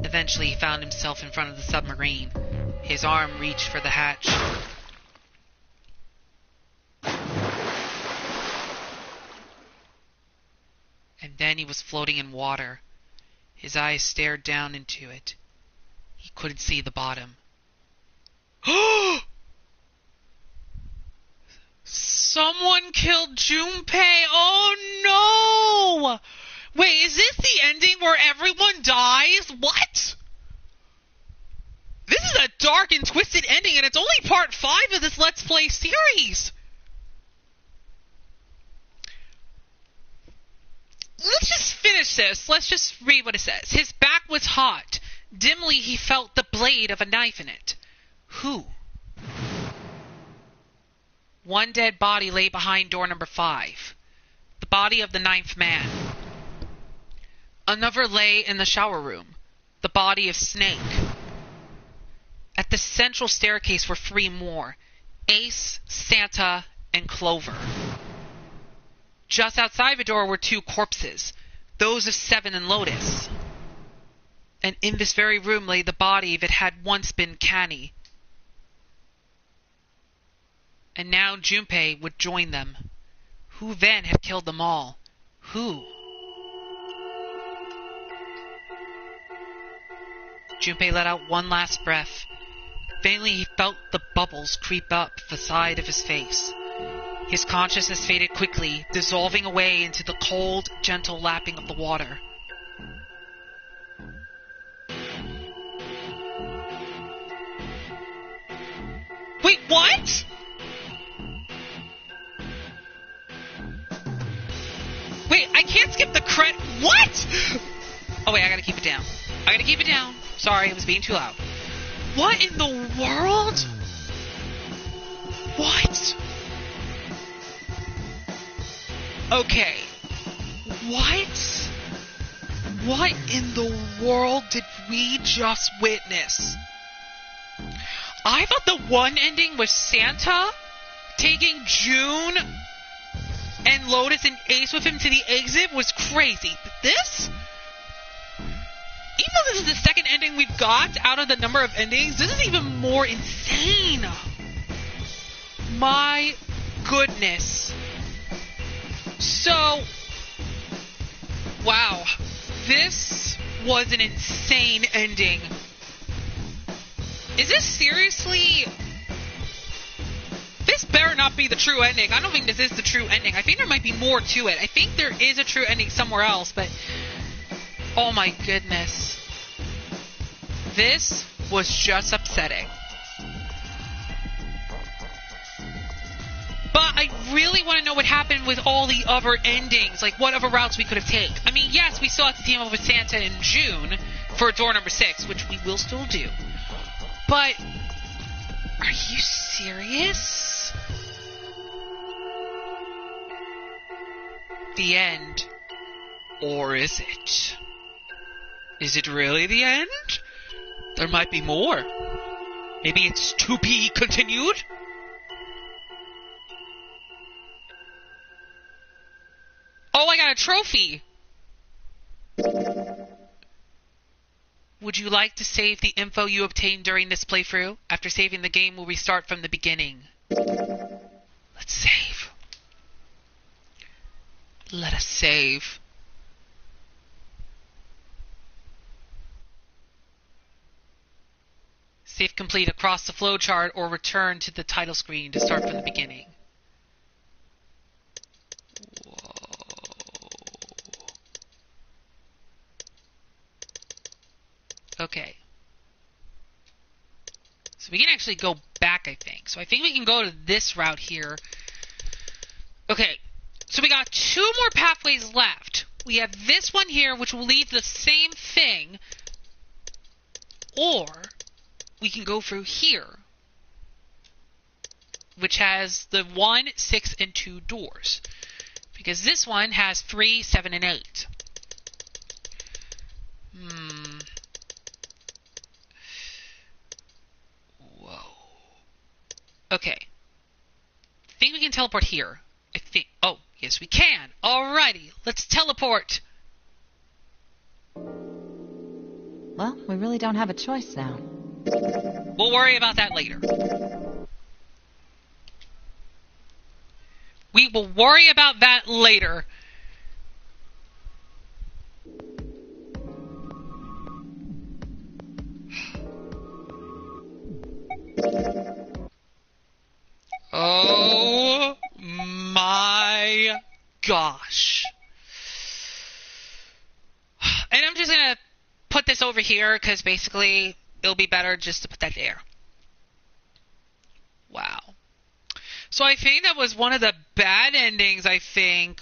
Speaker 1: Eventually, he found himself in front of the submarine. His arm reached for the hatch. And then he was floating in water. His eyes stared down into it. He couldn't see the bottom. Someone killed Junpei! Oh no! Wait, is this the ending where everyone dies? What? This is a dark and twisted ending, and it's only part 5 of this Let's Play series! Let's just finish this. Let's just read what it says. His back was hot. Dimly he felt the blade of a knife in it. Who? One dead body lay behind door number 5. The body of the 9th man. Another lay in the shower room. The body of Snake. At the central staircase were 3 more. Ace, Santa, and Clover. Just outside the door were 2 corpses, those of Seven and Lotus. And in this very room lay the body that had once been Canny. And now Junpei would join them. Who then had killed them all? Who? Junpei let out one last breath. Faintly he felt the bubbles creep up the side of his face. His consciousness faded quickly, dissolving away into the cold, gentle lapping of the water. Wait, what? Wait, I can't skip the credit. What? Oh wait, I gotta keep it down. Sorry, it was being too loud. What in the world? What? Okay. What? What in the world did we just witness? I thought the one ending was Santa taking June and Lotus and Ace with him to the exit was crazy. But this? Even though this is the second ending we've got out of the number of endings, this is even more insane. My goodness. So, wow. This was an insane ending. Is this seriously... This better not be the true ending. I don't think this is the true ending. I think there might be more to it. I think there is a true ending somewhere else, but... Oh my goodness. This was just upsetting. But I really want to know what happened with all the other endings. Like, what other routes we could have taken. I mean, yes, we still have to team up with Santa in June for door number 6, which we will still do. But, are you serious? The end. Or is it? Is it really the end? There might be more. Maybe it's to be continued? Oh, I got a trophy! Would you like to save the info you obtained during this playthrough? After saving the game, we'll restart from the beginning. Let's save. Let us save. Save complete across the flowchart or return to the title screen to start from the beginning. Okay. So we can actually go back, I think. So I think we can go to this route here. Okay. So we got 2 more pathways left. We have this one here, which will lead to the same thing. Or we can go through here, which has the 1, 6, and 2 doors. Because this one has 3, 7, and 8. Okay. I think we can teleport here. I think... Oh, yes we can. Alrighty, let's teleport.
Speaker 5: Well, we really don't have a choice now.
Speaker 1: We'll worry about that later. We will worry about that later. Oh my gosh. And I'm just going to put this over here because basically it'll be better just to put that there. Wow. So I think that was one of the bad endings, I think.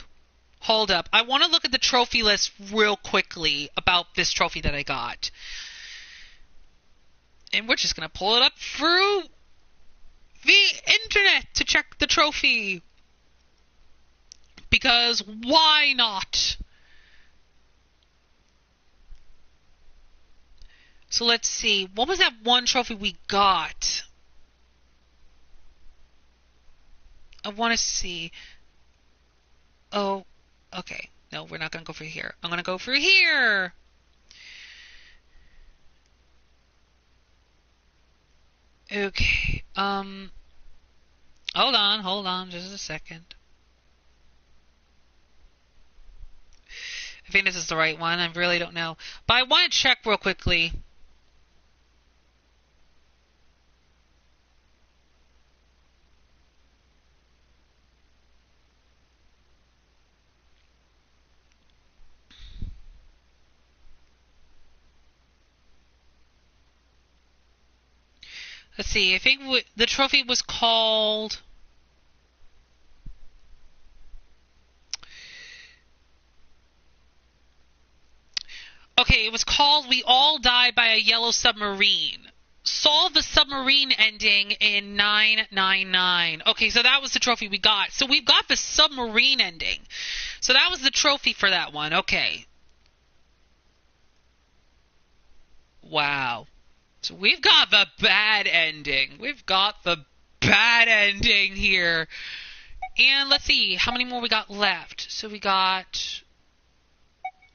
Speaker 1: Hold up. I want to look at the trophy list real quickly about this trophy that I got. And we're just going to pull it up through the internet to check the trophy. Because why not? So let's see. What was that one trophy we got? I want to see. Oh, okay. No, we're not going to go through here. I'm going to go through here. Okay. Hold on, just a second. I think this is the right one. I really don't know. But I want to check real quickly. Let's see. I think the trophy was called... Okay, it was called We All Die by a Yellow Submarine. Solve the submarine ending in 999. Okay, so that was the trophy we got. So we've got the submarine ending. So that was the trophy for that one. Okay. Wow. So we've got the bad ending. We've got the bad ending here. And let's see, how many more we got left? So we got...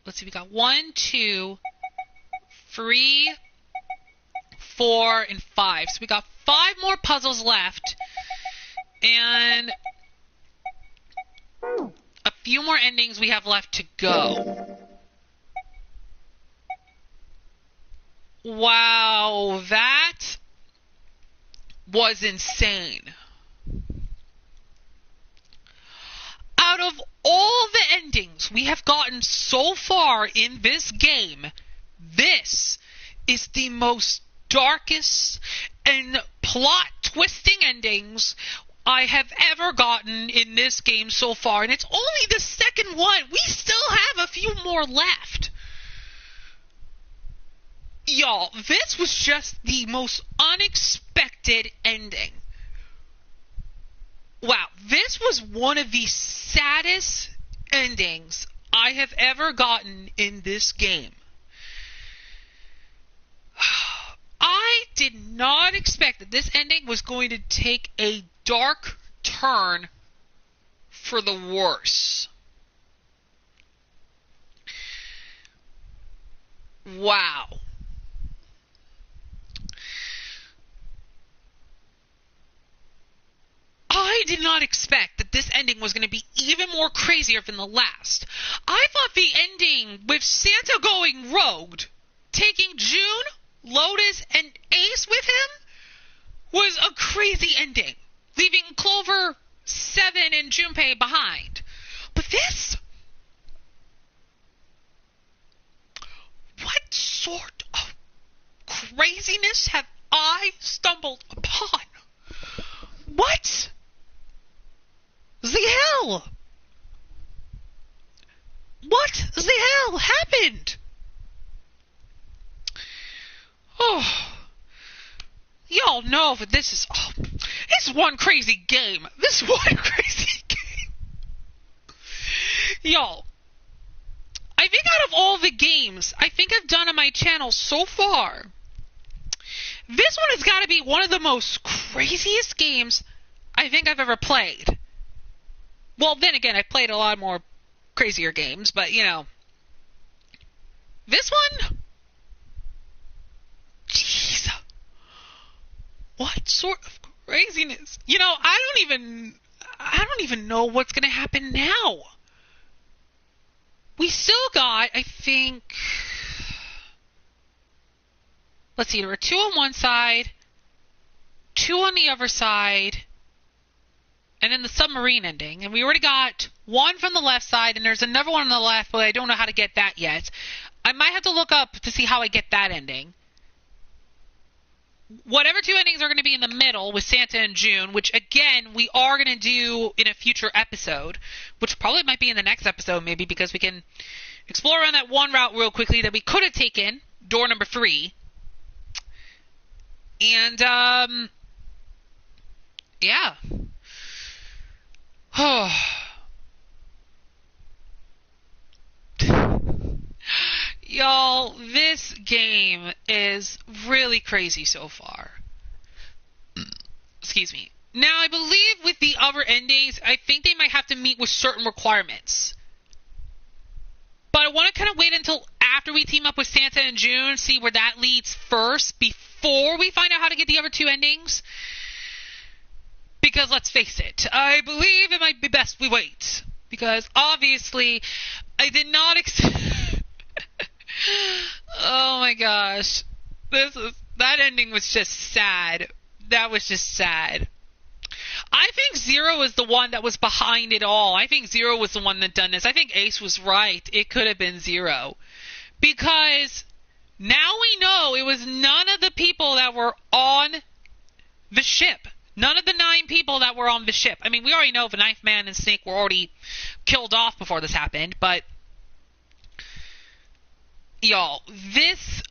Speaker 1: Let's see, we got 1, 2, 3, 4, and 5. So we got 5 more puzzles left. And a few more endings we have left to go. Wow, that was insane. Out of all the endings we have gotten so far in this game, this is the most darkest and plot-twisting endings I have ever gotten in this game so far. And it's only the second one. We still have a few more left. Y'all, this was just the most unexpected ending. Wow, this was one of the saddest endings I have ever gotten in this game. I did not expect that this ending was going to take a dark turn for the worse. Wow. I did not expect that this ending was going to be even more crazier than the last. I thought the ending with Santa going rogue, taking June, Lotus, and Ace with him was a crazy ending, leaving Clover, Seven, and Junpei behind. But this? What sort of craziness have I stumbled upon? What the hell? What the hell happened? Oh, y'all know that this is it's one crazy game. This is one crazy game. Y'all, I think out of all the games I think I've done on my channel so far, this one has got to be one of the most craziest games I think I've ever played. Well, then again, I've played a lot more crazier games, but, you know, this one? Jeez. What sort of craziness? You know, I don't even know what's going to happen now. We still got, I think, let's see, there were 2 on one side, 2 on the other side, and then the submarine ending. And we already got 1 from the left side, and there's another one on the left, but I don't know how to get that yet. I might have to look up to see how I get that ending. Whatever 2 endings are going to be in the middle with Santa and June, which, again, we are going to do in a future episode, which probably might be in the next episode, maybe, because we can explore around that one route real quickly that we could have taken, door number 3. And, yeah. Y'all, this game is really crazy so far. Excuse me. Now, I believe with the other endings, I think they might have to meet with certain requirements. But I want to kind of wait until after we team up with Santa and June, see where that leads first, before we find out how to get the other 2 endings. Because let's face it, I believe it might be best we wait. Because obviously, I did not oh my gosh. That ending was just sad. That was just sad. I think Zero is the one that was behind it all. I think Zero was the one that done this. I think Ace was right. It could have been Zero. Because now we know it was none of the people that were on the ship. None of the 9 people that were on the ship. I mean, we already know the Ninth Man and Snake were already killed off before this happened, but y'all, this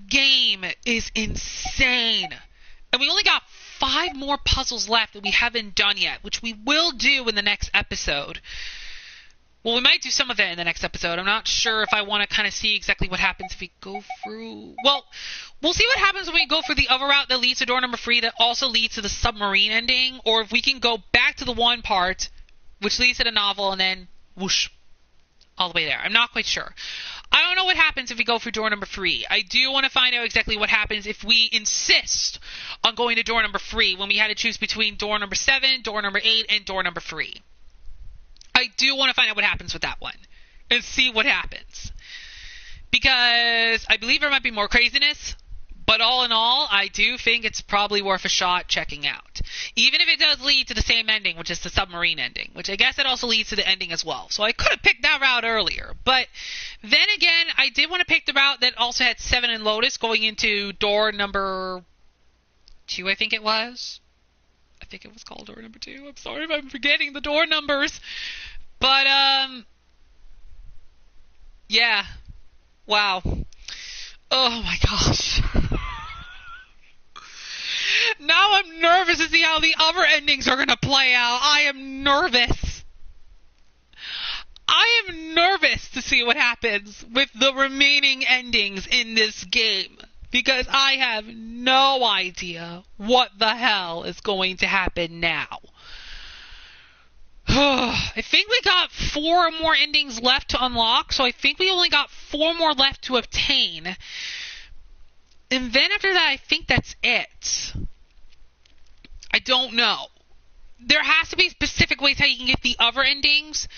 Speaker 1: game is insane. And we only got 5 more puzzles left that we haven't done yet, which we will do in the next episode. Well, we might do some of it in the next episode. I'm not sure if I want to kind of see exactly what happens if we go through... Well, we'll see what happens when we go for the other route that leads to door number 3 that also leads to the submarine ending, or if we can go back to the one part, which leads to the novel, and then whoosh, all the way there. I'm not quite sure. I don't know what happens if we go through door number 3. I do want to find out exactly what happens if we insist on going to door number 3 when we had to choose between door number 7, door number 8, and door number 3. I do want to find out what happens with that one and see what happens. because I believe there might be more craziness. But all in all, I do think it's probably worth a shot checking out. Even if it does lead to the same ending, which is the submarine ending, which I guess it also leads to the ending as well. So I could have picked that route earlier. But then again, I did want to pick the route that also had Seven and Lotus going into door number 2, I think it was. I think it was called door number 2. I'm sorry if I'm forgetting the door numbers. But, yeah. Wow. Oh my gosh. Now I'm nervous to see how the other endings are going to play out. I am nervous. I am nervous to see what happens with the remaining endings in this game. Because I have no idea what the hell is going to happen now. I think we got 4 more endings left to unlock, so I think we only got 4 more left to obtain. And then after that, I think that's it. I don't know. There has to be specific ways how you can get the other endings,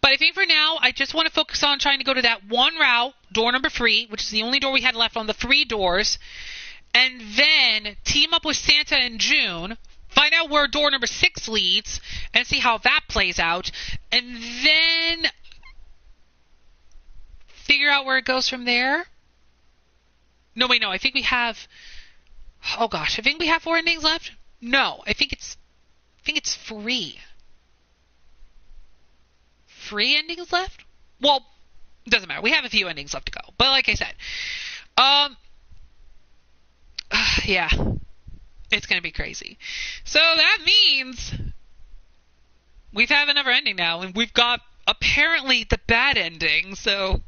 Speaker 1: but I think for now, I just want to focus on trying to go to that one route, door number 3, which is the only door we had left on the 3 doors, and then team up with Santa in June, find out where door number 6 leads, and see how that plays out, and then figure out where it goes from there. No, wait, no, I think we have... Oh gosh, I think we have 4 endings left? No, I think it's 3. 3 endings left? Well, it doesn't matter. We have a few endings left to go. But like I said, yeah, it's going to be crazy. So that means we've had another ending now, and we've got apparently the bad ending, so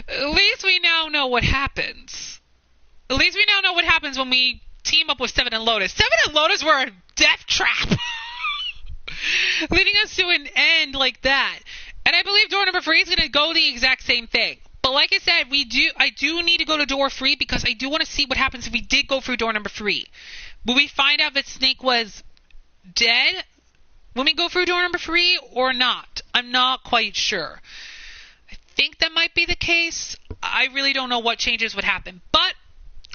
Speaker 1: at least we now know what happens. At least we now know what happens when we team up with Seven and Lotus. Seven and Lotus were a death trap. Leading us to an end like that. And I believe door number 3 is going to go the exact same thing. But like I said, I do need to go to door 3 because I do want to see what happens if we did go through door number 3. Will we find out that Snake was dead when we go through door number 3 or not? I'm not quite sure. I think that might be the case. I really don't know what changes would happen. But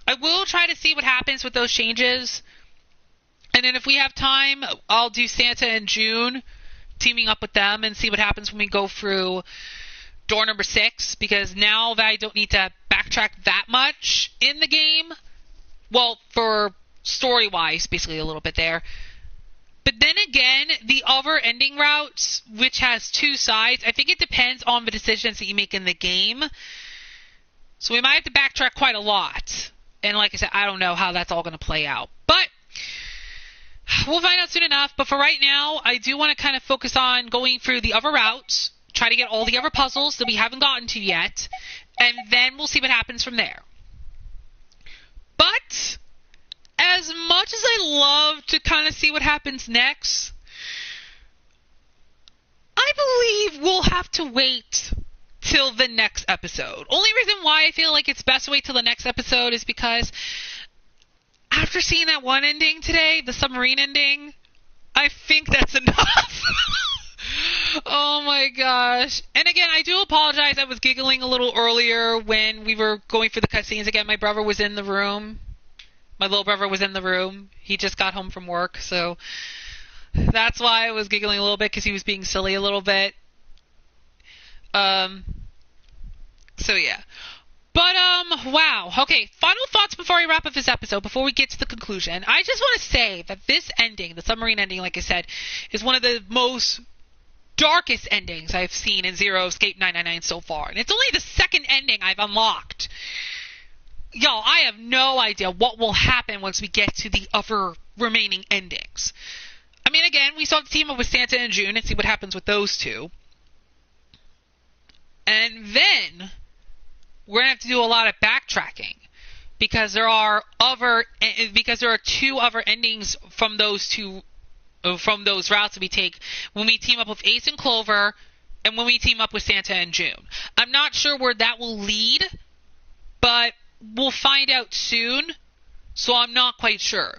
Speaker 1: I will try to see what happens with those changes. And then if we have time, I'll do Santa in June, teaming up with them, and see what happens when we go through door number 6. Because now that I don't need to backtrack that much in the game, well, for story-wise, basically a little bit there. But then again, the other ending routes, which has 2 sides, I think it depends on the decisions that you make in the game. So we might have to backtrack quite a lot. And like I said, I don't know how that's all going to play out. But we'll find out soon enough. But for right now, I do want to kind of focus on going through the other routes, try to get all the other puzzles that we haven't gotten to yet, and then we'll see what happens from there. But as much as I love to kind of see what happens next, I believe we'll have to wait till the next episode. Only reason why I feel like it's best to wait till the next episode is because after seeing that one ending today, the submarine ending, I think that's enough. Oh my gosh. And again, I do apologize. I was giggling a little earlier when we were going through the cutscenes. Again, my brother was in the room. My little brother was in the room. He just got home from work, so that's why I was giggling a little bit, because he was being silly a little bit. So yeah. But, wow. Okay, final thoughts before I wrap up this episode, before we get to the conclusion. I just want to say that this ending, the submarine ending, like I said, is one of the most darkest endings I've seen in Zero Escape 999 so far. And it's only the second ending I've unlocked. Y'all, I have no idea what will happen once we get to the other remaining endings. I mean, again, we saw the team up with Santa and June and see what happens with those 2. And then we're going to have to do a lot of backtracking because there are 2 other endings from those routes that we take when we team up with Ace and Clover and when we team up with Santa and June. I'm not sure where that will lead, but we'll find out soon, so I'm not quite sure.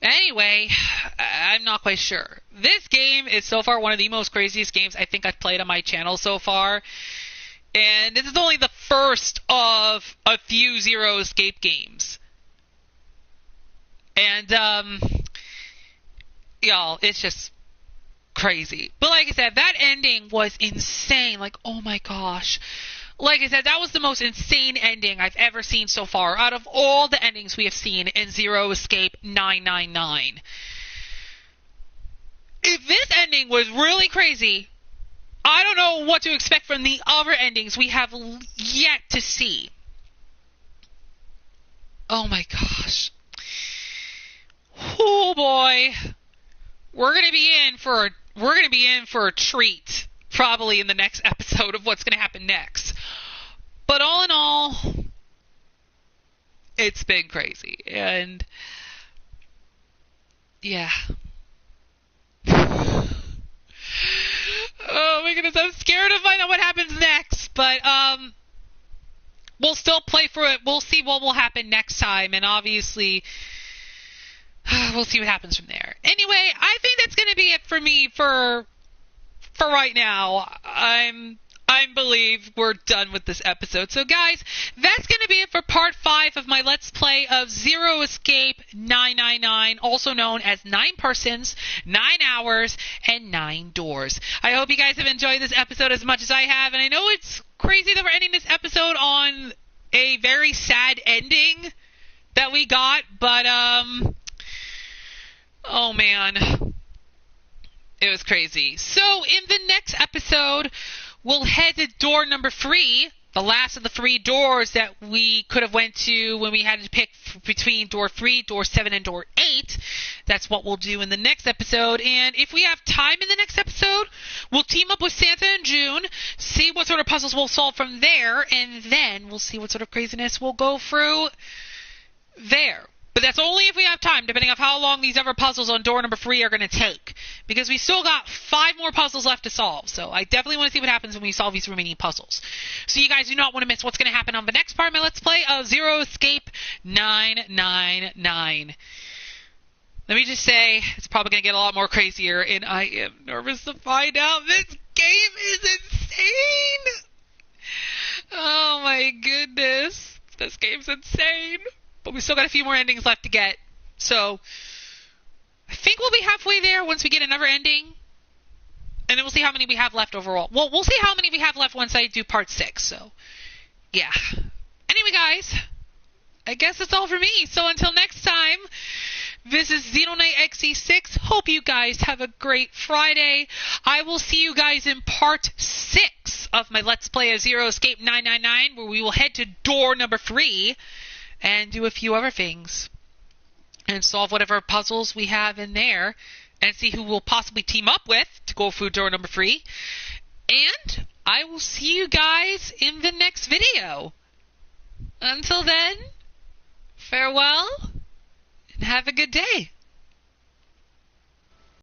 Speaker 1: Anyway, I'm not quite sure. This game is so far one of the most craziest games I think I've played on my channel so far. And this is only the first of a few Zero Escape games. And, y'all, it's just crazy. But like I said, that ending was insane. Like, oh my gosh. Like I said, that was the most insane ending I've ever seen so far out of all the endings we have seen in Zero Escape 999. If this ending was really crazy, I don't know what to expect from the other endings we have yet to see. Oh my gosh. Oh boy. We're gonna be in for a treat probably in the next episode of what's gonna happen next. But all in all, it's been crazy. And yeah. Oh my goodness, I'm scared to find out what happens next, but we'll still play through it. We'll see what will happen next time, and obviously we'll see what happens from there. Anyway, I think that's going to be it for me for right now. I believe we're done with this episode. So guys, that's going to be it for part 5 of my Let's Play of Zero Escape 999, also known as 9 Persons, 9 Hours, and 9 Doors. I hope you guys have enjoyed this episode as much as I have, and I know it's crazy that we're ending this episode on a very sad ending that we got, but, oh man, it was crazy. So in the next episode, we'll head to door number 3, the last of the 3 doors that we could have went to when we had to pick between door 3, door 7, and door 8. That's what we'll do in the next episode. And if we have time in the next episode, we'll team up with Santa and June, see what sort of puzzles we'll solve from there, and then we'll see what sort of craziness we'll go through there. But that's only if we have time, depending on how long these other puzzles on door number 3 are going to take. Because we still got 5 more puzzles left to solve. So I definitely want to see what happens when we solve these remaining puzzles. So you guys do not want to miss what's going to happen on the next part of my Let's Play of Zero Escape 999. Let me just say, it's probably going to get a lot more crazier, and I am nervous to find out. This game is insane! Oh my goodness. This game's insane. But we still got a few more endings left to get. So, I think we'll be halfway there once we get another ending. And then we'll see how many we have left overall. Well, we'll see how many we have left once I do part 6. So, yeah. Anyway, guys, I guess that's all for me. So, until next time, this is Xenoknight XE6. Hope you guys have a great Friday. I will see you guys in part 6 of my Let's Play of Zero Escape 999, where we will head to door number 3. And do a few other things. And solve whatever puzzles we have in there. And see who we'll possibly team up with to go through door number 3. And I will see you guys in the next video. Until then, farewell. And have a good day.